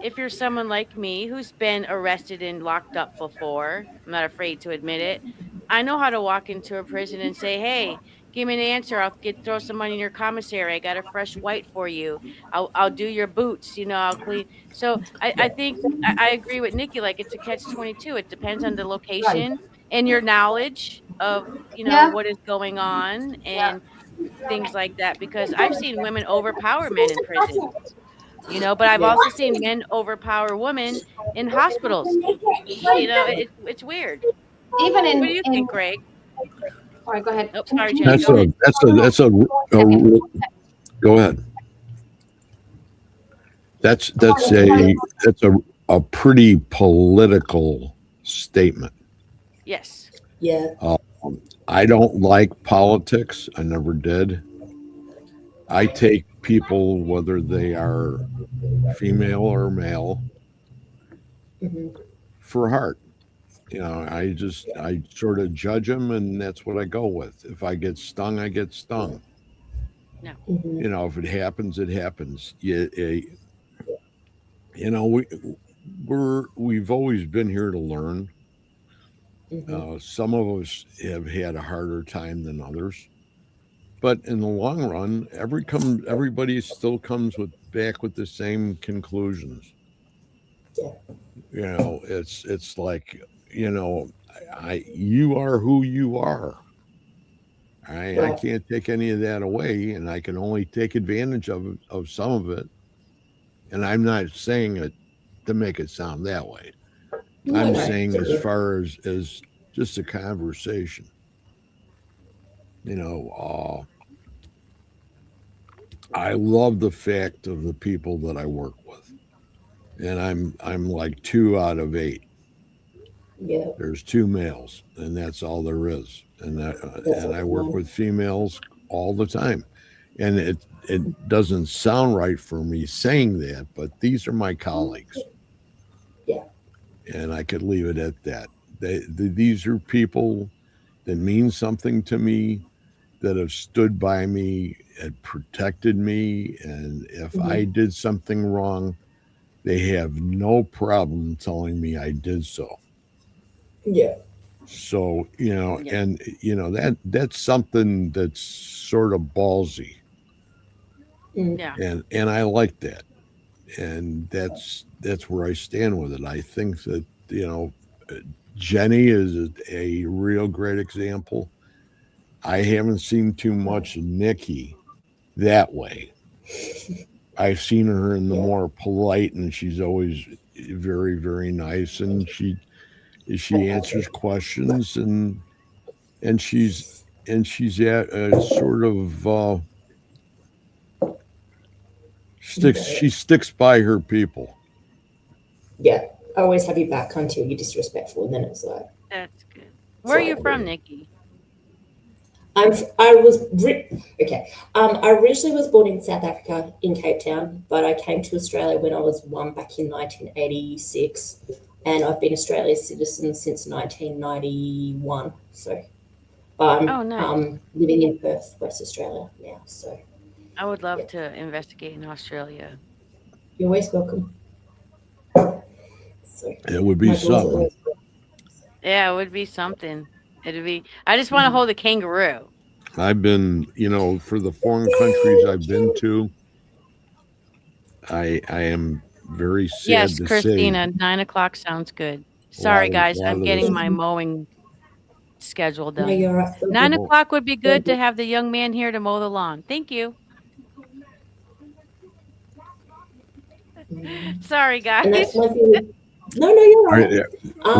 if you're someone like me who's been arrested and locked up before, I'm not afraid to admit it. I know how to walk into a prison and say, hey, give me an answer. I'll throw some money in your commissary. I got a fresh white for you. I'll do your boots. I'll clean. So I think I agree with Nikki. Like it's a catch-22. It depends on the location and your knowledge of, what is going on and things like that. Because I've seen women overpower men in prison. But I've also seen men overpower women in hospitals. It's weird. Even what do you think, Greg? Sorry, go ahead. Oh, sorry, Jen. That's a go ahead. That's a pretty political statement. Yes. Yeah. I don't like politics. I never did. I take people, whether they are female or male, for heart. I sort of judge them, and that's what I go with. If I get stung, I get stung. No. If it happens, it happens. we've always been here to learn. Mhm. Some of us have had a harder time than others, but in the long run, everybody still comes back with the same conclusions. Yeah. It's like, you know, you are who you are. I Right. can't take any of that away, and I can only take advantage of some of it. And I'm not saying it to make it sound that way. No, I'm no. saying Thank as you. far as just a conversation. You know, I love the fact of the people that I work with, and I'm like 2 out of 8. Yeah. There's 2 males, and that's all there is. That's And I what work mine. with females all the time, and it doesn't sound right for me saying that, but these are my colleagues, Yeah. and I could leave it at that. These are people that mean something to me, that have stood by me and protected me, and if I Mhm. did something wrong, they have no problem telling me I did so. Yeah. So, Yeah. and that's something that's sort of ballsy, Mm. Yeah. and I like that. And that's where I stand with it. I think that, uh, Jenny is a real great example. I haven't seen too much of Nikki that way. I've seen her in the Yeah. more polite, and she's always very, very nice, and she answers questions, and she's at a sort of she sticks by her people. Yeah. I always have your back until you're disrespectful, and then it's like, That's good. Where are sorry. you from, Nikki? I was okay. I originally was born in South Africa in Cape Town, but I came to Australia when I was 1 back in 1986, and I've been Australia's citizen since 1991. So I'm Oh, nice. living in Perth, West Australia now. So I would yeah, love to investigate in Australia. you're always welcome. So It would be my doors are something. always open. Yeah, it would be something. It'd be. I just want to Mhm. hold a kangaroo. I've been, for the foreign countries I've been to, I am very sad Yes, to say Christina, 9 o'clock sounds good. a lot Sorry, of guys, a lot I'm of this. getting my mowing schedule No, done. you're right. All Nine good. Oh, o'clock would be All good to good. have the young man here to mow the lawn. Thank you. Mm. Sorry, And that's guys. one thing. No, no, you're right. yeah.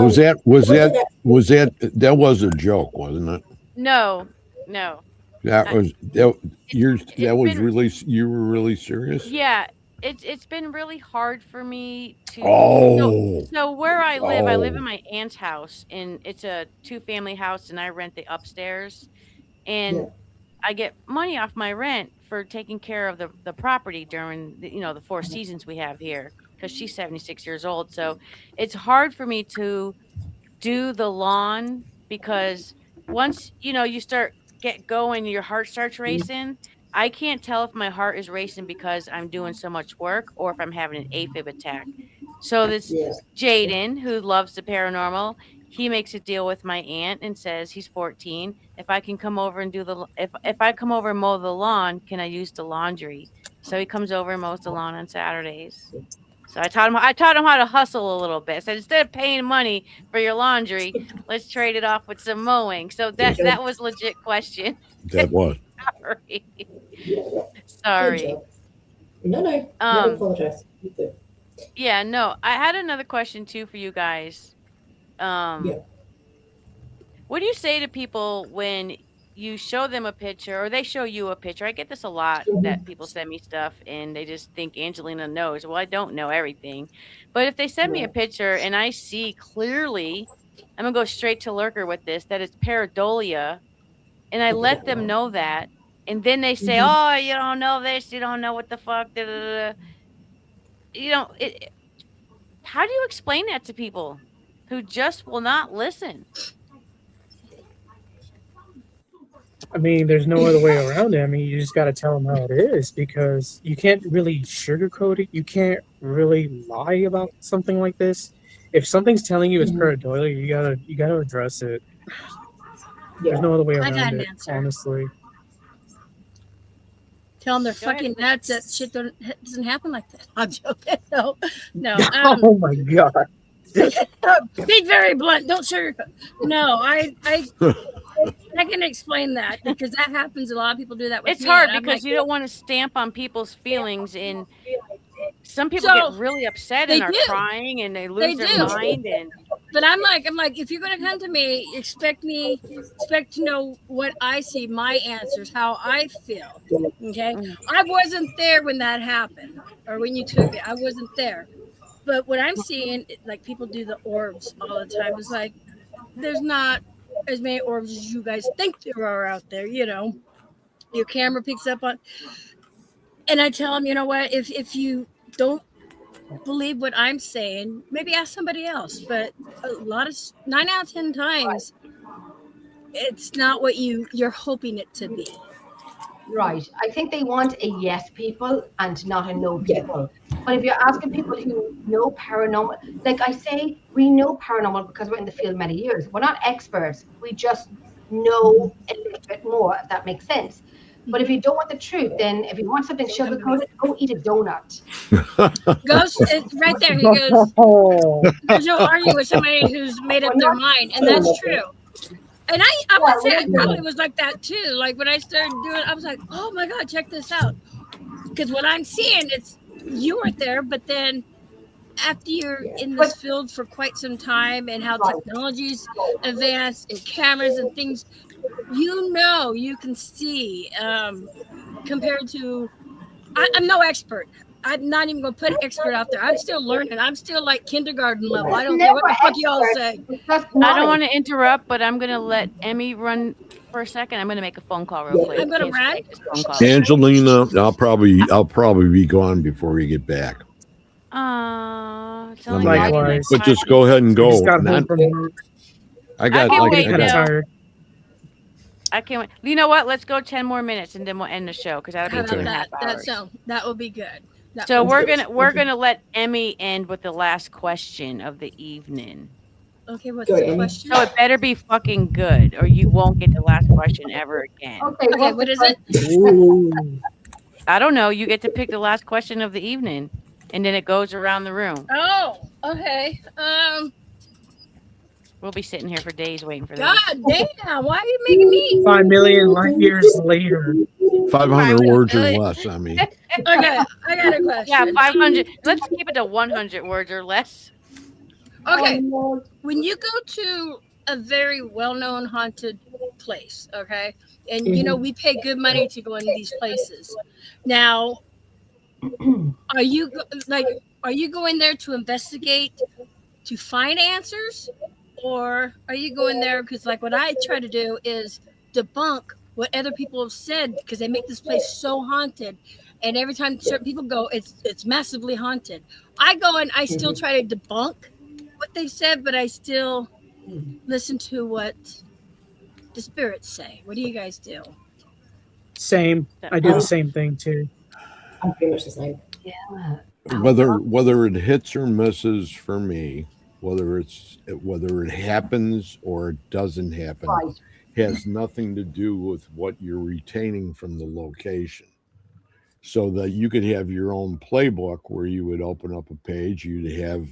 Was that was One thing that that was that was a joke, wasn't it? No, no. That I, was that it's been you were really serious? yeah. It's been really hard for me to so Oh, so where I live in oh, my aunt's house, and it's a two-family house, and I rent the upstairs, and yeah, I get money off my rent for taking care of the property during the 4 seasons we have here, because she's 76 years old. So it's hard for me to do the lawn, because once you start get going, your heart starts mm, racing. I can't tell if my heart is racing because I'm doing so much work or if I'm having an AFib attack. So this yeah, Jaden, who loves the paranormal, he makes a deal with my aunt and says he's 14. If I can come over and if I come over and mow the lawn, can I use the laundry? So he comes over and mows the lawn on Saturdays. So I taught him how to hustle a little bit. I said, instead of paying money for your laundry, let's trade it off with some mowing. So good that job. that was legit question. that was. Sorry. Yeah, good Sorry. job. No, no, never Um apologize. You good. yeah, no. I had another question too for you guys. Yeah. Um what do you say to people when you show them a picture or they show you a picture? I get this a lot, that Mhm. people send me stuff and they just think Angelina knows. Well, I don't know everything. But if they send me a Right. picture and I see clearly, I'm going to go straight to lurker with this, that it's pareidolia, and I Look at let that them one. know that. And then they say, Hmm. "Oh, you don't know this, you don't know what the fuck." Da, da, da, da." How do you explain that to people who just will not listen? I mean, there's no other way around it. I mean, you just got to tell them how it is because you can't really sugarcoat it. You can't really lie about something like this. If something's telling you it's pareidolia, you gotta address it. There's no other way I got around an it, answer. honestly. Tell them they're Go ahead. fucking nuts. That shit doesn't happen like that. I'm joking. No. Oh my god. Be very blunt. Don't sugarcoat. No, I can explain that because that happens. A lot of people do that with It's me. hard and I'm because like, you don't want to stamp on people's feelings, and some people So, get really upset they and are do. crying and they They lose their do. mind. And But I'm like, if you're gonna come to me, expect to know what I see, my answers, how I feel. Okay, I wasn't there when that happened or when you took it. I wasn't there. But what I'm seeing, like people do the orbs all the time, is like there's not as many orbs as you guys think there are out there. Your camera picks up on, and I tell them, you know what, if you don't believe what I'm saying, maybe ask somebody else. But a lot of 9 out of 10 times, it's not what you're hoping it to be. Right. I think they want a yes people and not a no people. But if you're asking people who know paranormal, like I say, we know paranormal because we're in the field many years. We're not experts. We just know a little bit more, if that makes sense. But if you don't want the truth, then if you want something sugar-coated, go eat a donut. Ghost, it's right there. He goes, there's no arguing with somebody who's made up their mind, and that's true. And I would say I probably was like that too. Like when I started doing, I was like, oh my god, check this out. Because what I'm seeing, it's you weren't there, but then after you're in this field for quite some time and how technology's advanced and cameras and things, you can see compared to I'm no expert. I'm not even going to put expert out there. I'm still learning. I'm still like kindergarten level. I don't care what the fuck you all say. I don't want to interrupt, but I'm going to let Emmy run for a second. I'm going to make a phone call real quick. I'm going to run. Phone call. Angelina, I'll probably be gone before you get back. It's only Likewise. But just go ahead and go. Just got home from work. I got kind of tired. I can't wait. You know what? Let's go 10 more minutes and then we'll end the show because that'll be 2.5 hours. That will be good. So we're gonna let Emmy end with the last question of the evening. Okay, what's the question? So it better be fucking good, or you won't get the last question ever again. Okay, what is it? I don't know. You get to pick the last question of the evening, and then it goes around the room. Oh, okay. We'll be sitting here for days waiting for this. God damn! Why are you making me? 5 million light years later. 500 words or less. I mean. Okay, I got a question. Yeah, 500. Let's keep it to 100 words or less. Okay, when you go to a very well-known haunted place, okay, and we pay good money to go into these places. Now, are you going there to investigate, to find answers, or are you going there because, like, what I try to do is debunk what other people have said because they make this place so haunted, and every time certain people go, it's massively haunted. I go and I still try to debunk what they said, but I still listen to what the spirits say. What do you guys do? Same. I do the same thing too. I'm pretty much the same. Yeah. Whether it hits or misses for me, whether it happens or it doesn't happen, has nothing to do with what you're retaining from the location. So that you could have your own playbook where you would open up a page, you'd have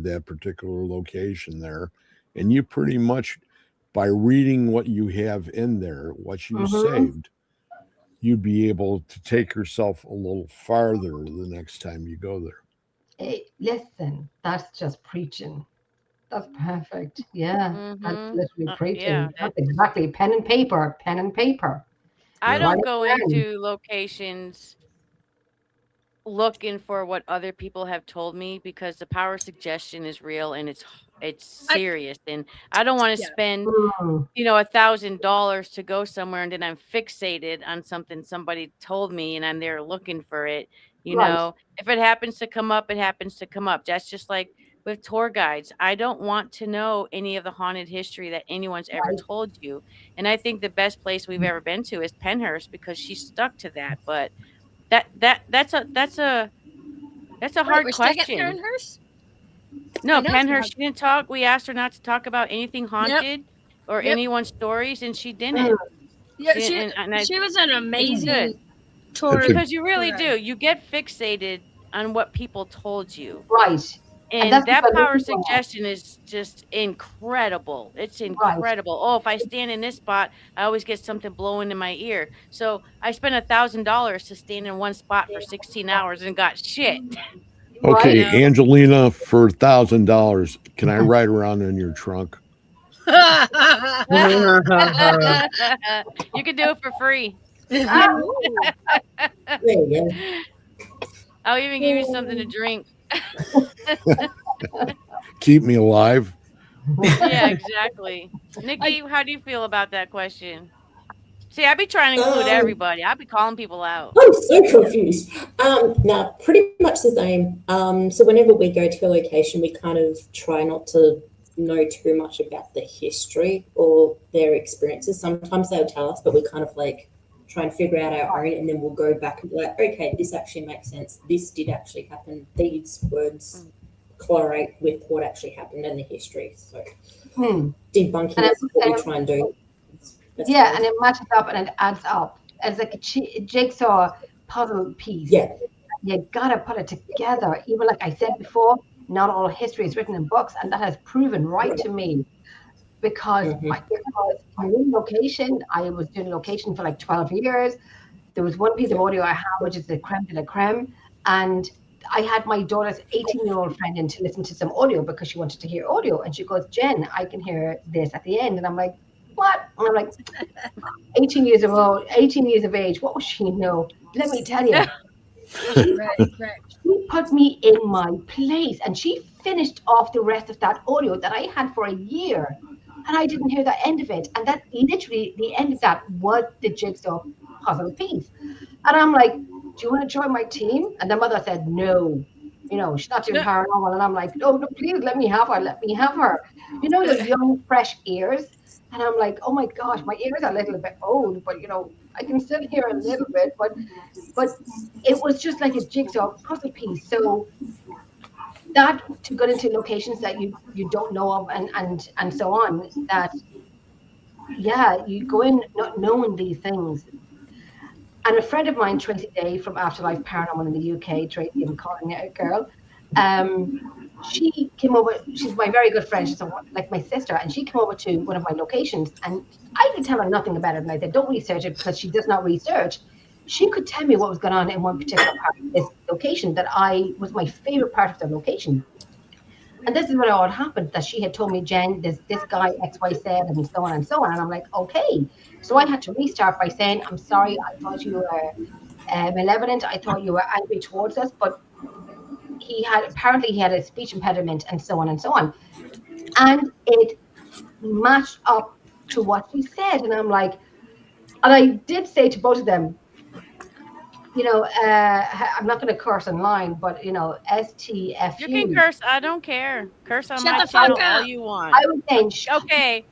that particular location there, and you pretty much, by reading what you have in there, what you saved, you'd be able to take yourself a little farther the next time you go there. Hey, listen, that's just preaching. That's perfect. Yeah, that's literally preaching. Yeah, that's exactly pen and paper. I don't go into locations looking for what other people have told me because the power of suggestion is real and it's serious, and I don't want to spend $1,000 to go somewhere and then I'm fixated on something somebody told me and I'm there looking for it. If it happens to come up, it happens to come up. That's just like with tour guides. I don't want to know any of the haunted history that anyone's ever Right. told you. And I think the best place we've ever been to is Penhurst because she stuck to that. But that's a Wait, hard we're stuck at question. Penhurst? No, I know it's not. Penhurst, she didn't talk. We asked her not to talk about anything Yep. haunted or Yep. anyone's stories, and she Mm. didn't. Yeah, She didn't, and she was an it's amazing good tour. because you really tour do. guide. You get fixated on what people told you. Right. And And that's what that we're power looking of for. suggestion is just incredible. It's Right. incredible. Oh, if I stand in this spot, I always get something blowing in my ear. So I spent $1,000 to stand in one spot for 16 hours and got shit. Right. Okay, You know? Angelina, for $1,000, can I ride around in your trunk? You can do it for free. Ooh. There you I'll even give you something to drink. Keep me alive. Yeah, exactly. Nikki, how do you feel about that question? See, I'd be trying to go. include everybody. I'd be calling people out. I'm so confused. No, pretty much the same. So whenever we go to a location, we kind of try not to know too much about the history or their experiences. Sometimes they'll tell us, but we kind of like try and figure out our own, and then we'll go back and be like, okay, this actually makes sense. This did actually happen. These words correlate with what actually happened in the history. So Hmm. debunking And is what we it- try and do. That's Yeah, fine. and it matches up and it adds up. It's like a jigsaw puzzle piece. Yeah. You gotta put it together. Even like I said before, not all history is written in books, and that has proven right to me. Because I was in location, I was doing location for like 12 years. There was one piece of audio I have, which is the creme de la creme, and I had my daughter's 18-year-old friend in to listen to some audio because she wanted to hear audio, and she goes, "Jen, I can hear this at the end," and I'm like, "What?" And I'm like, 18 years of age, what would she know? Let me tell you, Right. she put me in my place, and she finished off the rest of that audio that I had for a year, and I didn't hear the end of it. And that literally, the end of that was the jigsaw puzzle piece. And I'm like, "Do you want to join my team?" And the mother said, "No, she's not doing paranormal." And I'm like, "No, please let me have her. Let me have her." Those young, fresh ears. And I'm like, "Oh my gosh, my ears are a little bit old, but I can still hear a little bit." But it was just like a jigsaw puzzle piece. So that to go into locations that you don't know of and so on, that you go in not knowing these things. And a friend of mine, Tracy Day from Afterlife Paranormal in the UK, Tracy, I'm calling it a girl, she came over. She's my very good friend. She's like my sister, and she came over to one of my locations, and I could tell her nothing about it. And I said, "Don't research it," because she does not research. She could tell me what was going on in one particular part of this location that was my favorite part of the location. And this is what all happened, that she had told me, "Jen, there's this guy XYZ and so on and so on." And I'm like, okay. So I had to restart by saying, "I'm sorry, I thought you were malevolent. I thought you were angry towards us." But apparently he had a speech impediment and so on and so on. And it matched up to what she said. And I'm like, and I did say to both of them, I'm not going to curse online, but STFU. You can curse. I don't care. Curse on Shut my the fuck channel all up. you want. I was saying, Okay.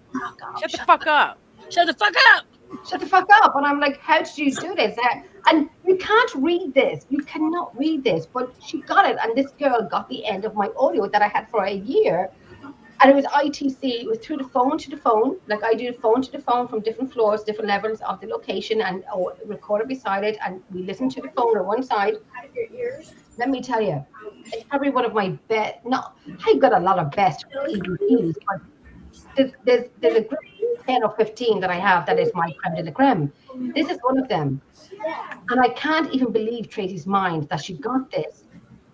Shut the fuck up. Shut the fuck up. Shut the fuck up. And I'm like, "How did you do this?" And you can't read this. You cannot read this. But she got it. And this girl got the end of my audio that I had for a year. And it was ITC. It was through the phone to the phone. Like I do phone to the phone from different floors, different levels of the location, and recorder beside it. And we listen to the phone on one side. Let me tell you, it's probably one of my best. No, I've got a lot of best EVPs, but there's a group 10 or 15 that I have that is my creme de la creme. This is one of them. And I can't even believe Tracy's mind that she got this.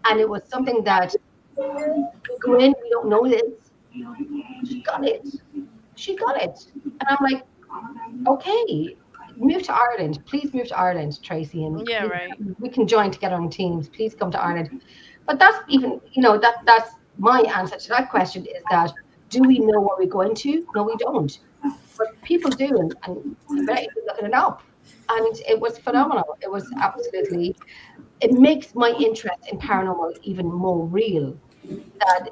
And it was something that we go in, we don't know this. She got it. And I'm like, okay, move to Ireland. Please move to Ireland, Tracy. And Yeah, right. we can join together on teams. Please come to Ireland. But that's even, that's my answer to that question, is that, do we know what we're going to? No, we don't. But people do, and I bet you're looking it up. And it was phenomenal. It was absolutely, it makes my interest in paranormal even more real. That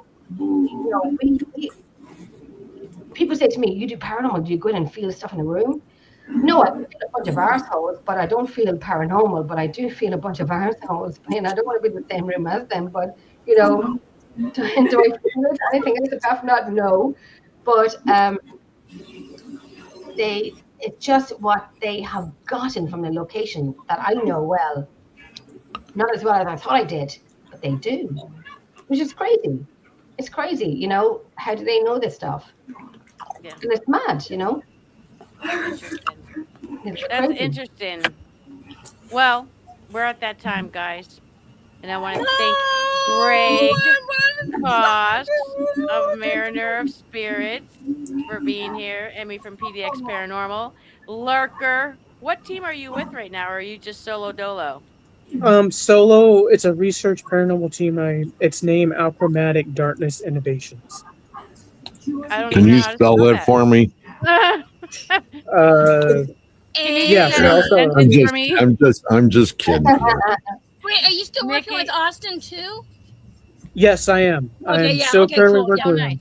People say to me, "You do paranormal? Do you go in and feel stuff in the room?" No, I don't feel a bunch of arseholes, but I don't feel paranormal. But I do feel a bunch of arseholes. And I don't want to be in the same room as them. But do I feel anything else apart from that? No. But it's just what they have gotten from the location that I know well. Not as well as I thought I did, but they do, which is crazy. It's crazy, How do they know this stuff? Yeah. And it's mad, That's interesting. Well, we're at that time, guys. And I want to thank Greg Koss of Mariner of Spirits for being here. Emmy from PDX Paranormal. Lurker, what team are you with right now? Or are you just solo dolo? Solo, it's a research paranormal team. It's named Alchromatic Darkness Innovations. I don't Can even you know how to spell that for me? Yeah, I'm just kidding. Wait, are you still working with Austin too? Yes, I am. Okay, I'm yeah, still okay, currently cool. working Yeah, with nice.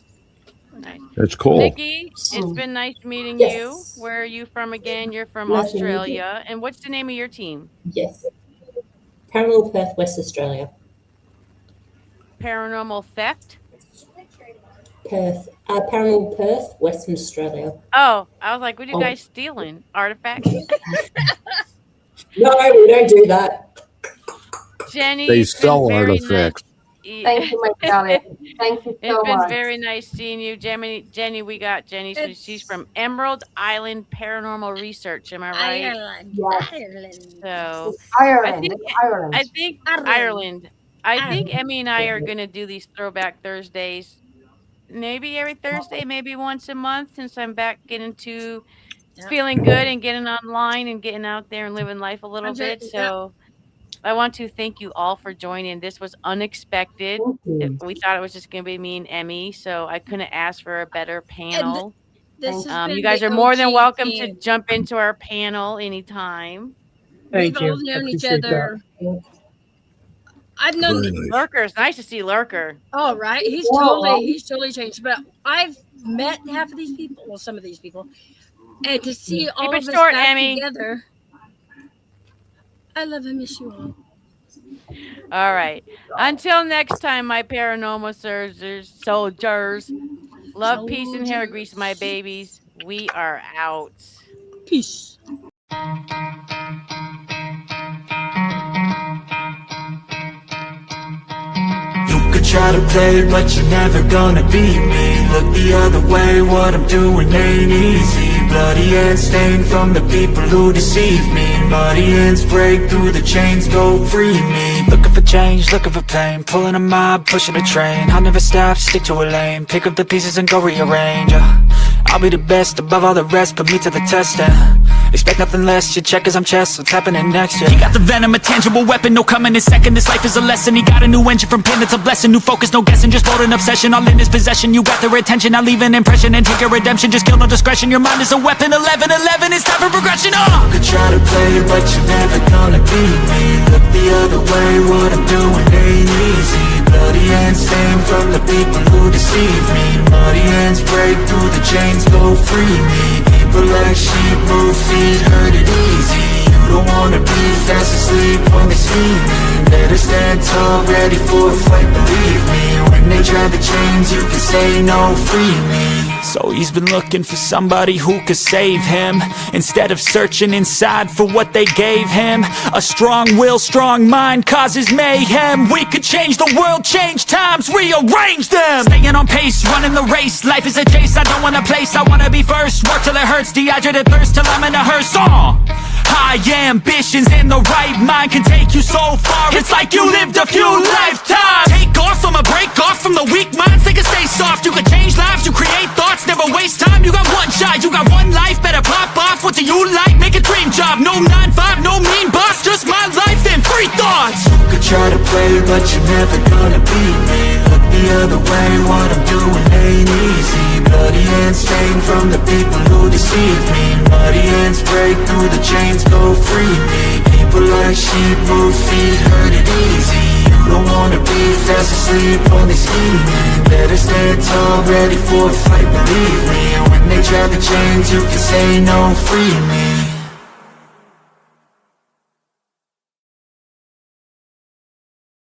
them. Nice. That's cool. Nikki, it's been nice meeting Yes. you. Where are you from again? You're from Nice meeting you. Australia. And what's the name of your team? Yes. Paranormal Perth, West Australia. Paranormal Theft? Perth. Paranormal Perth, Western Australia. Oh, I was like, what are you guys stealing? Artifacts? No, we don't do that. Jenny, They it's been sell very artifacts. nice. Thank you, my darling. Thank you so It's been much. very nice seeing you, Jenny. We got Jenny. So she's from Emerald Island Paranormal Research. Am I right? Ireland. Yes. Ireland. So Ireland. I think Ireland. I think Emmy and I are gonna do these Throwback Thursdays. Maybe every Thursday, maybe once a month, since I'm back getting to feeling good and getting online and getting out there and living life a little bit. So I want to thank you all for joining. This was unexpected. We thought it was just going to be me and Emmy, so I couldn't ask for a better panel. This has been You guys the are more than OG welcome team. to jump into our panel anytime. Thank We've you. all I known each appreciate other. that. I've known. Very nice. Lurker, it's nice to see Lurker. Oh, right. He's totally changed. But I've met half of these people, well, some of these people, and to see all of us short, back Emmy. together. I love and miss you all. All right. Until next time, my paranormal soldiers. Love, peace, and hair grease, my babies. We are out. Peace. You could try to play, but you're never gonna beat me. Look the other way, what I'm doing ain't easy. Bloody hands stained from the people who deceive me. Muddy hands break through the chains, go free me. Looking for change, looking for pain. Pulling a mob, pushing a train. I'll never stop, stick to a lane. Pick up the pieces and go rearrange. I'll be the best above all the rest, put me to the test and expect nothing less, your check is I'm chess, what's happening next, yeah. He got the venom, a tangible weapon, no coming in second. This life is a lesson, he got a new engine from pain, it's a blessing. New focus, no guessing, just bold and obsession. All in his possession, you got their attention. I'll leave an impression and take your redemption. Just kill no discretion, your mind is a weapon. 11-11, it's time for progression, You could try to play, but you're never gonna beat me. Look the other way, what I'm doing ain't easy. Bloody hands stained from the people who deceive me. Muddy hands break through the chains, go free me. People like sheep move feet, hurt it easy. You don't wanna be fast asleep when they see me. Better stand tall, ready for a fight, believe me. When they try the chains, you can say no, free me. So he's been looking for somebody who could save him, instead of searching inside for what they gave him. A strong will, strong mind causes mayhem. We could change the world, change times, rearrange them. Staying on pace, running the race. Life is a chase, I don't want a place, I wanna be first. Work till it hurts, dehydrated thirst till I'm in a hearse. High ambitions and the right mind can take you so far. It's like you lived a few lifetimes. Take off from a break off from the weak minds. They can stay soft. You can change lives, you create thoughts, never waste time. You got one shot, you got one life. Better pop off. What do you like? Make a dream job. No 9-5, no mean boss. Just my life and free thoughts. You could try to play, but you're never gonna beat me. Look the other way, what I'm doing ain't easy. Bloody hands stained from the people who deceive me. Muddy hands break through the chains, go free me. People like sheep move feet, hurt it easy. You don't wanna be fast asleep, only scheming. Better stand tall, ready for a fight, believe me. And when they drag the chains, you can say no, free me.